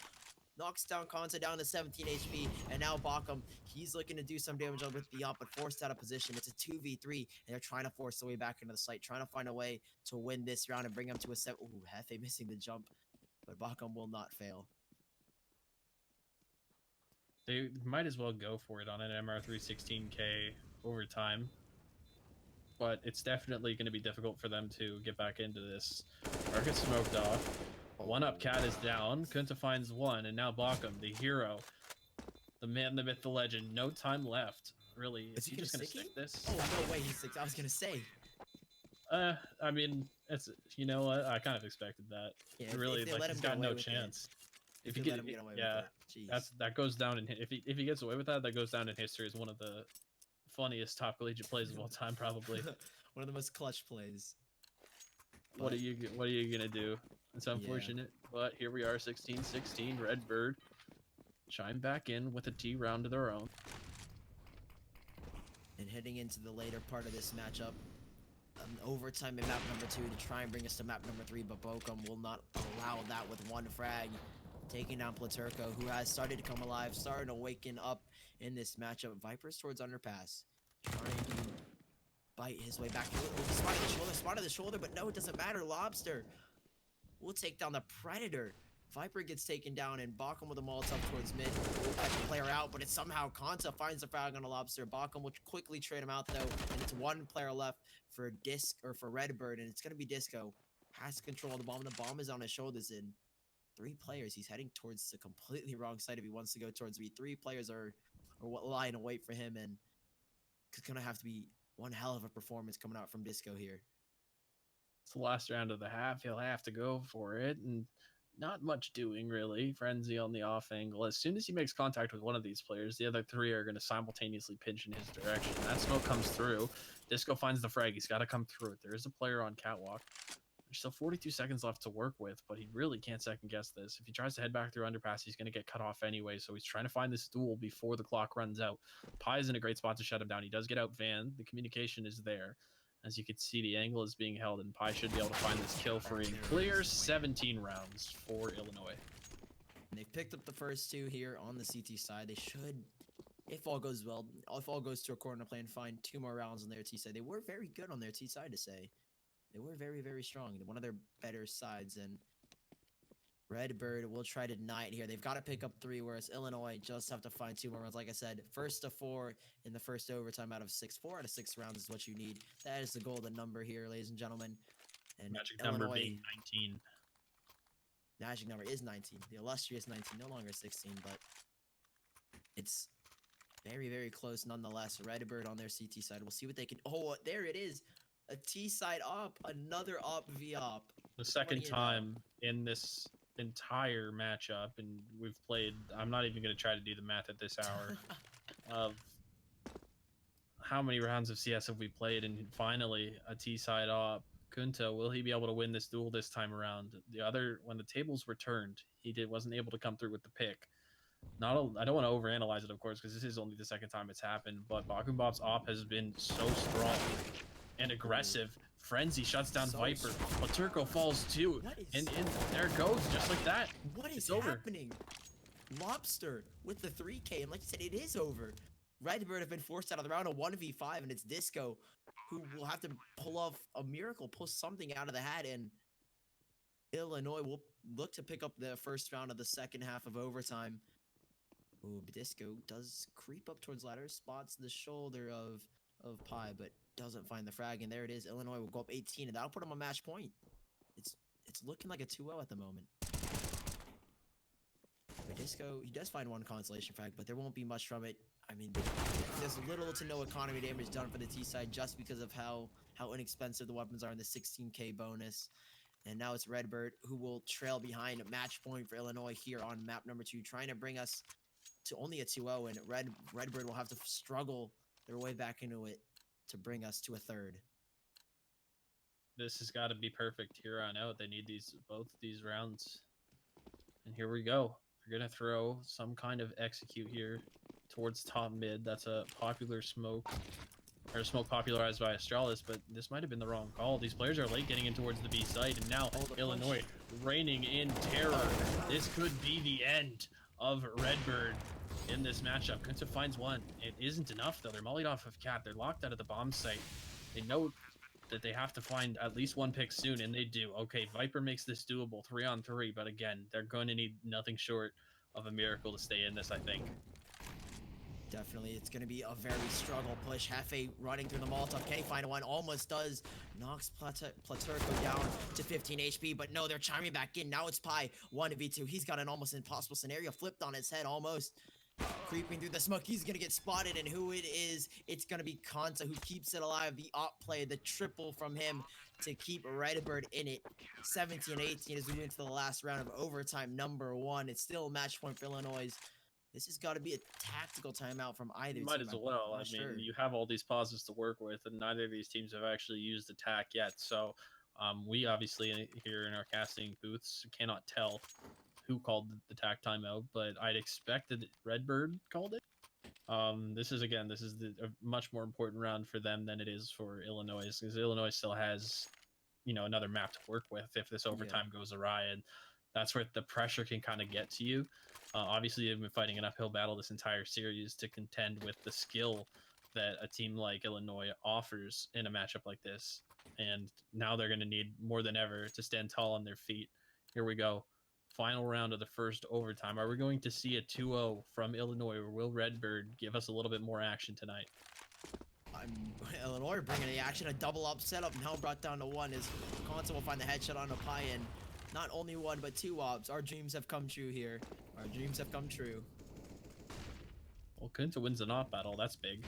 Knocks down Conta down to 17 HP, and now Bacham, he's looking to do some damage with the op, but forced out of position. It's a 2v3, and they're trying to force their way back into the site, trying to find a way to win this round and bring them to a 7. Ooh, Hefe missing the jump, but Bacham will not fail. They might as well go for it on an MR316K overtime, but it's definitely going to be difficult for them to get back into this. Market smoked off. One up cat is down. Kunta finds one, and now Bacham, the hero, the man, the myth, the legend. No time left, really. Is he just gonna stick this? Oh no way, he's 6. I was gonna say. I mean, it's, you know what? I kind of expected that. Yeah, really, like, he's got no chance. If you get him, get away with it. That goes down in, if he gets away with that, that goes down in history as one of the funniest top collegiate plays of all time, probably. One of the most clutch plays. But what are you gonna do? It's unfortunate, but here we are, 16-16. Redbird chime back in with a T round of their own. And heading into the later part of this matchup, overtime in map number 2 to try and bring us to map number 3, but Bocum will not allow that with 1 frag, taking down Platurco, who has started to come alive, starting to waken up in this matchup. Vipers towards underpass, trying to bite his way back. Spotted the shoulder, but no, it doesn't matter. Lobster will take down the Predator. Viper gets taken down, and Bacham with a Molotov towards mid. Player out, but it's somehow Conta finds the frag on a Lobster. Bacham will quickly trade him out, though, and it's 1 player left for for Redbird, and it's going to be Disco. Has control of the bomb. The bomb is on his shoulders, and 3 players. He's heading towards the completely wrong side if he wants to go towards me. 3 players are lying in wait for him, and it's going to have to be one hell of a performance coming out from Disco here. It's the last round of the half. He'll have to go for it, and not much doing, really. Frenzy on the off angle. As soon as he makes contact with one of these players, the other 3 are going to simultaneously pinch in his direction. That smoke comes through. Disco finds the frag. He's got to come through it. There is a player on Catwalk. There's still 42 seconds left to work with, but he really can't second guess this. If he tries to head back through underpass, he's going to get cut off anyway, so he's trying to find this duel before the clock runs out. Pi is in a great spot to shut him down. He does get out Van. The communication is there. As you can see, the angle is being held, and Pi should be able to find this kill for a clear 17 rounds for Illinois. And they've picked up the first 2 here on the CT side. They should, if all goes well, if all goes to according to plan, find 2 more rounds on their T side. They were very good on their T side, to say. They were very, very strong. One of their better sides, and Redbird will try to deny it here. They've got to pick up 3, whereas Illinois just have to find 2 more rounds. Like I said, 1st to 4 in the first overtime out of 6. 4 out of 6 rounds is what you need. That is the golden number here, ladies and gentlemen. And magic Illinois, number being 19. Magic number is 19. The illustrious 19, no longer 16, but it's very, very close nonetheless. Redbird on their CT side. We'll see what they can. Oh, there it is. A T side op, another op v op. The second time in this entire matchup, and we've played, I'm not even going to try to do the math at this hour of how many rounds of CS have we played, and finally a T side op. Kunta, will he be able to win this duel this time around? The other, when the tables were turned, he wasn't able to come through with the pick. I don't want to overanalyze it, of course, because this is only the second time it's happened, but Bakumbop's op has been so strong and aggressive Frenzy shuts down So Viper. strong. But Turco falls too. What is And there it goes, just like that. What is It's over. happening? Lobster with the 3K, and like you said, it is over. Redbird have been forced out of the round, a 1v5, and it's Disco who will have to pull off a miracle, pull something out of the hat, and Illinois will look to pick up the first round of the second half of overtime. Ooh, but Disco does creep up towards ladder, spots the shoulder of Pi, but doesn't find the frag, and there it is. Illinois will go up 18, and that'll put them on match point. It's looking like a 2-0 at the moment. But Disco, he does find one consolation frag, but there won't be much from it. I mean, there's little to no economy damage done for the T side just because of how inexpensive the weapons are in the 16K bonus. And now it's Redbird who will trail behind a match point for Illinois here on map number 2, trying to bring us to only a 2-0, and Redbird will have to struggle their way back into it to bring us to a third. This has got to be perfect here on out. They need both these rounds. And here we go. They're going to throw some kind of execute here towards top mid. That's a popular smoke, or a smoke popularized by Astralis, but this might have been the wrong call. These players are late getting in towards the B side, and now Illinois reigning in terror. This could be the end of Redbird in this matchup. Kunta finds one. It isn't enough, though. They're mollied off of Cat. They're locked out of the bomb site. They know that they have to find at least one pick soon, and they do. Okay, Viper makes this doable 3-on-3, but again, they're going to need nothing short of a miracle to stay in this, I think. Definitely, it's going to be a very struggle push. Hefe running through the Molotov. Can he find one? Almost does. Knocks Platurco down to 15 HP, but no, they're chiming back in. Now it's Pi, 1v2. He's got an almost impossible scenario flipped on his head almost. Creeping through the smoke, he's going to get spotted, and who it is, it's going to be Kanta who keeps it alive. The op play, the triple from him to keep Redbird in it. 17-18 as we move into the last round of overtime number 1. It's still a match point for Illinois. This has got to be a tactical timeout from either team. Might as well. I mean, you have all these pauses to work with, and neither of these teams have actually used attack yet. So we obviously here in our casting booths cannot tell who called the tack timeout, but I'd expect that Redbird called it. This is a much more important round for them than it is for Illinois, because Illinois still has, another map to work with if this overtime goes awry, and that's where the pressure can kind of get to you. Obviously, they've been fighting an uphill battle this entire series to contend with the skill that a team like Illinois offers in a matchup like this, and now they're going to need more than ever to stand tall on their feet. Here we go. Final round of the first overtime. Are we going to see a 2-0 from Illinois, or will Redbird give us a little bit more action tonight? Illinois bringing the action, a double up setup, now brought down to 1 as Consa will find the headshot on Pi, and not only 1 but 2 ops. Our dreams have come true here. Our dreams have come true. Well, Kunta wins an op battle. That's big.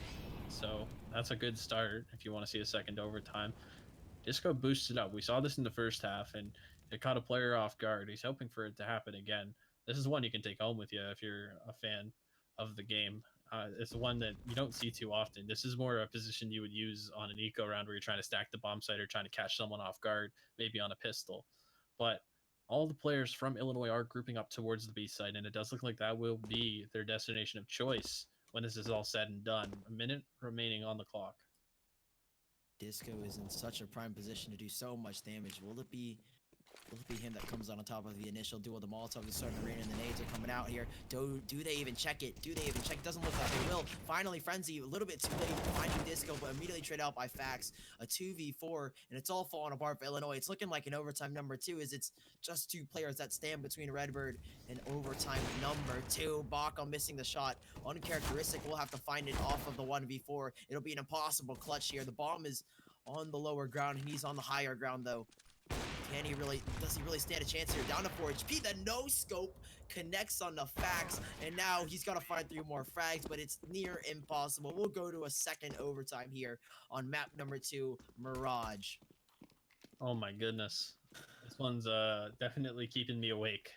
So that's a good start if you want to see a second overtime. Disco boosts it up. We saw this in the first half, and it caught a player off guard. He's hoping for it to happen again. This is one you can take home with you if you're a fan of the game. It's one that you don't see too often. This is more a position you would use on an eco round where you're trying to stack the bomb site or trying to catch someone off guard, maybe on a pistol. But all the players from Illinois are grouping up towards the B side, and it does look like that will be their destination of choice when this is all said and done. A minute remaining on the clock. Disco is in such a prime position to do so much damage. Will it be him that comes on top of the initial duel? The Molotov is starting to rain, and the nades are coming out here. Do they even check it? Do they even check? Doesn't look like they will. Finally, Frenzy, a little bit too late finding Disco, but immediately trade out by Fax. A 2v4, and it's all falling apart for Illinois. It's looking like an overtime number 2, as it's just 2 players that stand between Redbird and overtime number 2. Baka missing the shot. Uncharacteristic, we'll have to find it off of the 1v4. It'll be an impossible clutch here. The bomb is on the lower ground, and he's on the higher ground, though. Does he really stand a chance here? Down to 4 HP, the no scope connects on the Fax, and now he's got to find 3 more frags, but it's near impossible. We'll go to a second overtime here on map number 2, Mirage. Oh my goodness. This one's definitely keeping me awake.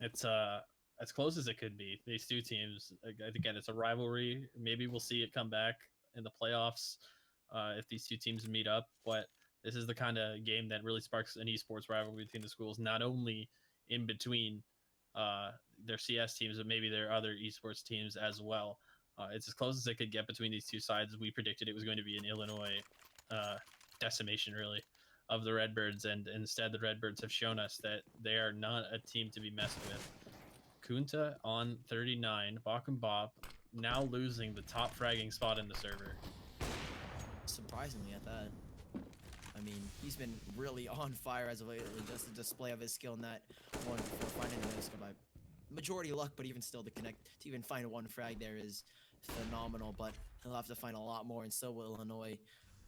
It's as close as it could be. These two teams, again, it's a rivalry. Maybe we'll see it come back in the playoffs if these two teams meet up, but this is the kind of game that really sparks an esports rivalry between the schools, not only in between their CS teams, but maybe their other esports teams as well. It's as close as it could get between these two sides. We predicted it was going to be an Illinois decimation, really. of the Redbirds, and instead the Redbirds have shown us that they are not a team to be messed with. Kunta on 39, Bok and Bop now losing the top fragging spot in the server. Surprisingly at that. I mean, he's been really on fire as of lately. Just a display of his skill in that one before finding the no-scope by majority luck, but even still, to even find one frag there is phenomenal. But he'll have to find a lot more, and so will Illinois.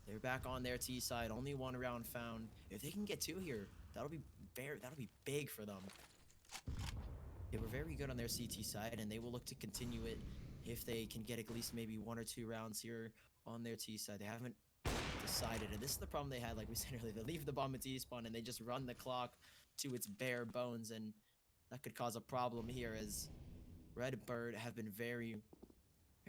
They're back on their T side. Only one round found. If they can get two here, that'll be big for them. They were very good on their CT side, and they will look to continue it if they can get at least maybe 1 or 2 rounds here on their T side. They haven't decided, and this is the problem they had, like we said earlier. They leave the bomb at T spawn and they just run the clock to its bare bones, and that could cause a problem here, as Redbird have been very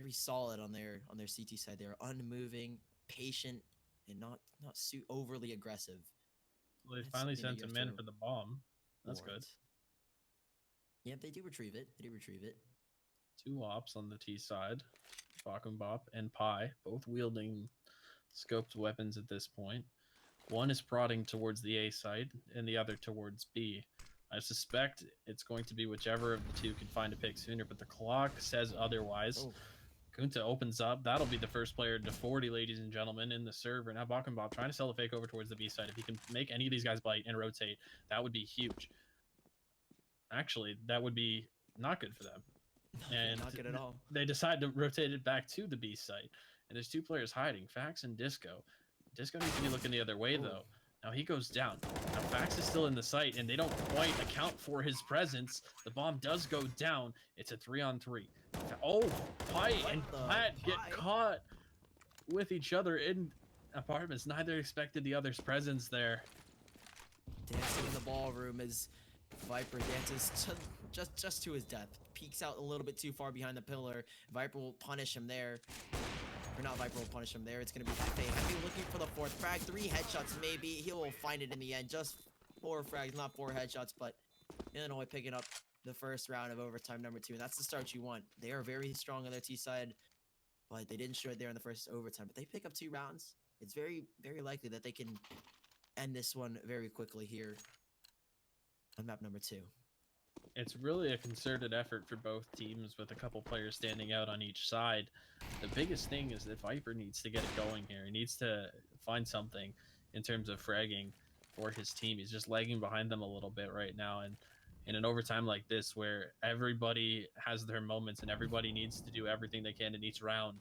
solid on their CT side. They're unmoving, patient, and not overly aggressive. Well, they finally sent him in for the bomb. That's good. Yeah, they do retrieve it. 2 ops on the T side. Bok and Bop and Pi, both wielding scoped weapons at this point. One is prodding towards the A side, and the other towards B. I suspect it's going to be whichever of the two can find a pick sooner, but the clock says otherwise. Oh. Kunta opens up. That'll be the first player to 40, ladies and gentlemen, in the server. Now Bok and Bop trying to sell a fake over towards the B side. If he can make any of these guys bite and rotate, that would be huge. Actually, that would be not good for them. And not good at all. They decide to rotate it back to the B site. And there's 2 players hiding, Fax and Disco. Disco needs to be looking the other way, though. Now he goes down. Now Fax is still in the site, and they don't quite account for his presence. The bomb does go down. It's a 3-on-3. Oh, Pi and Platt get caught with each other in apartments. Neither expected the other's presence there. Dancing in the ballroom as Viper dances just to his death. Peeks out a little bit too far behind the pillar. Viper will punish him there. Or not Viper will punish him there. It's going to be Hefe. Hefe looking for the 4th frag. 3 headshots maybe. He'll find it in the end. Just 4 frags, not 4 headshots. But Illinois picking up the first round of overtime number 2. And that's the start you want. They are very strong on their T side. But they didn't show it there in the first overtime. But they pick up 2 rounds. It's very likely that they can end this one very quickly here on map number 2. It's really a concerted effort for both teams, with a couple players standing out on each side. The biggest thing is that Viper needs to get it going here. He needs to find something in terms of fragging for his team. He's just lagging behind them a little bit right now, and in an overtime like this, where everybody has their moments and everybody needs to do everything they can in each round,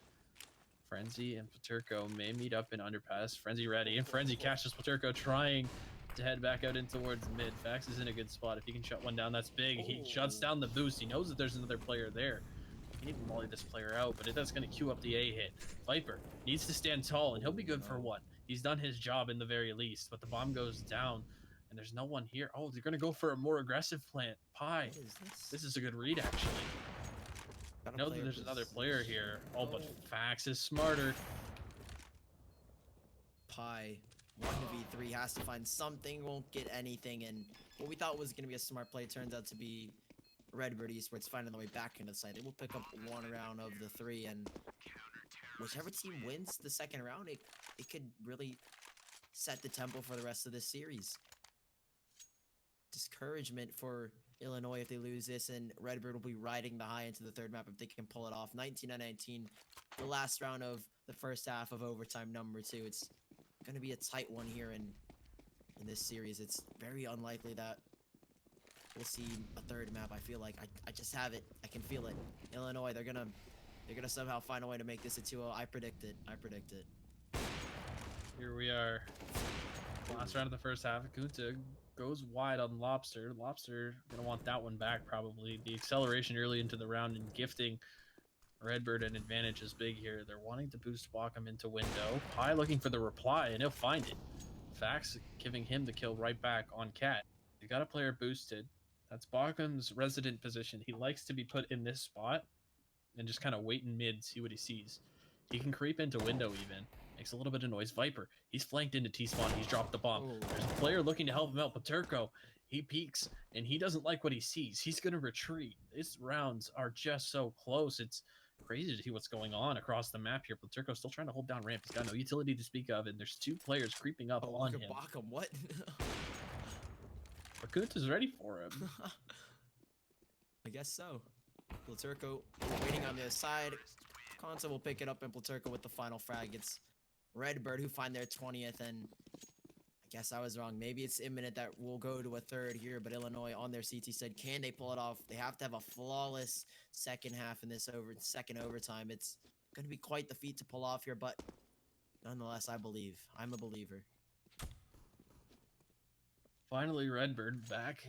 Frenzy and Paterko may meet up in underpass. Frenzy ready, and Frenzy catches Paterko trying to head back out in towards mid. Fax is in a good spot. If he can shut one down, that's big. He shuts down the boost. He knows that there's another player there. He can even volley this player out, but that's going to queue up the A hit. Viper needs to stand tall, and he'll be good for 1. He's done his job in the very least, but the bomb goes down, and there's no one here. Oh, they're going to go for a more aggressive plant. Pi. This is a good read, actually. I know that there's another player here. Oh, but Fax is smarter. Pi 1v3 has to find something, won't get anything, and what we thought was going to be a smart play turns out to be Redbird Esports finding the way back into the site. They will pick up 1 round of the 3, and whichever team wins the 2nd round, it could really set the tempo for the rest of this series. Discouragement for Illinois if they lose this, and Redbird will be riding the high into the 3rd map if they can pull it off. 19-19, the last round of the first half of overtime number 2. It's going to be a tight one here in this series. It's very unlikely that we'll see a 3rd map. I feel like I just have it. I can feel it. Illinois, they're gonna somehow find a way to make this a 2-0. I predict it. Here we are. Last round of the first half. Kunta goes wide on Lobster. Lobster gonna want that one back probably. The acceleration early into the round and gifting Redbird an advantage is big here. They're wanting to boost Wacom into window. Pi looking for the reply, and he'll find it. Fax giving him the kill right back on Cat. He got a player boosted. That's Bachman's resident position. He likes to be put in this spot and just kind of wait in mid, see what he sees. He can creep into window even. Makes a little bit of noise. Viper, he's flanked into T-spawn. He's dropped the bomb. There's a player looking to help him out. Paterko, he peeks, and he doesn't like what he sees. He's going to retreat. These rounds are just so close. It's crazy to see what's going on across the map here. Platurko's still trying to hold down ramp. He's got no utility to speak of, and there's 2 players creeping up Oh, on look at him. Bakum. What? Bakut is ready for him. I guess so. Platurko waiting on the other side. Konsa will pick it up, and Platurko with the final frag. It's Redbird who find their 20th, and I guess I was wrong. Maybe it's imminent that we'll go to a third here, but Illinois on their CT said, can they pull it off? They have to have a flawless second half in this second overtime. It's going to be quite the feat to pull off here, but nonetheless, I believe. I'm a believer. Finally, Redbird back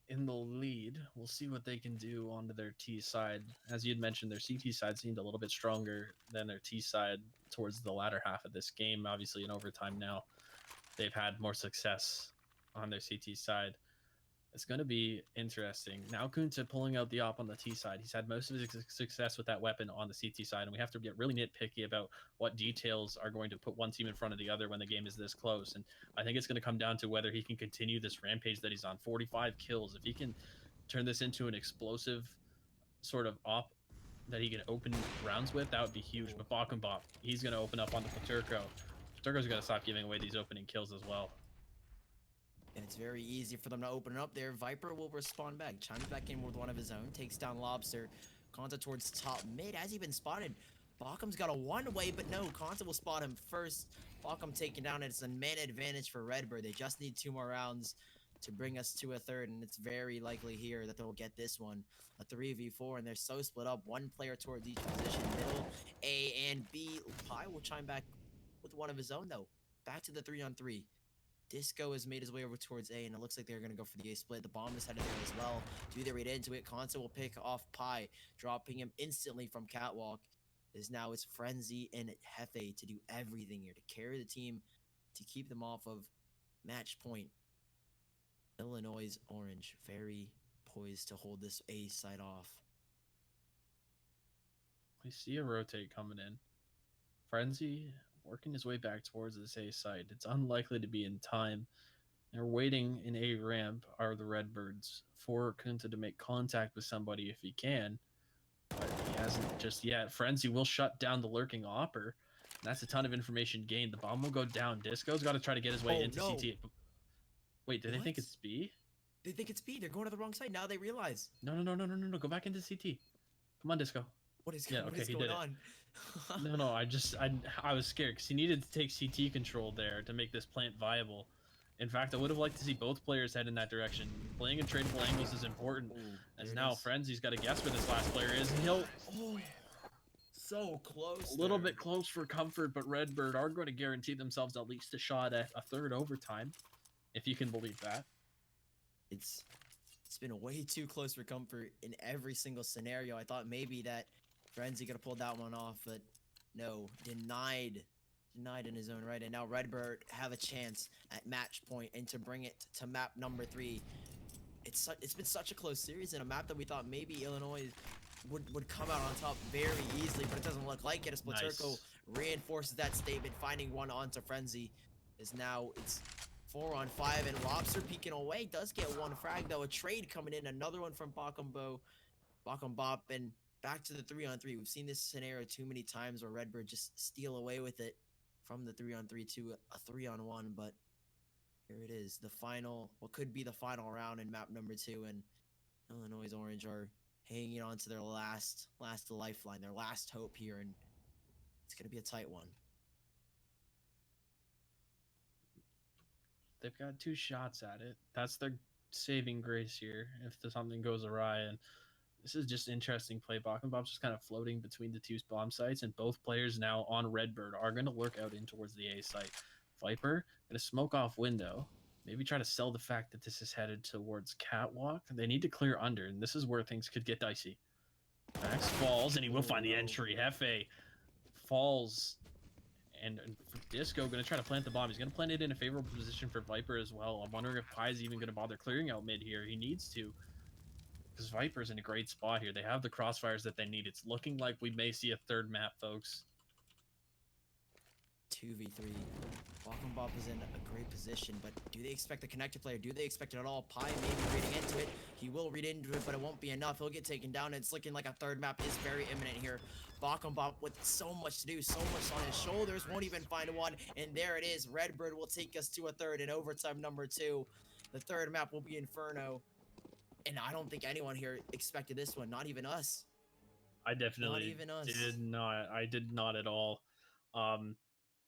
in the lead. We'll see what they can do onto their T side. As you'd mentioned, their CT side seemed a little bit stronger than their T side towards the latter half of this game. Obviously, in overtime now, they've had more success on their CT side. It's going to be interesting. Now Kunta pulling out the op on the T side. He's had most of his success with that weapon on the CT side, and we have to get really nitpicky about what details are going to put one team in front of the other when the game is this close. And I think it's going to come down to whether he can continue this rampage that he's on. 45 kills. If he can turn this into an explosive sort of op that he can open rounds with, that would be huge. But Bakum Bop, he's going to open up on the Platurko. Platurko's got to stop giving away these opening kills as well. And it's very easy for them to open it up there. Viper will respond back. Chimes back in with one of his own. Takes down Lobster. Konta towards top mid. Has he been spotted? Bakum's got a one-way, but no. Konta will spot him first. Bakum taken down. It's a man advantage for Redbird. They just need 2 more rounds to bring us to a third, and it's very likely here that they'll get this one. A 3v4, and they're so split up. 1 player towards each position. Middle, A and B. Pi will chime back with one of his own, though. Back to the 3-on-3. Disco has made his way over towards A, and it looks like they're going to go for the A split. The bomb is headed there as well. Do they read into it? Konsa will pick off Pi, dropping him instantly from Catwalk. Now it's Frenzy and Hefe to do everything here, to carry the team, to keep them off of match point. Illinois' Orange, very poised to hold this A side off. We see a rotate coming in. Frenzy working his way back towards this A site. It's unlikely to be in time. They're waiting in A ramp are the Redbirds for Kunta to make contact with somebody if he can, but he hasn't just yet. Frenzy will shut down the lurking Opper. That's a ton of information gained. The bomb will go down. Disco's got to try to get his way into CT. Wait, do they think it's B? They think it's B. They're going to the wrong side. Now they realize. No. Go back into CT. Come on, Disco. What is going on? No, I was scared because he needed to take CT control there to make this plant viable. In fact, I would have liked to see both players head in that direction. Playing in tradable angles is important, as now Frenzy's got to guess where this last player is, and he'll... so close. A little bit close for comfort, but Redbird are going to guarantee themselves at least a shot at a third overtime, if you can believe that. It's been way too close for comfort in every single scenario. I thought maybe that Frenzy could have pulled that one off, but no, denied in his own right. And now Redbird have a chance at match point and to bring it to map number 3. It's been such a close series, and a map that we thought maybe Illinois would come out on top very easily, but it doesn't look like it as Platurko reinforces that statement, finding one onto Frenzy. Now it's 4-on-5, and Lobster peeking away does get 1 frag, though. A trade coming in, another one from Bakum Bop, and back to the 3-on-3. We've seen this scenario too many times where Redbird just steal away with it from the 3-on-3 to a 3-on-1, but here it is, the final, what could be the final round in map number 2, and Illinois Orange are hanging on to their last lifeline, their last hope here, and it's going to be a tight one. They've got 2 shots at it. That's their saving grace here if something goes awry, and this is just interesting play. Bakum Bop's just kind of floating between the 2 bomb sites, and both players now on Redbird are going to lurk out in towards the A site. Viper going to smoke off window, maybe try to sell the fact that this is headed towards Catwalk. They need to clear under, and this is where things could get dicey. Max falls, and he will find the entry. Hefe falls, and Disco going to try to plant the bomb. He's going to plant it in a favorable position for Viper as well. I'm wondering if Pai's even going to bother clearing out mid here. He needs to, because Viper's in a great spot here. They have the crossfires that they need. It's looking like we may see a third map, folks. 2v3. Welcome Bob is in a great position, but do they expect the connector player? Do they expect it at all? Pi maybe reading into it. He will read into it, but it won't be enough. He'll get taken down. It's looking like a third map is very imminent here. Bop with so much to do, so much on his shoulders, won't even find one. And there it is. Redbird will take us to a third in overtime number 2. The third map will be Inferno. And I don't think anyone here expected this one, not even us. I Not definitely even us. did not. I did not at all. Um,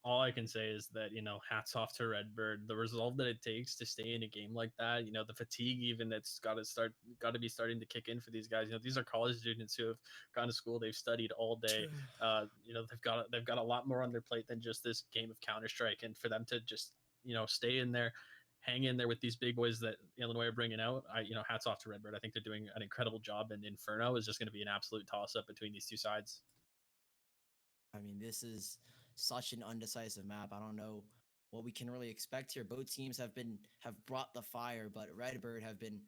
all I can say is that, hats off to Redbird. The resolve that it takes to stay in a game like that, the fatigue even that's got to be starting to kick in for these guys. These are college students who have gone to school, they've studied all day. They've got a lot more on their plate than just this game of Counter Strike, and for them to just stay in there, hang in there with these big boys that Illinois are bringing out. Hats off to Redbird. I think they're doing an incredible job, and Inferno is just going to be an absolute toss up between these two sides. I mean, this is such an undecisive map. I don't know what we can really expect here. Both teams have brought the fire, but Redbird have been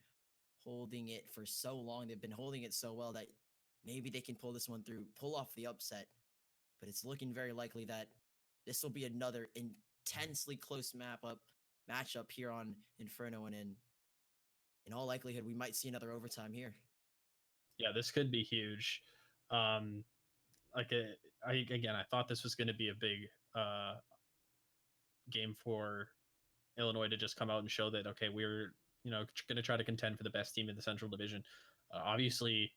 holding it for so long. They've been holding it so well that maybe they can pull this one through, pull off the upset. But it's looking very likely that this will be another intensely close matchup here on Inferno, and in all likelihood, we might see another overtime here. Yeah, this could be huge. Um, I thought this was going to be a big game for Illinois to just come out and show that, okay, we're going to try to contend for the best team in the Central Division. Obviously,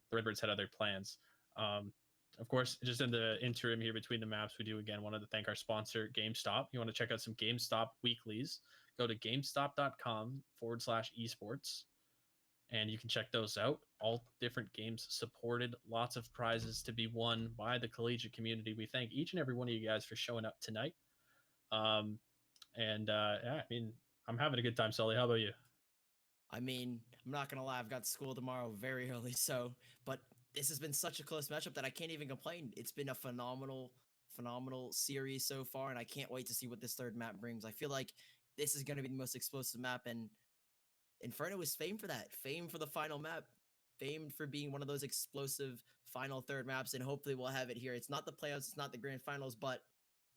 the Redbirds had other plans. Of course, just in the interim here between the maps, we do again wanted to thank our sponsor, GameStop. You want to check out some GameStop weeklies? Go to GameStop.com/esports, and you can check those out. All different games supported, lots of prizes to be won by the collegiate community. We thank each and every one of you guys for showing up tonight. Yeah, I mean, I'm having a good time, Sully. How about you? I mean, I'm not gonna lie, I've got school tomorrow very early, but this has been such a close matchup that I can't even complain. It's been a phenomenal series so far, and I can't wait to see what this third map brings. I feel like this is gonna be the most explosive map, and Inferno is famed for that. Famed for the final map. Famed for being one of those explosive final third maps, and hopefully we'll have it here. It's not the playoffs, it's not the grand finals, but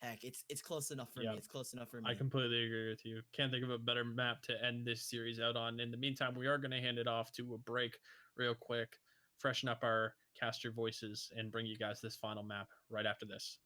heck, it's close enough for Yeah, me. It's close enough for I me. completely agree with you. Can't think of a better map to end this series out on. In the meantime, we are going to hand it off to a break real quick, freshen up our caster voices, and bring you guys this final map right after this.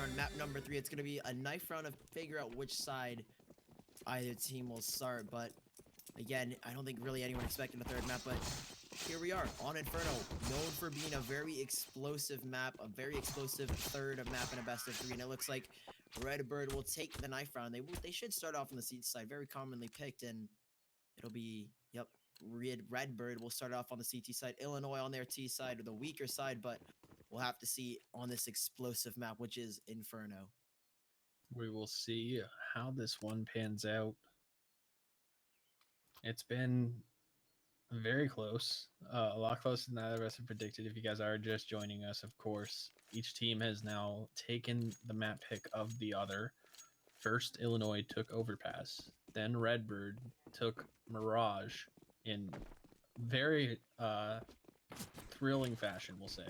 on map number 3. It's going to be a knife round to figure out which side either team will start. But again, I don't think really anyone expected a third map, but here we are on Inferno, known for being a very explosive map, a very explosive third map in a best of 3. And it looks like Redbird will take the knife round. They should start off on the C side, very commonly picked, and it'll be, yep, Redbird will start off on the CT side, Illinois on their T side, the weaker side, but we'll have to see on this explosive map, which is Inferno. We will see how this one pans out. It's been very close, a lot closer than either of us had predicted. If you guys are just joining us, of course, each team has now taken the map pick of the other. First, Illinois took Overpass. Then Redbird took Mirage in very thrilling fashion, we'll say.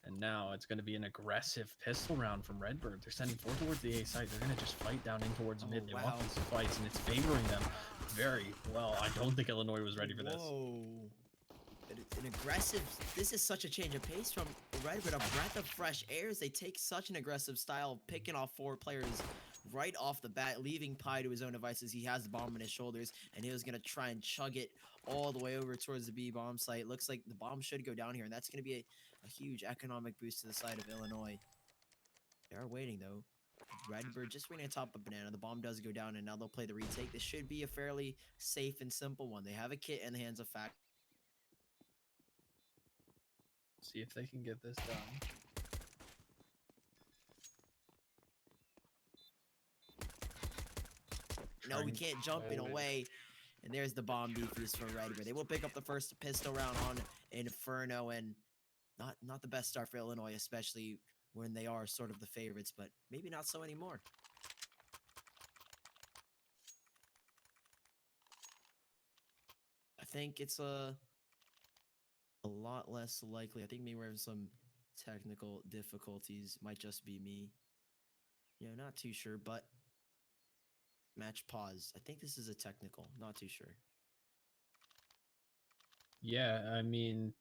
And now it's going to be an aggressive pistol round from Redbird. They're sending 4 towards the A site. They're going to just fight down in towards mid. They want these fights, and it's favoring them very well. I don't think Illinois was ready for this. Whoa. An aggressive... This is such a change of pace from Redbird. A breath of fresh air as they take such an aggressive style, picking off 4 players right off the bat, leaving Pi to his own devices. He has the bomb on his shoulders, and he was going to try and chug it all the way over towards the B bomb site. Looks like the bomb should go down here, and that's going to be a huge economic boost to the side of Illinois. They are waiting, though. Redbird just waiting atop a banana. The bomb does go down, and now they'll play the retake. This should be a fairly safe and simple one. They have a kit in the hands of Fact. See if they can get this done. No, we can't jump in away. And there's the bomb defuse for Redbird. They will pick up the first pistol round on Inferno, and not the best start for Illinois, especially when they are sort of the favorites, but maybe not so anymore. I think it's a lot less likely. I think maybe we're having some technical difficulties. Might just be me. You know, not too sure, but match pause. I think this is a technical. Not too sure. Yeah, I mean,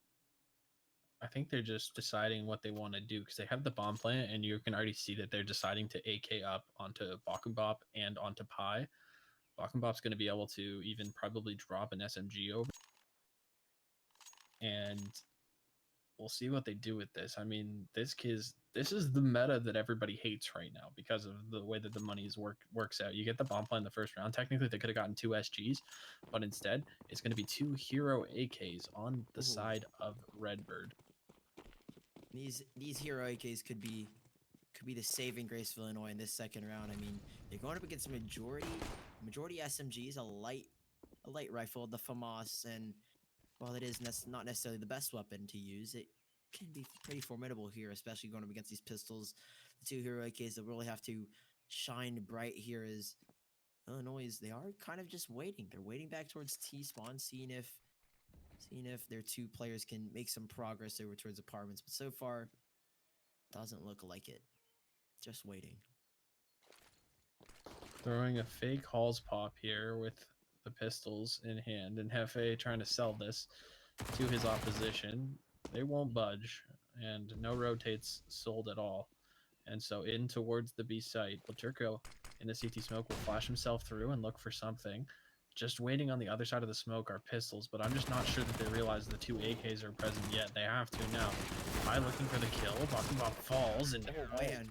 I think they're just deciding what they want to do because they have the bomb plant, and you can already see that they're deciding to AK up onto Bakumbop and onto Pi. Bakumbop's going to be able to even probably drop an SMG over. And we'll see what they do with this. I mean, this is the meta that everybody hates right now because of the way that the money's works out. You get the bomb plant in the first round. Technically, they could have gotten 2 SGs, but instead, it's going to be 2 hero AKs on the side of Redbird. These hero AKs could be the saving grace for Illinois in this second round. I mean, they're going up against a majority SMGs, a light rifle, the FAMAS, and while it is not necessarily the best weapon to use, it can be pretty formidable here, especially going up against these pistols. The 2 hero AKs that really have to shine bright here is Illinois. They are kind of just waiting. They're waiting back towards T spawn, seeing if their 2 players can make some progress over towards apartments. But so far, doesn't look like it. Just waiting. Throwing a fake Halls pop here with the pistols in hand, and Hefe trying to sell this to his opposition. They won't budge, and no rotates sold at all. And so in towards the B site, Turco in the CT smoke will flash himself through and look for something. Just waiting on the other side of the smoke are pistols, but I'm just not sure that they realize the 2 AKs are present yet. They have to now. Pi looking for the kill. Bakumbop falls, and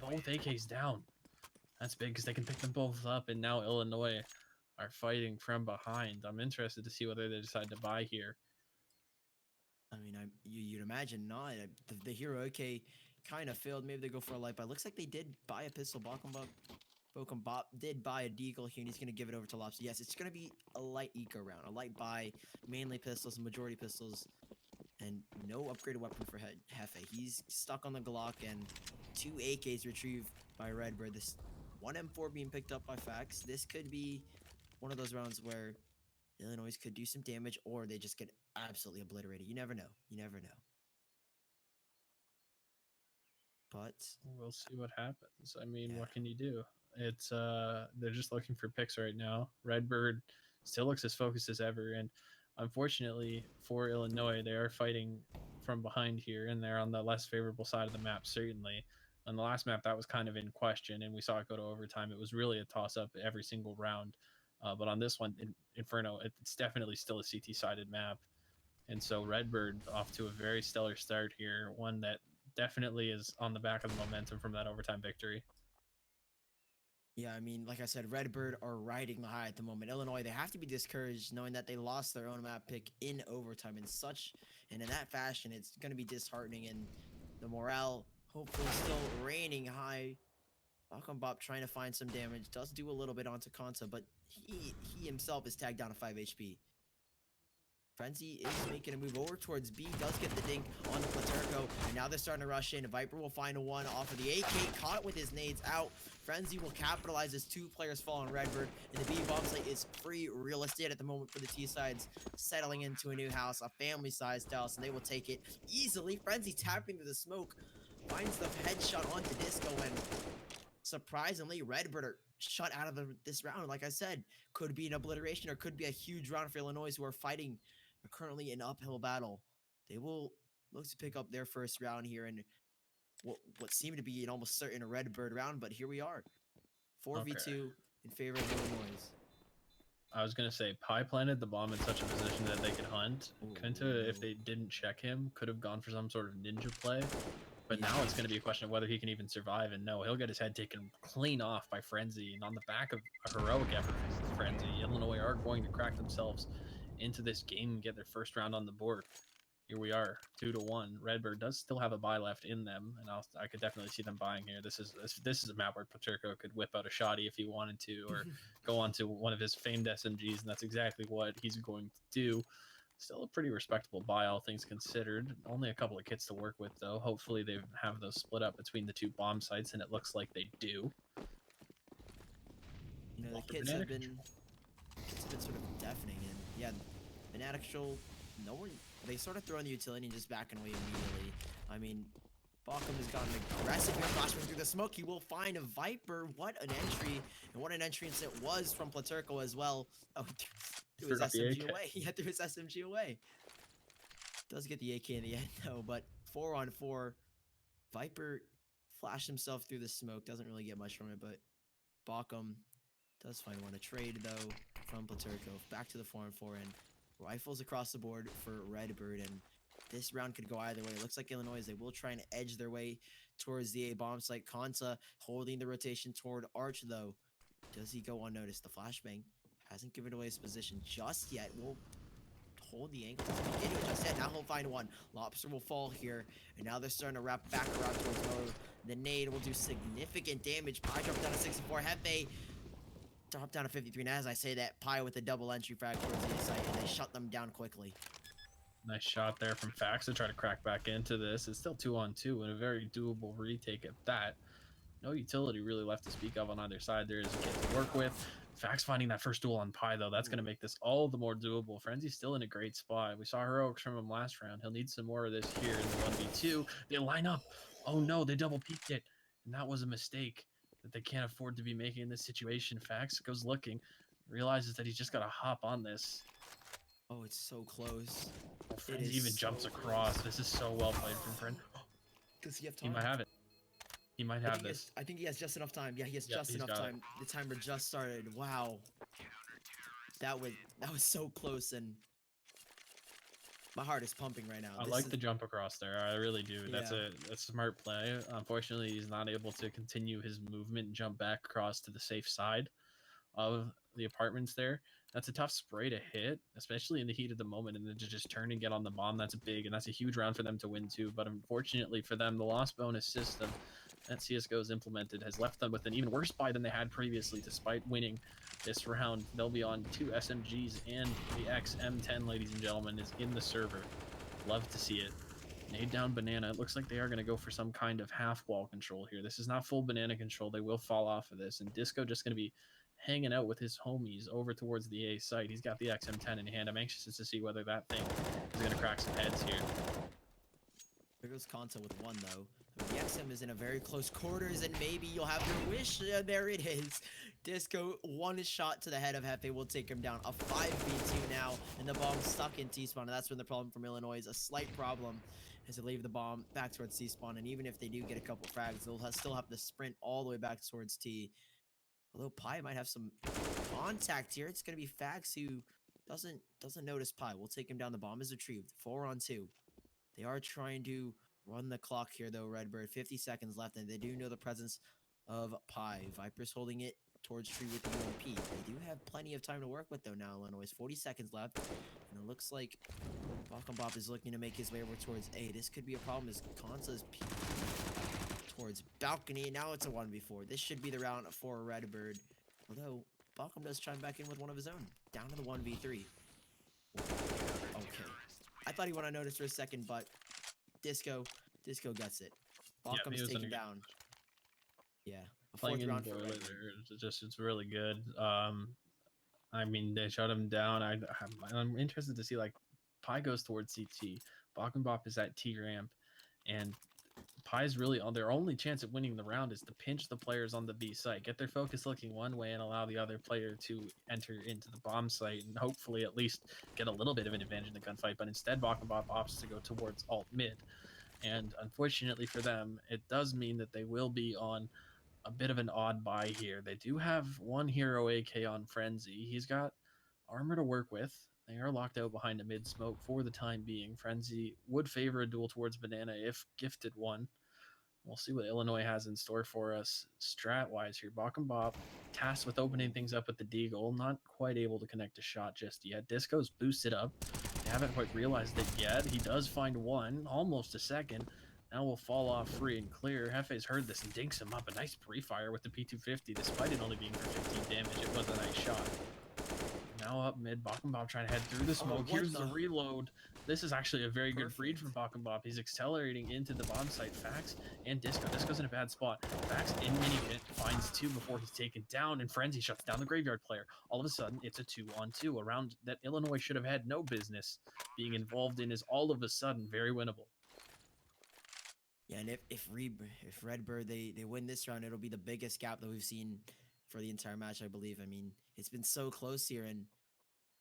both AKs down. That's big because they can pick them both up, and now Illinois are fighting from behind. I'm interested to see whether they decide to buy here. I mean, you'd imagine not. The hero AK kind of failed. Maybe they go for a light buy. Looks like they did buy a pistol. Bakumbop did buy a deagle here, and he's going to give it over to Lobster. Yes, it's going to be a light eco round. A light buy, mainly pistols, majority pistols, and no upgraded weapon for Hefe. He's stuck on the Glock, and 2 AKs retrieved by Redbird. This 1 M4 being picked up by Fax. This could be one of those rounds where Illinois could do some damage, or they just get absolutely obliterated. You never know. You never know. But we'll see what happens. I mean, what can you do? It's they're just looking for picks right now. Redbird still looks as focused as ever, and unfortunately for Illinois, they are fighting from behind here, and they're on the less favorable side of the map, certainly. On the last map, that was kind of in question, and we saw it go to overtime. It was really a toss up every single round. But on this one, Inferno, it's definitely still a CT sided map. And so Redbird off to a very stellar start here, one that definitely is on the back of the momentum from that overtime victory. Yeah, I mean, like I said, Redbird are riding the high at the moment. Illinois, they have to be discouraged knowing that they lost their own map pick in overtime and in that fashion, it's going to be disheartening. And the morale hopefully still reigning high. Falcon Bob trying to find some damage, does do a little bit onto Kanta, but he himself is tagged down to 5 HP. Frenzy is making a move over towards B, does get the dink on the Platerco, and now they're starting to rush in. Viper will find a one off of the AK, caught with his nades out. Frenzy will capitalize as two players fall on Redbird, and the B bomb site is free real estate at the moment for the T sides, settling into a new house, a family-sized house, and they will take it easily. Frenzy tapping through the smoke, finds the headshot onto Disco, and surprisingly, Redbird are shut out of this round. Like I said, could be an obliteration or could be a huge round for Illinois, who are fighting currently an uphill battle. They will look to pick up their first round here in what seemed to be an almost certain Redbird round, but here we are. 4v2 in favor of Illinois. I was gonna say Pi planted the bomb in such a position that they could hunt. Kenta, if they didn't check him, could have gone for some sort of ninja play. But now it's going to be a question of whether he can even survive. And no, he'll get his head taken clean off by Frenzy. And on the back of a heroic effort from Frenzy, Illinois are going to crack themselves into this game and get their first round on the board. Here we are, 2-1. Redbird does still have a buy left in them, and I could definitely see them buying here. This is a map where Paterco could whip out a shoddy if he wanted to, or go on to one of his famed SMGs, and that's exactly what he's going to do. Still a pretty respectable buy, all things considered. Only a couple of kits to work with, though. Hopefully they have those split up between the two bomb sites, and it looks like they do. You know, the kits have been sort of deafening, and yeah, Banana Control, no one, they sort of throw in the utility and just back away immediately. I mean, Balkum has gotten aggressive here, flashing through the smoke. He will find a Viper. What an entry, and what an entrance it was from Platerco as well. Oh, threw his SMG away. He threw his SMG away. Does get the AK in the end, though, but 4-on-4. Viper flashed himself through the smoke. Doesn't really get much from it, but Balkum does find one. A trade, though, from Platerco. Back to the 4-on-4, and rifles across the board for Redbird, and this round could go either way. It looks like Illinois, they will try and edge their way towards the A bomb site. Kanta holding the rotation toward Arch, though. Does he go unnoticed? The flashbang hasn't given away his position just yet. Will hold the angle. Doesn't get it just yet. Now he'll find one. Lobster will fall here, and now they're starting to wrap back around towards Mo. The nade will do significant damage. Pi dropped down to 64. Hefe dropped down to 53. And as I say that, Pi with a double entry frag towards the site, and they shut them down quickly. Nice shot there from Fax to try to crack back into this. It's still 2-on-2 and a very doable retake at that. No utility really left to speak of on either side. There is a kit to work with. Fax finding that first duel on Pi, though, that's going to make this all the more doable. Frenzy's still in a great spot. We saw heroics from him last round. He'll need some more of this here in the 1v2. They line up. Oh, no, they double peeked it. And that was a mistake that they can't afford to be making in this situation. Fax goes looking, realizes that he's just got to hop on this. Oh, it's so close. Oh, Frenzy even jumps across. This is so well played from Frenzy. Does he have time? He might have it. He might have this. I think he has just enough time. Yeah, he has just enough time. The timer just started. Wow. That was so close, and my heart is pumping right now. I like the jump across there. I really do. Yeah. That's a smart play. Unfortunately, he's not able to continue his movement and jump back across to the safe side of the apartments there. That's a tough spray to hit, especially in the heat of the moment, and then to just turn and get on the bomb. That's big, and that's a huge round for them to win too. But unfortunately for them, the loss bonus system that CSGO has implemented has left them with an even worse buy than they had previously. Despite winning this round, they'll be on 2 SMGs, and the XM10, ladies and gentlemen, is in the server. Love to see it. Nade down Banana. It looks like they are going to go for some kind of half wall control here. This is not full Banana control. They will fall off of this, and Disco just going to be hanging out with his homies over towards the A site. He's got the XM10 in hand. I'm anxious to see whether that thing is going to crack some heads here. There goes Kanta with one, though. The XM is in a very close quarters, and maybe you'll have your wish. There it is. Disco, one shot to the head of Hefe will take him down. A 5v2 now, and the bomb stuck in T-spawn, and that's when the problem from Illinois is a slight problem as they leave the bomb back towards T-spawn, and even if they do get a couple frags, they'll still have to sprint all the way back towards T. Although Pi might have some contact here, it's going to be Fax who doesn't notice Pi. We'll take him down. The bomb is retrieved. 4-on-2. They are trying to run the clock here, though, Redbird. 50 seconds left, and they do know the presence of Pi. Viper's holding it towards Tree with the UMP. They do have plenty of time to work with, though, now, Illinois. 40 seconds left, and it looks like Bop is looking to make his way over towards A. This could be a problem as Kansa's towards balcony. Now it's a 1v4. This should be the round for Redbird. Although, Balcom does chime back in with one of his own. Down to the 1v3. Okay. I thought he went unnoticed for a second, but Disco gets it. Balcom's taken down. Yeah. A fourth round for Redbird. It's really good. I mean, they shut him down. I'm interested to see, like, Pi goes towards CT. Bop is at T ramp, and Pi's really on their only chance at winning the round is to pinch the players on the B site, get their focus looking one way, and allow the other player to enter into the bomb site and hopefully at least get a little bit of an advantage in the gunfight. But instead, Bop opts to go towards alt mid, and unfortunately for them, it does mean that they will be on a bit of an odd buy here. They do have one hero AK on Frenzy. He's got armor to work with. They are locked out behind a mid smoke for the time being. Frenzy would favor a duel towards Banana if gifted one. We'll see what Illinois has in store for us strat-wise here. Bop tasked with opening things up with the Deagle. Not quite able to connect a shot just yet. Disco's boosted up. They haven't quite realized it yet. He does find one, almost a second. Now will fall off free and clear. Hefe's heard this and dinks him up. A nice pre-fire with the P250. Despite it only being for 15 damage, it was a nice shot. Now up mid, Bop trying to head through the smoke. Here's the reload. This is actually a very good read from Bop. He's accelerating into the bomb site. Fax and Disco. Disco's in a bad spot. Fax in mini pit finds two before he's taken down, and Frenzy shuts down the graveyard player. All of a sudden, it's a 2-on-2. A round that Illinois should have had no business being involved in is all of a sudden very winnable. Yeah, and if Redbird they win this round, it'll be the biggest gap that we've seen for the entire match, I believe. I mean, it's been so close here, and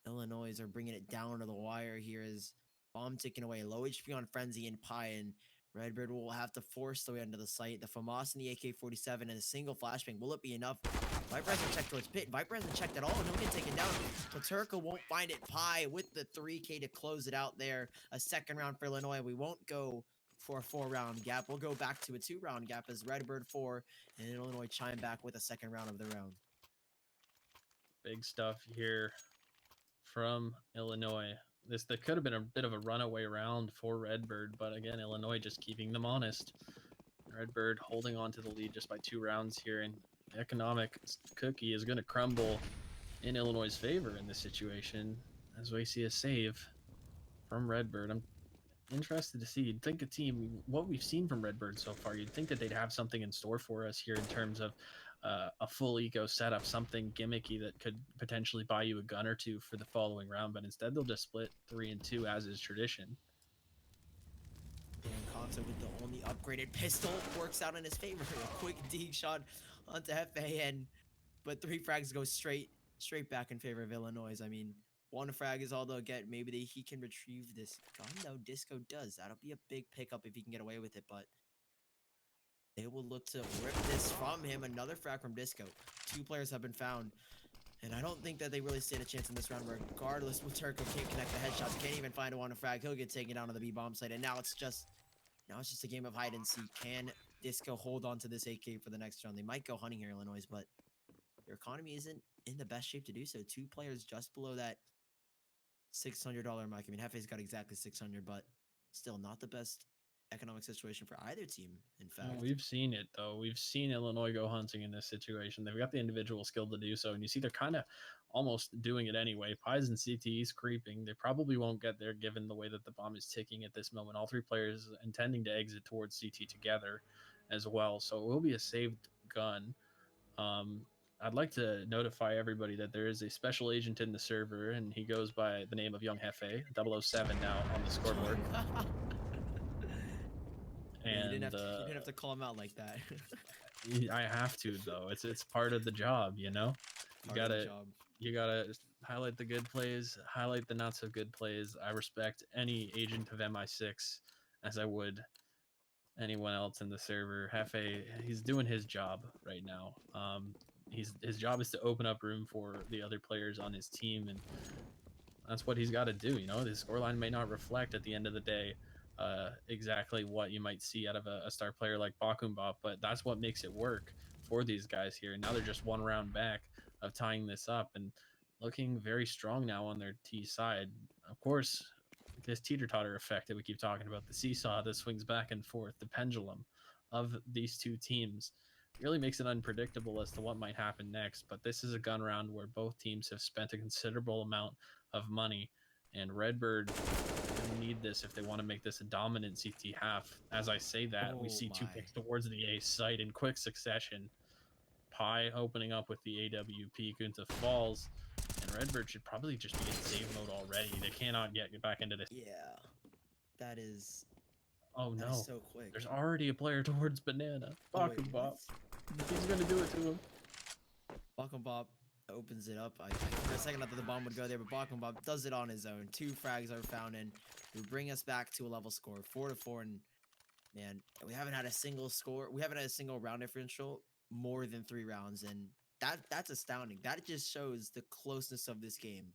Illinois are bringing it down to the wire here as bomb taken away. Low HP on Frenzy and Pi, and Redbird will have to force the way into the site. The FAMAS and the AK-47 and a single flashbang. Will it be enough? Viper hasn't checked towards pit. Viper hasn't checked at all, and he'll get taken down. Paterka won't find it. Pi with the 3K to close it out there. A second round for Illinois. We won't go for a 4-round gap. We'll go back to a 2-round gap as Redbird 4 and Illinois chime back with a second round of the round. Big stuff here from Illinois. That could have been a bit of a runaway round for Redbird, but again, Illinois just keeping them honest. Redbird holding on to the lead just by 2 rounds here, and the economic cookie is going to crumble in Illinois' favor in this situation as we see a save from Redbird. I'm interested to see. You'd think a team, what we've seen from Redbird so far, you'd think that they'd have something in store for us here in terms of a full eco setup, something gimmicky that could potentially buy you a gun or two for the following round, but instead they'll just split 3 and 2 as is tradition. And Conso with the only upgraded pistol works out in his favor. A quick dig shot onto Hefe, but 3 frags go straight back in favor of Illinois. I mean, 1 frag is all they'll get. Maybe he can retrieve this gun, though. Disco does. That'll be a big pickup if he can get away with it, but they will look to rip this from him. Another frag from Disco. 2 players have been found, and I don't think that they really stand a chance in this round. Regardless, Paterka can't connect the headshots, can't even find a frag. He'll get taken down to the B-bomb site, and now it's just a game of hide and seek. Can Disco hold on to this AK for the next round? They might go hunting here, Illinois, but their economy isn't in the best shape to do so. 2 players just below that $600 mark. I mean, Hefe's got exactly 600, but still not the best economic situation for either team, in fact. Well, we've seen it, though. We've seen Illinois go hunting in this situation. They've got the individual skill to do so, and you see they're kind of almost doing it anyway. Pies and CTE's creeping. They probably won't get there given the way that the bomb is ticking at this moment. All 3 players intending to exit towards CT together as well, so it will be a saved gun. I'd like to notify everybody that there is a special agent in the server, and he goes by the name of Young Hefe, 007 now on the scoreboard. Yeah, and you didn't have to call him out like that. I have to though. It's part of the job, you know. You Part of the gotta job. you gotta highlight the good plays, highlight the not so good plays. I respect any agent of MI6 as I would anyone else in the server. Hefe, he's doing his job right now. His job is to open up room for the other players on his team, and that's what he's got to do. You know, the scoreline may not reflect at the end of the day exactly what you might see out of a star player like Bakumbop, but that's what makes it work for these guys here. Now they're just one round back of tying this up and looking very strong now on their T side. Of course, this teeter totter effect that we keep talking about, the seesaw that swings back and forth, the pendulum of these two teams really makes it unpredictable as to what might happen next. But this is a gun round where both teams have spent a considerable amount of money, and Redbird need this if they want to make this a dominant CT half. As I say that, we Oh see two my. picks towards the A site in quick succession. Pi opening up with the AWP into Falls, and Redbird should probably just be in save mode already. They cannot get back into this. Yeah. That is Oh that is no, so quick. there's already a player towards Banana. Oh wait, what? Bakumbop. He's gonna do it to him. Bob opens it up. For a second I thought the bomb would go there, but Bob does it on his own. 2 frags are found in. We bring us back to a level score, 4-4, and man, we haven't had a single score. We haven't had a single round differential more than 3 rounds, and that's astounding. That just shows the closeness of this game,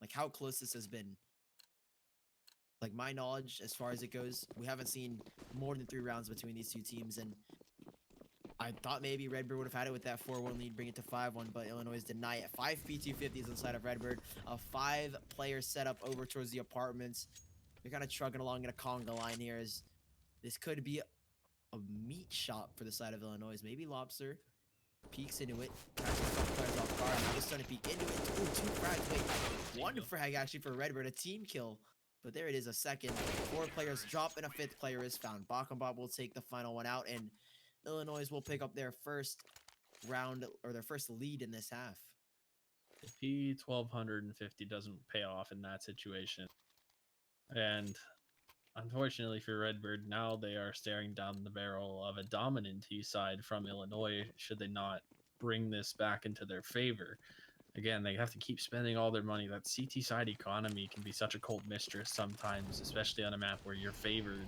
like how close this has been. Like my knowledge, as far as it goes, we haven't seen more than 3 rounds between these two teams, and I thought maybe Redbird would have had it with that 4-1 lead, bring it to 5-1, but Illinois deny it. 5 P250s inside of Redbird, a 5-player setup over towards the apartments. They're kind of trucking along in a conga line here, as this could be a meat shop for the side of Illinois. Maybe Lobster peeks into it, catches some players off guard. Now just starting to peek into it. Ooh, 2 frags. Wait, 1 frag actually for Redbird, a team kill. But there it is, a second. 4 players drop, and a 5th player is found. Bob will take the final one out, and Illinois will pick up their first round, or their first lead in this half. If P 1250 doesn't pay off in that situation, and unfortunately for Redbird, now they are staring down the barrel of a dominant T side from Illinois should they not bring this back into their favor. Again, they have to keep spending all their money. That CT side economy can be such a cold mistress sometimes, especially on a map where you're favored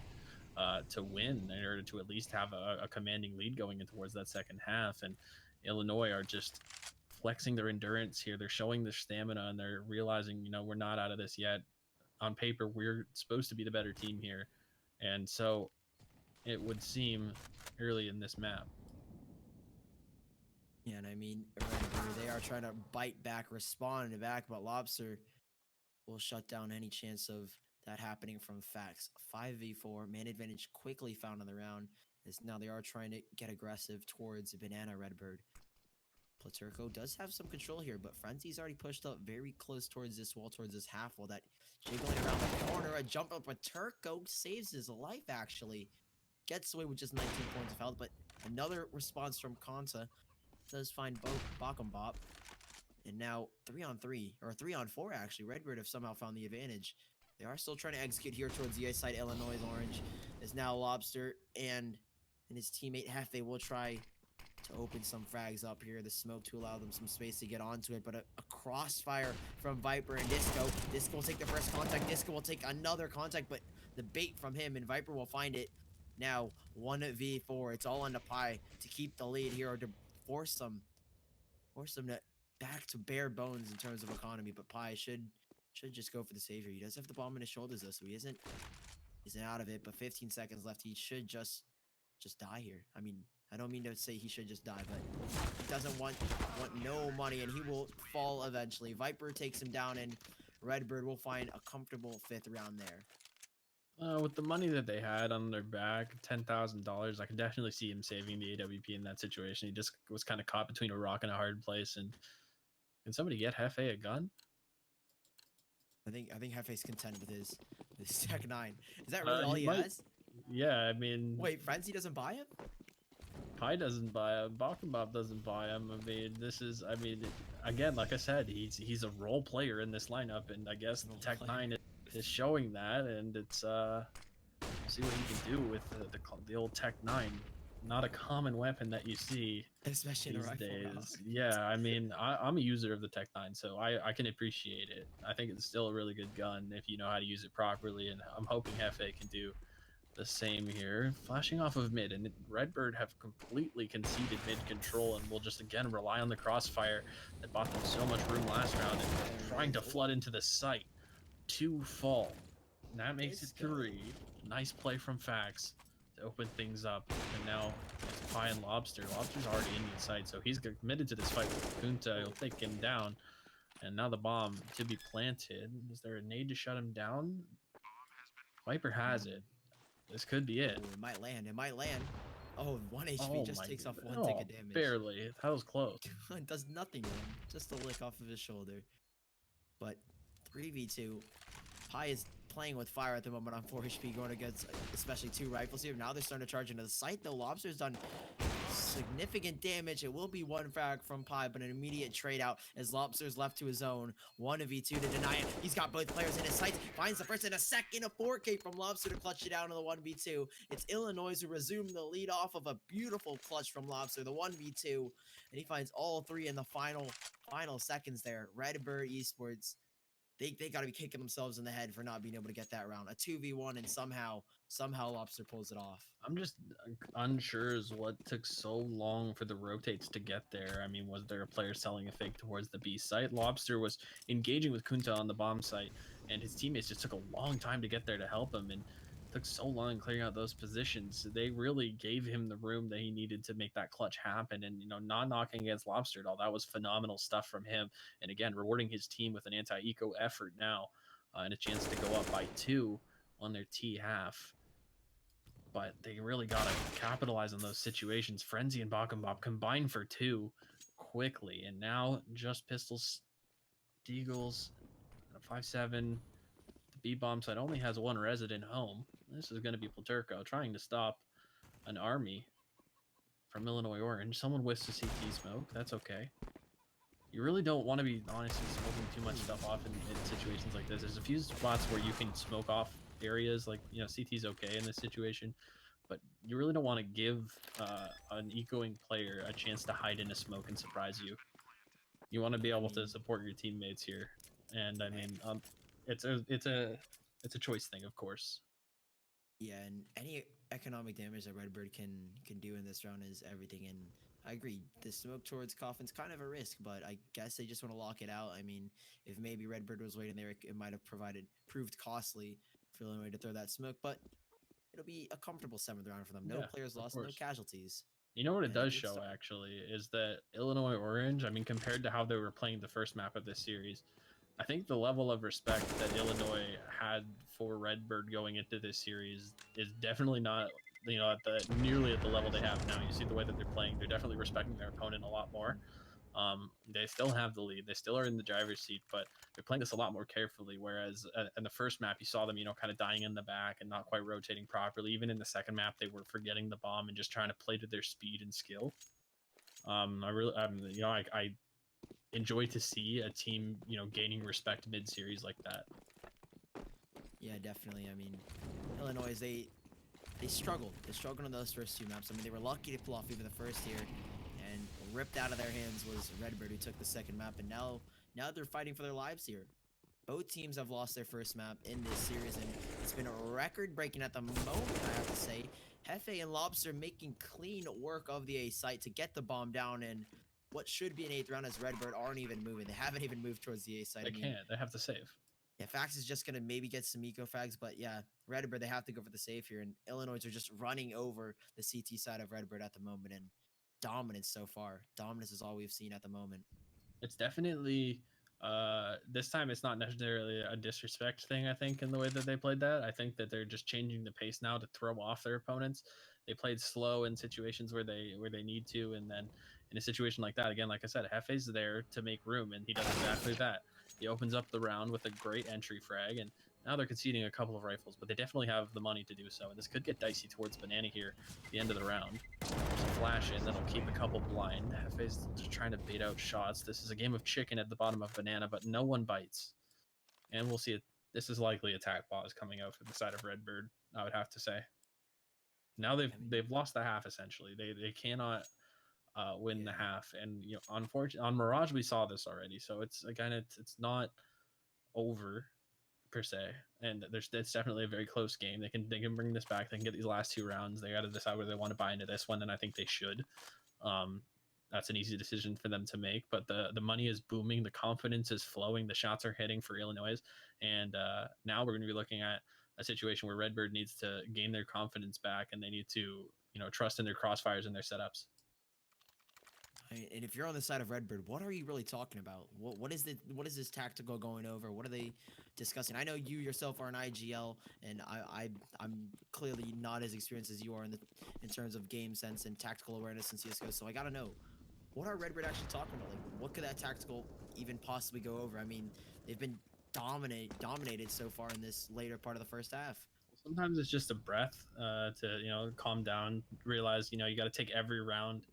to win in order to at least have a commanding lead going in towards that second half. And Illinois are just flexing their endurance here. They're showing their stamina, and they're realizing, you know, we're not out of this yet. On paper, we're supposed to be the better team here. And so it would seem early in this map. Yeah, and I mean, Redbird, they are trying to bite back, respond back, but Lobster will shut down any chance of that happening from Fax. 5v4, man advantage quickly found on the round, as now they are trying to get aggressive towards Banana Redbird. Platurco does have some control here, but Frenzy's already pushed up very close towards this wall, towards this half wall. That jiggling around the corner, a jump up, Platurco saves his life, actually. Gets away with just 19 points of health, but another response from Kanta does find both Bakumbop. And now 3-on-3, or 3-on-4 actually. Redbird have somehow found the advantage. They are still trying to execute here towards the ice side. Illinois Orange is now Lobster, and his teammate Hefe will try to open some frags up here. The smoke to allow them some space to get onto it, but a crossfire from Viper and Disco. Disco will take the first contact. Disco will take another contact, but the bait from him, and Viper will find it. Now 1v4. It's all on the Pi to keep the lead here, or to force them to back to bare bones in terms of economy. But Pi should just go for the save here. He does have the bomb in his shoulders though, so he isn't out of it. But 15 seconds left. He should just die here. I mean, I don't mean to say he should just die, but he doesn't want no money, and he will fall eventually. Viper takes him down, and Redbird will find a comfortable 5th round there. With the money that they had on their back, $10,000, I could definitely see him saving the AWP in that situation. He just was kind of caught between a rock and a hard place. And can somebody get Hefe a gun? I think Hefe's content with his Tech 9. Is that really all he has? Yeah, I mean... Wait, Frenzy doesn't buy him? Pi doesn't buy him. Bakumbop doesn't buy him. I mean, this is... I mean, again, like I said, he's a role player in this lineup, and I guess the Tech 9 is showing that, and it's See what he can do with the old Tech 9. Not a common weapon that you see especially in a these rifle round. days. Yeah, I mean, I'm a user of the Tech 9, so I can appreciate it. I think it's still a really good gun if you know how to use it properly, and I'm hoping Hefe can do the same here. Flashing off of mid, and Redbird have completely conceded mid control and will just again rely on the crossfire that bought them so much room last round and There it trying is. to flood into the site. 2 fall. And that makes it Disco. 3. Nice play from Fax to open things up. And now it's Pie and Lobster. Lobster's already in the site, so he's committed to this fight with Kunta. He'll take him down. And now the bomb to be planted. Is there a nade to shut him down? Viper has it. This could be it. Ooh, it might land. It might land. Oh, 1 HP Oh just my takes off goodness. 1 tick Oh, of damage. barely. That was close. It does nothing to him. Just a lick off of his shoulder. But 3v2. Pi is playing with fire at the moment on 4 HP, going against especially 2 rifles here. Now they're starting to charge into the site, though. Lobster's done significant damage. It will be 1 frag from Pi, but an immediate trade out as Lobster's left to his own. 1v2 to deny it. He's got both players in his sights. Finds the first and a second. A 4K from Lobster to clutch it down to the 1v2. It's Illinois who resumed the lead off of a beautiful clutch from Lobster, the 1v2. And he finds all 3 in the final seconds there. Redbird Esports, they got to be kicking themselves in the head for not being able to get that round. A 2v1, and somehow Lobster pulls it off. I'm just unsure as what took so long for the rotates to get there. I mean, was there a player selling a fake towards the B site? Lobster was engaging with Kunta on the bomb site, and his teammates just took a long time to get there to help him, and took so long clearing out those positions. They really gave him the room that he needed to make that clutch happen, and not knocking against Lobster at all. That was phenomenal stuff from him, and again, rewarding his team with an anti-eco effort now, and a chance to go up by 2 on their T half. But they really got to capitalize on those situations. Frenzy and Bob combine for 2 quickly. And now just Pistols, Deagles, 5-7. The B bomb side only has 1 resident home. This is going to be Platurco trying to stop an army from Illinois Orange. Someone whiffs a CT smoke. That's okay. You really don't want to be, honestly, smoking too much stuff off in situations like this. There's a few spots where you can smoke off areas, like, CT's okay in this situation, but you really don't want to give an ecoing player a chance to hide in a smoke and surprise you. You want to be able to support your teammates here, and I mean, it's a choice thing, of course. Yeah, and any economic damage that Redbird can do in this round is everything. And I agree, the smoke towards Coffin's kind of a risk, but I guess they just want to lock it out. I mean, if maybe Redbird was waiting there, it might have proved costly for Illinois to throw that smoke, but it'll be a comfortable 7th round for them. No players lost, no casualties. You know what it does show, actually, is that Illinois Orange, I mean, compared to how they were playing the first map of this series, I think the level of respect that Illinois had for Redbird going into this series is definitely not, nearly at the level they have now. You see the way that they're playing; they're definitely respecting their opponent a lot more. They still have the lead; they still are in the driver's seat, but they're playing this a lot more carefully. Whereas in the first map, you saw them, kind of dying in the back and not quite rotating properly. Even in the second map, they were forgetting the bomb and just trying to play to their speed and skill. I enjoy to see a team, gaining respect mid-series like that. Yeah, definitely. I mean, Illinois, they struggled. They struggled on those first 2 maps. I mean, they were lucky to pull off even the first here, and ripped out of their hands was Redbird, who took the second map, and now they're fighting for their lives here. Both teams have lost their first map in this series, and it's been record-breaking at the moment, I have to say. Hefe and Lobster making clean work of the A site to get the bomb down, and what should be an 8th round as Redbird aren't even moving. They haven't even moved towards the A site. They can't. They have to save. Yeah, Fax is just going to maybe get some eco frags, but yeah, Redbird, they have to go for the save here, and Illinois are just running over the CT side of Redbird at the moment, and dominance so far. Dominance is all we've seen at the moment. It's definitely, this time it's not necessarily a disrespect thing, I think, in the way that they played that. I think that they're just changing the pace now to throw off their opponents. They played slow in situations where they need to, and then in a situation like that, again, like I said, Hefe's there to make room, and he does exactly that. He opens up the round with a great entry frag, and now they're conceding a couple of rifles, but they definitely have the money to do so, and this could get dicey towards Banana here at the end of the round. There's a flash in that'll keep a couple blind. Hefe's just trying to bait out shots. This is a game of chicken at the bottom of Banana, but no one bites. And we'll see this is likely attack pause coming out for the side of Redbird. I would have to say. Now they've I mean, they've lost the half essentially. They cannot win the yeah. half, and unfortunately on Mirage we saw this already. So it's again it's not over per se, and it's definitely a very close game. They can bring this back. They can get these last two rounds. They got to decide whether they want to buy into this one, and I think they should. Um, that's an easy decision for them to make. But the money is booming, the confidence is flowing, the shots are hitting for Illinois, and now we're going to be looking at a situation where Redbird needs to gain their confidence back, and they need to trust in their crossfires and their setups. And if you're on the side of Redbird, what are you really talking about? What is this tactical going over? What are they discussing? I know you yourself are an IGL, and I'm clearly not as experienced as you are in terms of game sense and tactical awareness in CS:GO. So I gotta know, what are Redbird actually talking about? Like, what could that tactical even possibly go over? I mean, they've been dominated so far in this later part of the first half. Sometimes it's just a breath to calm down, realize you got to take every round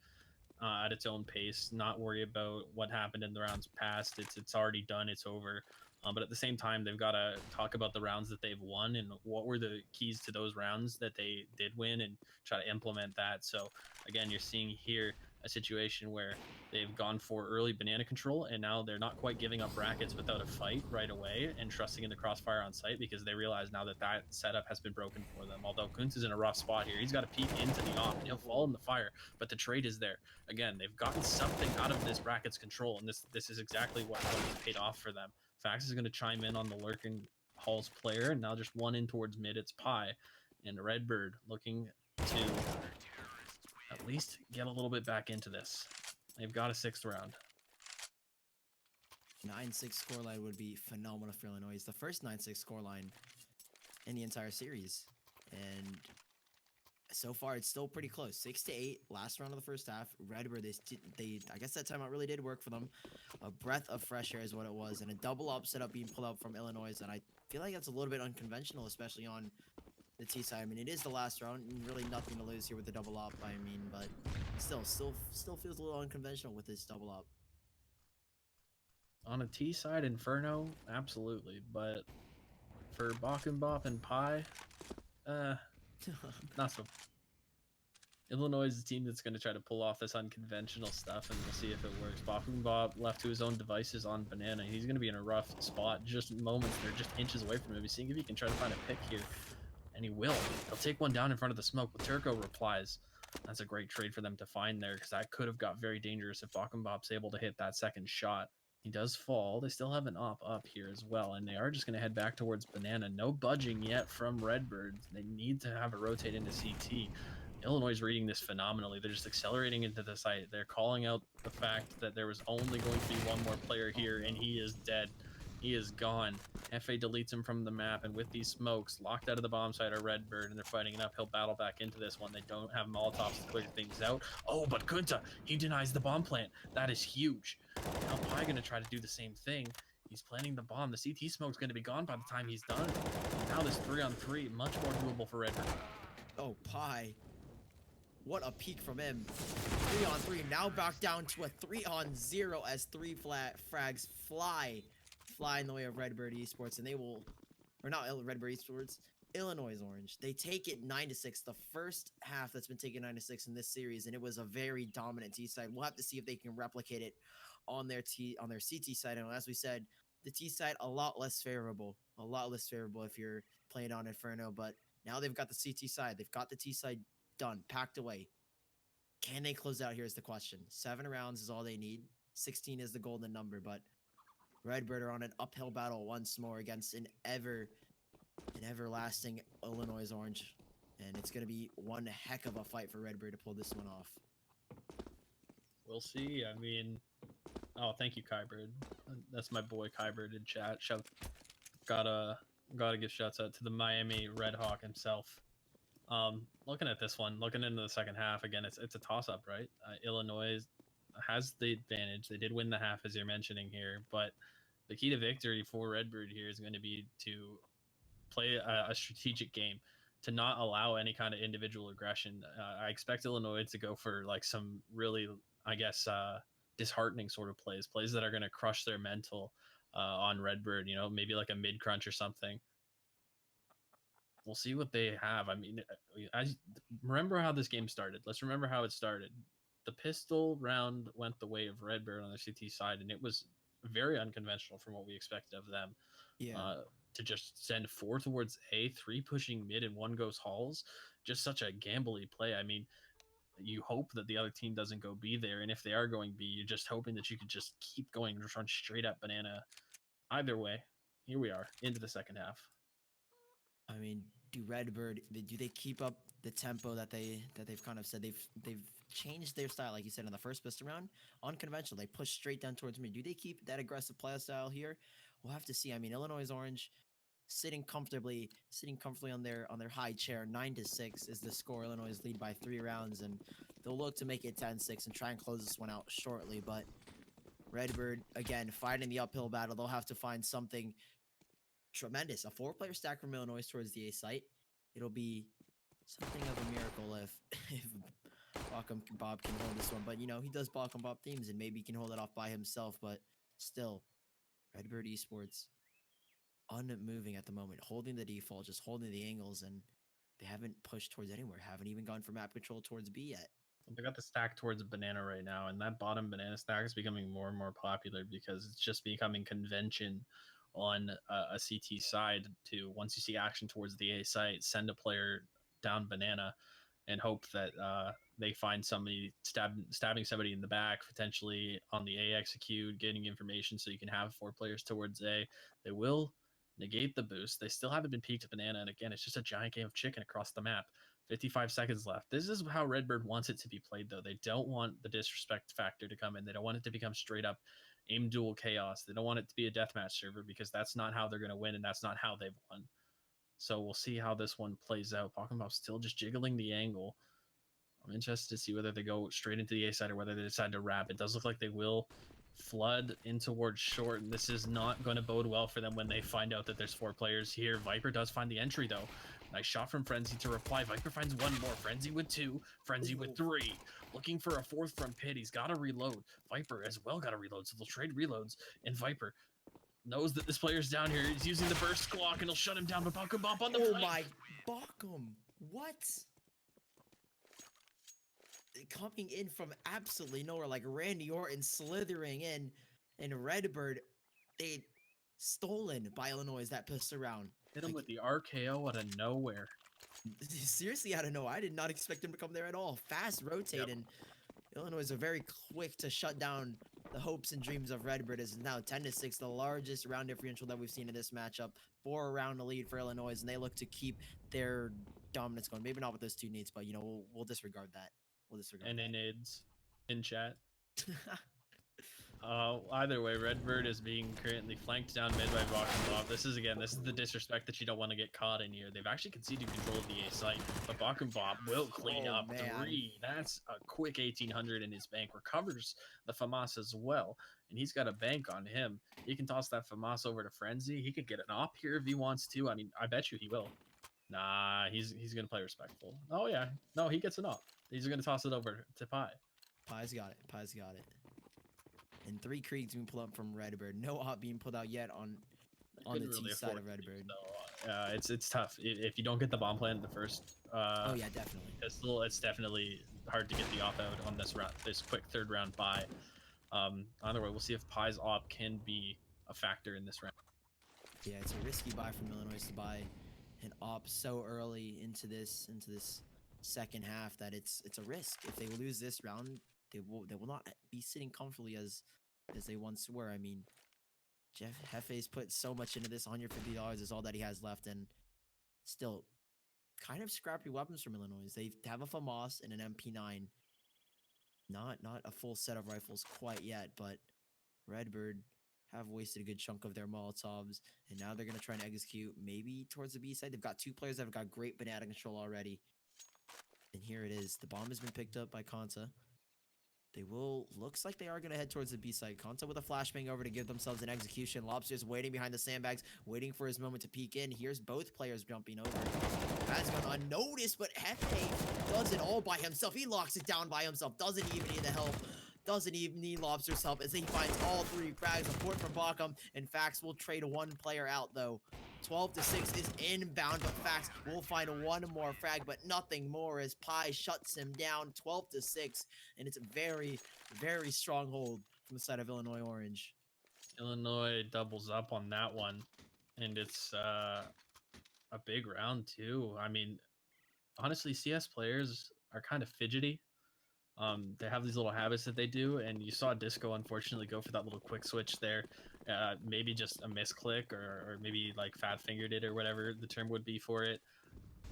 at its own pace, not worry about what happened in the rounds past. It's already done. It's over. But at the same time, they've got to talk about the rounds that they've won and what were the keys to those rounds that they did win, and try to implement that. So again, you're seeing here a situation where they've gone for early banana control, and now they're not quite giving up brackets without a fight right away and trusting in the crossfire on site, because they realize now that that setup has been broken for them. Although Kuntz is in a rough spot here, he's got to peek into the op and he'll fall in the fire, but the trade is there. Again, they've gotten something out of this brackets control, and this is exactly what paid off for them. Fax is going to chime in on the lurking Halls player, and now just one in towards mid. It's Pi, and Redbird looking to at least get a little bit back into this. They've got a sixth round. 9-6 scoreline would be phenomenal for Illinois. It's the first 9-6 scoreline in the entire series, and so far it's still pretty close. 6-8, last round of the first half. Redbird, they I guess that timeout really did work for them. A breath of fresh air is what it was, and a double upset up being pulled out from Illinois, and I feel like that's a little bit unconventional, especially on the T side. I mean, it is the last round, and really nothing to lose here with the double up. I mean, but still feels a little unconventional with this double up. On a T side, Inferno, absolutely, but for Bok and Bop and Pi, not so. Illinois is a team that's going to try to pull off this unconventional stuff, and we'll see if it works. Bob left to his own devices on Banana. He's going to be in a rough spot. Just moments, they're just inches away from him. He's seeing if he can try to find a pick here, and he will. He'll take one down in front of the smoke, but Turco replies. That's a great trade for them to find there, because that could have got very dangerous if Bop's able to hit that second shot. He does fall. They still have an op up here as well, and they are just going to head back towards Banana. No budging yet from Redbird. They need to have a rotate into CT. Illinois is reading this phenomenally. They're just accelerating into the site. They're calling out the fact that there was only going to be one more player here, and he is dead. He is gone. FA deletes him from the map, and with these smokes, locked out of the bomb site are Redbird, and they're fighting an uphill battle back into this one. They don't have Molotovs to clear things out. Oh, but Kunta, he denies the bomb plant. That is huge. Now Pi going to try to do the same thing. He's planting the bomb. The CT smoke's going to be gone by the time he's done. Now this 3-on-3, much more doable for Redbird. Oh, Pi. What a peek from him. 3-on-3, now back down to a 3-on-0 as three frags fly in the way of Redbird Esports, and they will, or not Redbird Esports, Illinois Orange. They take it 9-6, the first half that's been taken 9-6 in this series, and it was a very dominant T side. We'll have to see if they can replicate it on their CT side. And as we said, the T side a lot less favorable if you're playing on Inferno, but now they've got the CT side. They've got the T side done, packed away. Can they close out? Here's the question. 7 rounds is all they need. 16 is the golden number, but Redbird are on an uphill battle once more against an everlasting Illinois Orange, and it's going to be one heck of a fight for Redbird to pull this one off. We'll see. I mean, oh, thank you, Kybird. That's my boy Kybird in chat. Gotta give shouts out to the Miami Redhawk himself. Looking at this one, looking into the second half, again, it's a toss-up, right? Illinois has the advantage. They did win the half, as you're mentioning here, but the key to victory for Redbird here is going to be to play a strategic game, to not allow any kind of individual aggression. I expect Illinois to go for like some really, I guess, disheartening sort of plays that are going to crush their mental. on Redbird. You know, maybe like a mid crunch or something. We'll see what they have. I mean, I remember how this game started. Let's remember how it started. The pistol round went the way of Redbird on the CT side, and it was very unconventional from what we expected of them. Yeah. To just send 4 towards A, 3 pushing mid, and 1 goes halls. Just such a gambly play. I mean, you hope that the other team doesn't go B there, and if they are going B, you're just hoping that you could just keep going, just run straight up banana. Either way, here we are into the second half. I mean, do Redbird do they keep up the tempo that they've kind of said they've changed their style, like you said in the first pistol round, unconventional. They push straight down towards me. Do they keep that aggressive play style here? We'll have to see. I mean, Illinois Orange sitting comfortably on their high chair. 9-6 is the score. Illinois lead by 3 rounds, and they'll look to make it 10-6 and try and close this one out shortly. But Redbird again fighting the uphill battle. They'll have to find something tremendous. A 4-player stack from Illinois towards the A site. It'll be something of a miracle if Bob can hold this one. But, you know, he does Balkan Bob themes, and maybe he can hold it off by himself. But still, Redbird Esports unmoving at the moment, holding the default, just holding the angles, and they haven't pushed towards anywhere. Haven't even gone for map control towards B yet. They got the stack towards banana right now, and that bottom banana stack is becoming more and more popular because it's just becoming convention on a CT side to, once you see action towards the A site, send a player down banana and hope that they find somebody stabbing somebody in the back, potentially on the A execute, getting information so you can have 4 players towards A. They will negate the boost. They still haven't been peaked at banana, and again, it's just a giant game of chicken across the map. 55 seconds left. This is how Redbird wants it to be played, though. They don't want the disrespect factor to come in. They don't want it to become straight up aim duel chaos. They don't want it to be a deathmatch server because that's not how they're going to win, and that's not how they've won. So we'll see how this one plays out. Pokemon still just jiggling the angle. I'm interested to see whether they go straight into the A side or whether they decide to wrap. It does look like they will flood in towards short, and this is not going to bode well for them when they find out that there's 4 players here. Viper does find the entry, though. Nice shot from Frenzy to reply. Viper finds 1 more. Frenzy with 2. Frenzy with 3. Looking for a 4th from Pit. He's got to reload. Viper as well got to reload, so they'll trade reloads. And Viper knows that this player's down here. He's using the burst clock, and he'll shut him down. But Bakum Bop on the Oh flank. my, Bakum. What? Coming in from absolutely nowhere, like Randy Orton slithering in, and Redbird, they stolen by Illinois that pistol round. Hit him with the RKO out of nowhere. Seriously, I don't know. I did not expect him to come there at all. Fast rotate, and Illinois are very quick to shut down the hopes and dreams of Redbird. Is now 10-6, the largest round differential that we've seen in this matchup. 4 round lead for Illinois, and they look to keep their dominance going. Maybe not with those 2 needs, but you know we'll disregard that. We'll disregard. And NIDS in chat. Either way, Redbird is being currently flanked down mid by Bob. This is the disrespect that you don't want to get caught in here. They've actually conceded control of the A site, but Bob will clean up 3. That's a quick 1800 in his bank. Recovers the FAMAS as well, and he's got a bank on him. He can toss that FAMAS over to Frenzy. He could get an op here if he wants to. I mean, I bet you he will. Nah, he's gonna play respectful. Oh yeah, no, he gets an op. He's gonna toss it over to Pi. Pi's got it. Pi's got it. And 3 Kriegs being pulled up from Redbird. No op being pulled out yet on the T side of Redbird. It's tough if you don't get the bomb plant in the first. Oh yeah, definitely. It's definitely hard to get the op out on this round. This quick 3rd round buy. Either way, we'll see if Pi's op can be a factor in this round. Yeah, it's a risky buy from Illinois to buy an op so early into this second half that it's a risk. If they lose this round, they will not be sitting comfortably as they once were. I mean, Jeff Hefe's put so much into this. $150 is all that he has left, and still kind of scrappy weapons from Illinois. They have a FAMAS and an MP9. Not a full set of rifles quite yet, but Redbird have wasted a good chunk of their Molotovs, and now they're going to try and execute maybe towards the B side. They've got 2 players that have got great banana control already. And here it is. The bomb has been picked up by Kanta. They looks like they are going to head towards the B side. Kanta with a flashbang over to give themselves an execution. Lobster's waiting behind the sandbags, waiting for his moment to peek in. Here's both players jumping over. That's gone unnoticed, but Hefe does it all by himself. He locks it down by himself. Doesn't even need the help doesn't even need Lobster's help as he finds all 3 frags. A port from Bacum, and Fax will trade 1 player out though. 12-6 is inbound, but Fax will find 1 more frag, but nothing more as Pi shuts him down. 12-6, and it's a very, very strong hold from the side of Illinois Orange. Illinois doubles up on that one, and it's a big round too. I mean, honestly, CS players are kind of fidgety. They have these little habits that they do, and you saw Disco unfortunately go for that little quick switch there. Maybe just a misclick, or maybe like fat fingered it, or whatever the term would be for it.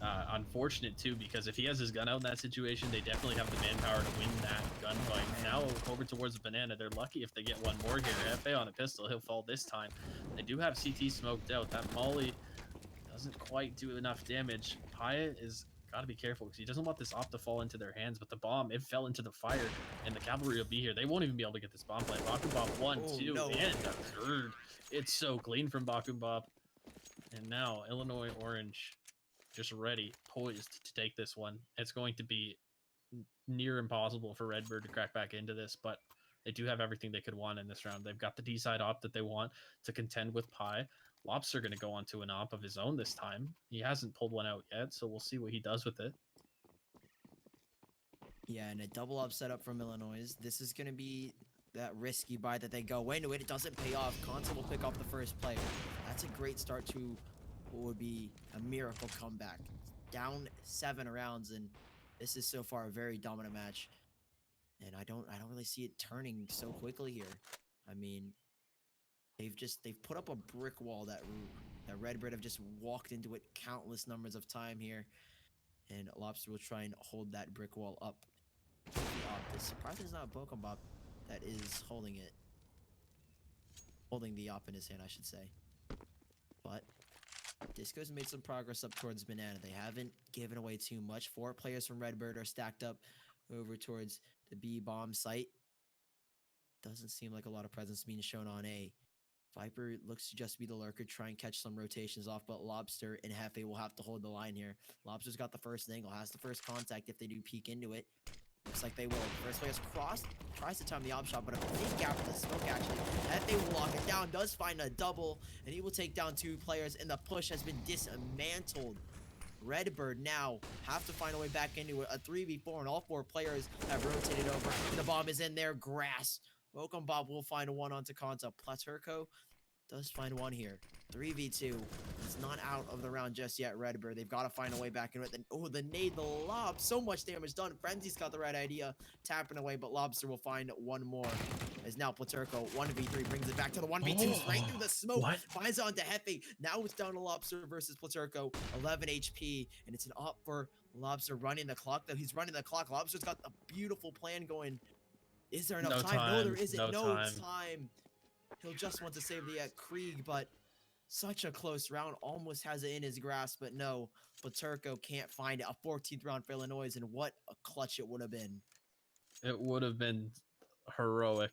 Unfortunate too, because if he has his gun out in that situation, they definitely have the manpower to win that gunfight. Now over towards the banana, they're lucky if they get one more here. FA on a pistol, he'll fall this time. They do have CT smoked out. That molly doesn't quite do enough damage. Paya is got to be careful because he doesn't want this op to fall into their hands, but the bomb, it fell into the fire, and the cavalry will be here. They won't even be able to get this bomb plant. Bakumbop 1, 2, no. and a third. It's so clean from Bakumbop. And now Illinois Orange just ready, poised to take this one. It's going to be near impossible for Redbird to crack back into this, but they do have everything they could want in this round. They've got the D-side op that they want to contend with Pi. Lobster going to go onto an op of his own this time. He hasn't pulled one out yet, so we'll see what he does with it. Yeah, and a double up setup from Illinois. This is going to be that risky buy that they go into it. It doesn't pay off. Consul will pick off the first player. That's a great start to what would be a miracle comeback. Down 7 rounds, and this is so far a very dominant match. And I don't really see it turning so quickly here. I mean, they've put up a brick wall that Redbird have just walked into it countless numbers of time here. And Lobster will try and hold that brick wall up. It's surprising it's not a Bokumbop that is holding it. Holding the op in his hand, I should say. But Disco's made some progress up towards Banana. They haven't given away too much. 4 players from Redbird are stacked up over towards the B bomb site. Doesn't seem like a lot of presence being shown on A. Viper looks to just be the lurker, try and catch some rotations off, but Lobster and Hefe will have to hold the line here. Lobster's got the first angle, has the first contact if they do peek into it. Looks like they will. First player's crossed, tries to time the op shot, but a big gap for the smoke actually. Hefe will lock it down, does find a double, and he will take down 2 players, and the push has been dismantled. Redbird now have to find a way back into it. A 3v4, and all 4 players have rotated over. And the bomb is in their grass. Bokumbop will find one onto Konza. Platurco does find one here. 3v2. It's not out of the round just yet, Redbird. They've got to find a way back into it. Then, oh, the nade, the lob. So much damage done. Frenzy's got the right idea. Tapping away, but Lobster will find one more. As now Platurco, 1v3, brings it back to the 1v2s right through the smoke. What? Finds it onto Hefe. Now it's down to Lobster versus Platurco. 11 HP, and it's an op for Lobster running the clock, though. He's running the clock. Lobster's got a beautiful plan going. Is there enough time? No, there isn't. No time. He'll just want to save the Krieg, but such a close round. Almost has it in his grasp, but no. Platurco can't find it. A 14th round for Illinois, and what a clutch it would have been. It would have been heroic.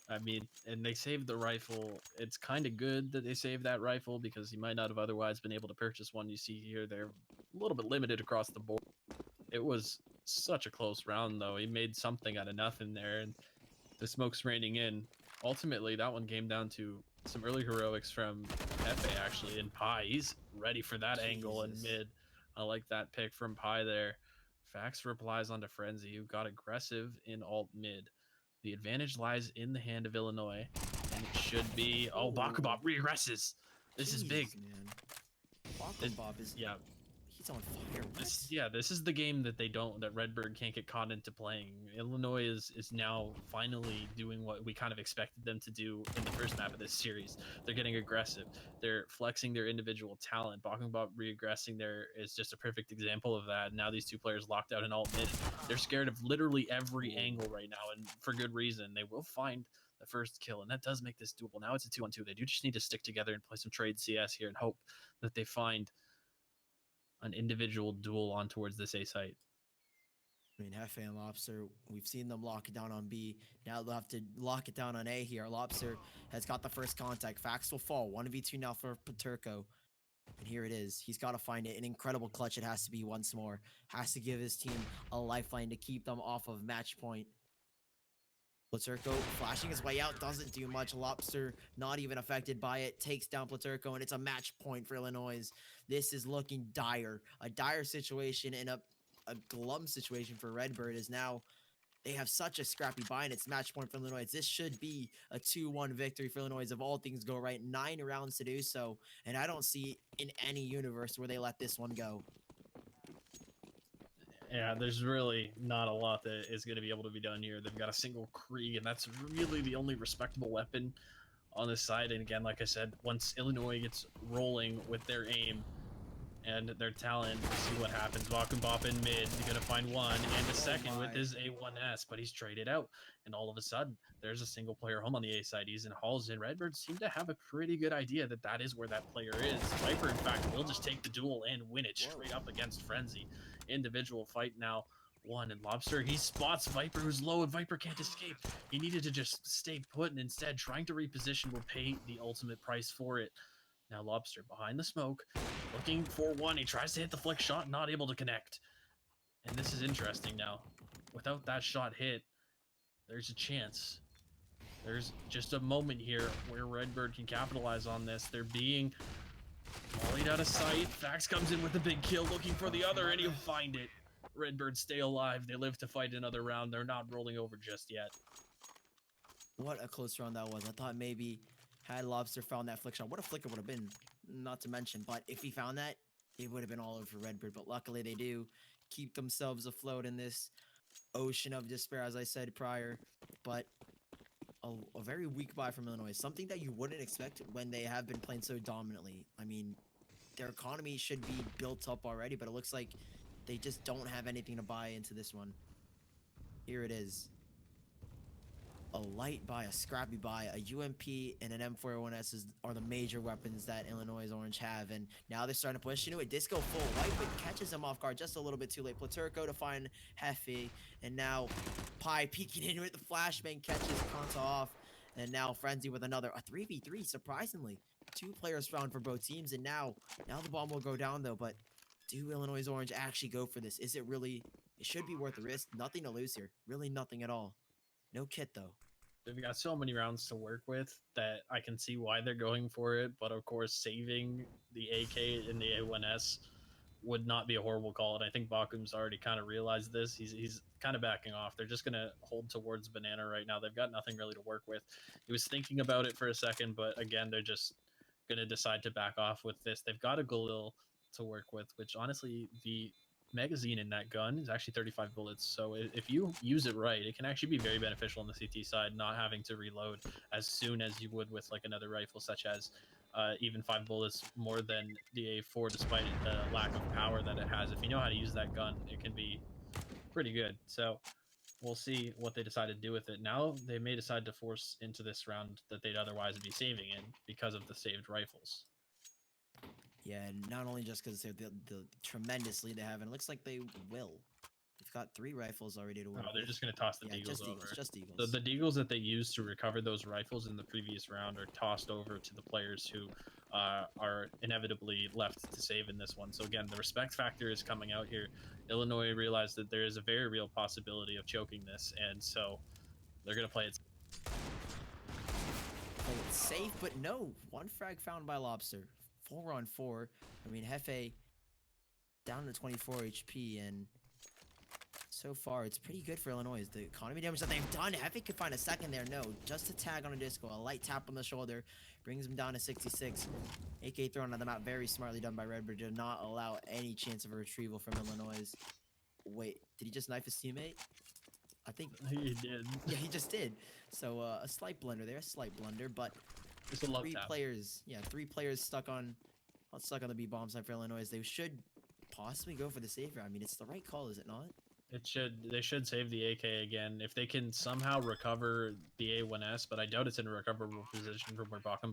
I mean, and they saved the rifle. It's kind of good that they saved that rifle because he might not have otherwise been able to purchase one. You see here, they're a little bit limited across the board. It was such a close round, though. He made something out of nothing there, and the smoke's raining in. Ultimately, that one came down to some early heroics from Efe, actually, and Pi. He's ready for that angle in mid. I like that pick from Pi there. Fax replies onto Frenzy, who got aggressive in alt mid. The advantage lies in the hand of Illinois, and it should be... Oh, Bakumbop regresses. This is big. Man. Bakumbop is... Yeah. He's on fire. This is the game that that Redbird can't get caught into playing. Illinois is now finally doing what we kind of expected them to do in the first map of this series. They're getting aggressive. They're flexing their individual talent. Bakumbop regressing there is just a perfect example of that. Now these 2 players locked out in alt mid. They're scared of literally every angle right now, and for good reason. They will find the first kill, and that does make this doable. Now it's a 2-on-2. They do just need to stick together and play some trade CS here and hope that they find an individual duel on towards this A site. I mean, Hefe and Lobster, we've seen them lock it down on B. Now they'll have to lock it down on A here. Lobster has got the first contact. Fax will fall. 1v2 now for Platurco. And here it is. He's got to find it. An incredible clutch it has to be once more. Has to give his team a lifeline to keep them off of match point. Platurko flashing his way out doesn't do much. Lobster not even affected by it, takes down Platurko, and it's a match point for Illinois. This is looking dire. A dire situation and a glum situation for Redbird is now they have such a scrappy buy, and it's match point for Illinois. This should be a 2-1 victory for Illinois if all things go right. 9 rounds to do so, and I don't see in any universe where they let this one go. Yeah, there's really not a lot that is going to be able to be done here. They've got a single Krieg, and that's really the only respectable weapon on this side. And again, like I said, once Illinois gets rolling with their aim and their talent, we'll see what happens. Bop in mid, he's going to find one and a second with his A1S, but he's traded out. And all of a sudden, there's a single player home on the A side. He's in Halls, and Redbirds seem to have a pretty good idea that that is where that player is. Viper, in fact, will just take the duel and win it straight up against Frenzy. Individual fight now won, and Lobster, he spots Viper, who's low, and Viper can't escape. He needed to just stay put, and instead trying to reposition will pay the ultimate price for it. Now Lobster behind the smoke, looking for one. He tries to hit the flick shot, not able to connect. And this is interesting now. Without that shot hit, there's a chance. There's just a moment here where Redbird can capitalize on this. They're being volleyed out of sight. Fax comes in with a big kill, looking for the other, and he'll find it. Redbirds stay alive. They live to fight another round. They're not rolling over just yet. What a close round that was. I thought maybe had Lobster found that flick shot, what a flick it would have been, not to mention. But if he found that, it would have been all over for Redbird. But luckily they do keep themselves afloat in this ocean of despair, as I said prior. But a very weak buy from Illinois. Something that you wouldn't expect when they have been playing so dominantly. I mean, their economy should be built up already, but it looks like they just don't have anything to buy into this one. Here it is. A light buy, a scrappy buy, a UMP, and an M401S are the major weapons that Illinois Orange have. And now they're starting to push into it. Disco full white, but catches him off guard just a little bit too late. Platurko to find Hefe. And now Pi peeking into it. The flashbang catches Kanta off. And now Frenzy with another. A 3v3, surprisingly. 2 players found for both teams. And now the bomb will go down, though. But do Illinois Orange actually go for this? Is it really? It should be worth the risk. Nothing to lose here. Really nothing at all. No kit, though. They've got so many rounds to work with that I can see why they're going for it. But of course, saving the AK and the A1S would not be a horrible call. And I think Bakum's already kind of realized this. He's kind of backing off. They're just going to hold towards Banana right now. They've got nothing really to work with. He was thinking about it for a second, but again, they're just going to decide to back off with this. They've got a Galil to work with, which honestly, the magazine in that gun is actually 35 bullets, so if you use it right, it can actually be very beneficial on the CT side, not having to reload as soon as you would with like another rifle, such as even 5 bullets more than the A4, despite the lack of power that it has. If you know how to use that gun, it can be pretty good. So we'll see what they decide to do with it. Now they may decide to force into this round that they'd otherwise be saving in because of the saved rifles. Yeah, and not only just because the tremendous lead they have, and it looks like they will. They've got 3 rifles already to work. Oh, they're just going to toss the Deagles just over. Eagles, just Eagles. The Deagles that they used to recover those rifles in the previous round are tossed over to the players who are inevitably left to save in this one. So again, the respect factor is coming out here. Illinois realized that there is a very real possibility of choking this, and so they're going to play it. Play it safe, but no. 1 frag found by Lobster. 4 on 4. I mean, Hefe down to 24 HP, and so far it's pretty good for Illinois. The economy damage that they've done, Hefe could find a second there. No, just a tag on a disco, a light tap on the shoulder, brings him down to 66. AK thrown on the map, very smartly done by Redbird to not allow any chance of a retrieval from Illinois. Wait, did he just knife his teammate? I think he did. Yeah, he just did. So a slight blunder there, a slight blunder, but it's a love 3 tap. players, yeah, 3 players stuck on the B bomb side for Illinois. They should possibly go for the savior. I mean, it's the right call, is it not? They should save the AK again if they can somehow recover the A1S, but I doubt it's in a recoverable position from where Bop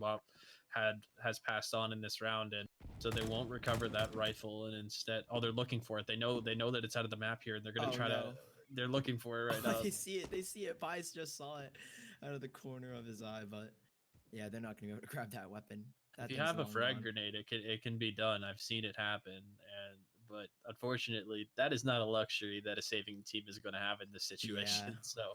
has passed on in this round, and so they won't recover that rifle. And instead, they're looking for it. They know that it's out of the map here, and they're gonna try to. They're looking for it right now. They see it. They see it. Pies just saw it out of the corner of his eye, but yeah, they're not gonna be able to grab that weapon. If you have a frag grenade, it can be done. I've seen it happen, but unfortunately, that is not a luxury that a saving team is going to have in this Yeah. situation. So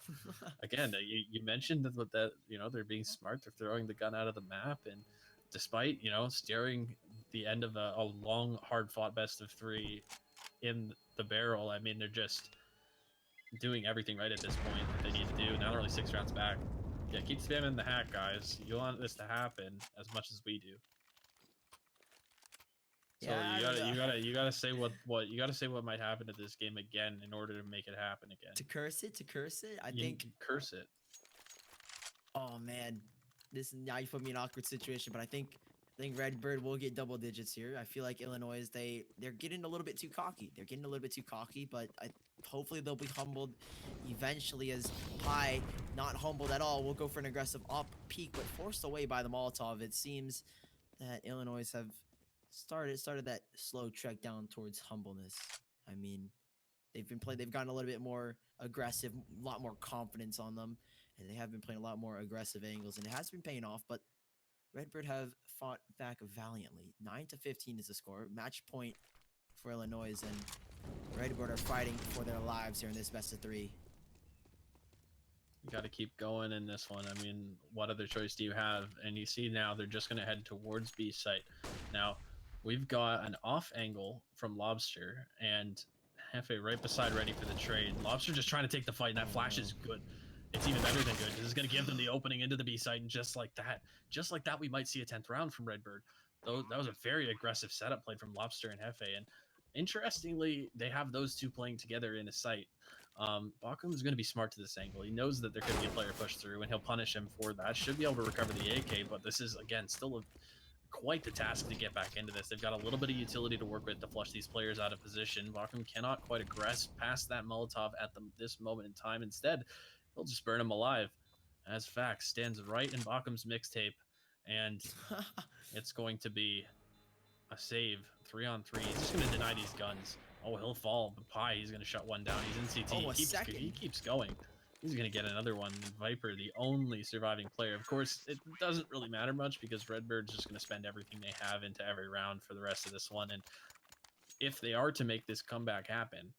again, you mentioned that they're being smart, they're throwing the gun out of the map, and despite steering the end of a long, hard fought best of three in the barrel, I mean they're just doing everything right at this point that they need to do. Now they're only 6 rounds back. Yeah, keep spamming the hack, guys. You want this to happen as much as we do. So Yeah, I mean, you gotta say what you gotta say what might happen to this game again in order to make it happen again. to curse it, I You think. curse it. Oh man, this now you put me in an awkward situation, but I think Redbird will get double digits here. I feel like Illinois they're getting a little bit too cocky. They're getting a little bit too cocky, but hopefully they'll be humbled eventually. As Pi, not humbled at all, will go for an aggressive up peak, but forced away by the Molotov. It seems that Illinois have started that slow trek down towards humbleness. I mean, they've gotten a little bit more aggressive, a lot more confidence on them, and they have been playing a lot more aggressive angles, and it has been paying off. But Redbird have fought back valiantly. 9-15 is the score. Match point for Illinois, and Redbird are fighting for their lives here in this best of three. You got to keep going in this one. I mean, what other choice do you have? And you see now they're just going to head towards B site. Now, we've got an off angle from Lobster and Hefe right beside ready for the trade. Lobster just trying to take the fight, and that flash is good. It's even better than good. This is going to give them the opening into the B site, and just like that, we might see a 10th round from Redbird. Though that was a very aggressive setup played from Lobster and Hefe, and interestingly, they have those two playing together in a site. Bakum is going to be smart to this angle. He knows that there could be a player push through, and he'll punish him for that. Should be able to recover the AK, but this is, again, still quite the task to get back into this. They've got a little bit of utility to work with to flush these players out of position. Bakum cannot quite aggress past that Molotov at this moment in time. Instead, he'll just burn him alive. As Fax stands right in Bakum's mixtape, and it's going to be a save 3-on-3. He's just going to deny these guns. Oh, he'll fall, but Pi, he's going to shut one down. He's in CT. Oh, He keeps going. He's going to get another one. And Viper, the only surviving player. Of course, it doesn't really matter much because Redbird's just going to spend everything they have into every round for the rest of this one. And if they are to make this comeback happen,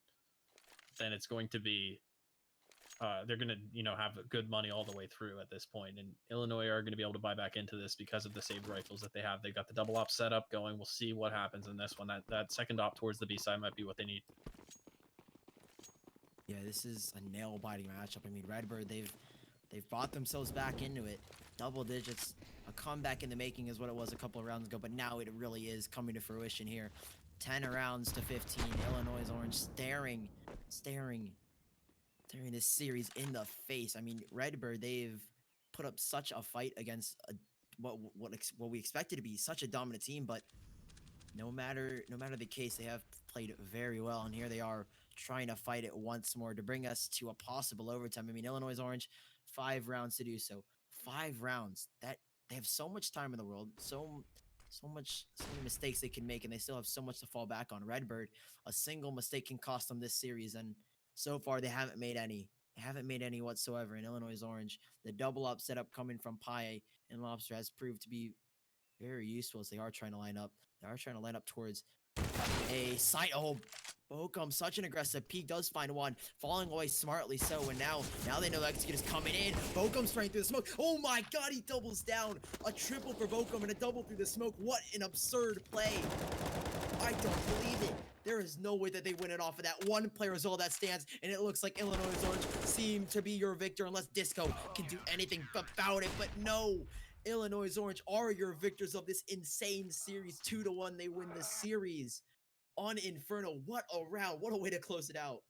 then it's going to be they're going to, have good money all the way through at this point. And Illinois are going to be able to buy back into this because of the saved rifles that they have. They've got the double op setup going. We'll see what happens in this one. That second op towards the B side might be what they need. Yeah, this is a nail-biting matchup. I mean, Redbird, they've bought themselves back into it. Double digits, a comeback in the making is what it was a couple of rounds ago, but now it really is coming to fruition here. 10 rounds to 15. Illinois Orange staring this series in the face. I mean, Redbird, they've put up such a fight against what we expected to be such a dominant team, but no matter the case, they have played very well, and here they are trying to fight it once more to bring us to a possible overtime. I mean, Illinois Orange, 5 rounds to do so. 5 rounds. That they have so much time in the world, so many mistakes they can make, and they still have so much to fall back on. Redbird, a single mistake can cost them this series, and so far they haven't made any. They haven't made any whatsoever in Illinois Orange. The double up setup coming from Pi and Lobster has proved to be very useful as they are trying to line up. They are trying to line up towards a site. Oh, Bokum, such an aggressive peak, does find one, falling away smartly so, and now they know that Execute is coming in. Bokum's spraying through the smoke. Oh my god, he doubles down. A triple for Bokum and a double through the smoke. What an absurd play. I don't believe it. There is no way that they win it off of that. One player is all that stands, and it looks like Illinois Orange seem to be your victor unless Disco can do anything about it, but no. Illinois Orange are your victors of this insane series. 2-1, they win the series on Inferno. What a round. What a way to close it out.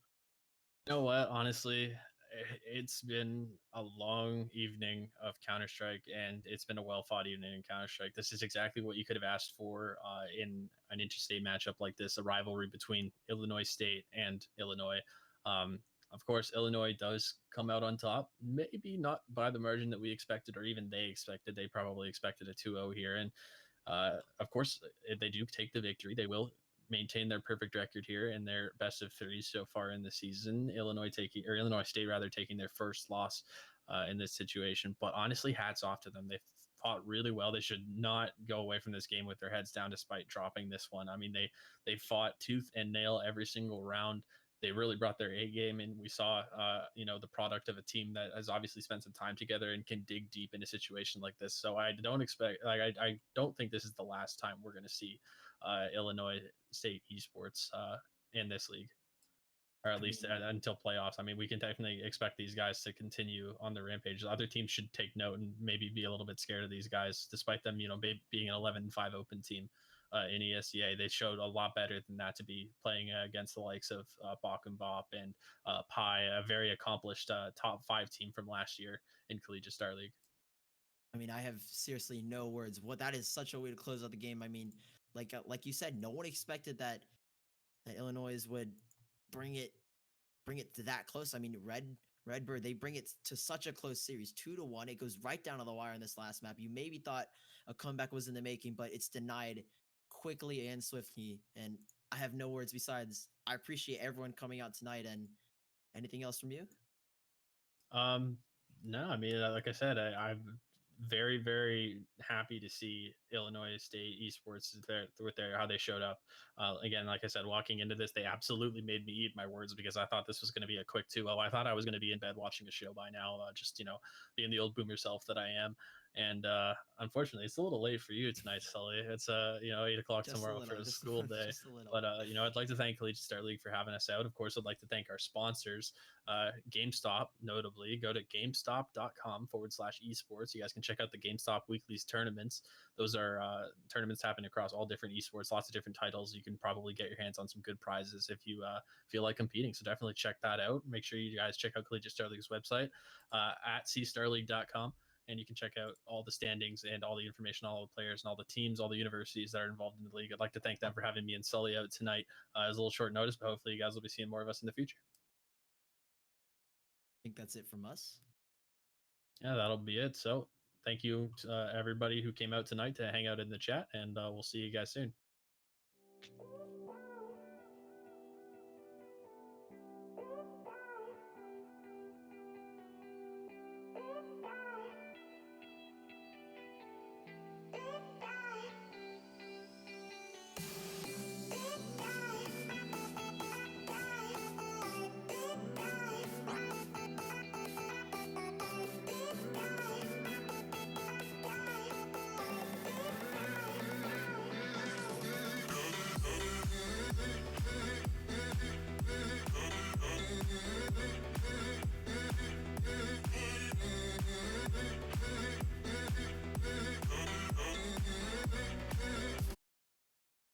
You know what? Honestly, it's been a long evening of Counter-Strike, and it's been a well-fought evening in Counter-Strike. This is exactly what you could have asked for in an interstate matchup like this, a rivalry between Illinois State and Illinois. Of course, Illinois does come out on top, maybe not by the margin that we expected or even they expected. They probably expected a 2-0 here. And of course, if they do take the victory, they will maintain their perfect record here in their best of 3 so far in the season. Illinois State taking their first loss in this situation. But honestly, hats off to them. They've fought really well. They should not go away from this game with their heads down despite dropping this one. I mean, they fought tooth and nail every single round. They really brought their A game, and we saw, the product of a team that has obviously spent some time together and can dig deep in a situation like this. So I don't expect, I don't think this is the last time we're going to see Illinois State esports in this league, or at I least mean, until playoffs. I mean, we can definitely expect these guys to continue on the rampage. Other teams should take note and maybe be a little bit scared of these guys, despite them, being an 11-5 open team in ESEA. They showed a lot better than that to be playing against the likes of Bach and Bop and Pi, a very accomplished top five team from last year in Collegiate Star League. I mean, I have seriously no words. What that is such a way to close out the game. I mean, like you said, no one expected that Illinois would bring it bring it to that close. I mean, Redbird, they bring it to such a close series, 2-1. It goes right down to the wire in this last map. You maybe thought a comeback was in the making, but it's denied quickly and swiftly. And I have no words besides I appreciate everyone coming out tonight. And anything else from you? Um, no, I mean, like I said, I'm very, very happy to see Illinois State esports there with their how they showed up. Again, like I said, walking into this, they absolutely made me eat my words because I thought this was going to be a quick 2-0. I thought I was going to be in bed watching a show by now, just being the old boomer self that I am. And unfortunately, it's a little late for you tonight, Sully. It's 8 o'clock Just a tomorrow for little, a just school day. just a little. But I'd like to thank Collegiate Star League for having us out. Of course, I'd like to thank our sponsors, GameStop, notably. Go to GameStop.com/esports. You guys can check out the GameStop weeklies tournaments. Those are tournaments happening across all different esports, lots of different titles. You can probably get your hands on some good prizes if you feel like competing. So definitely check that out. Make sure you guys check out Collegiate Star League's website at cstarleague.com. And you can check out all the standings and all the information, all the players and all the teams, all the universities that are involved in the league. I'd like to thank them for having me and Sully out tonight as a little short notice, but hopefully you guys will be seeing more of us in the future. I think that's it from us. Yeah, that'll be it. So thank you to everybody who came out tonight to hang out in the chat, and we'll see you guys soon.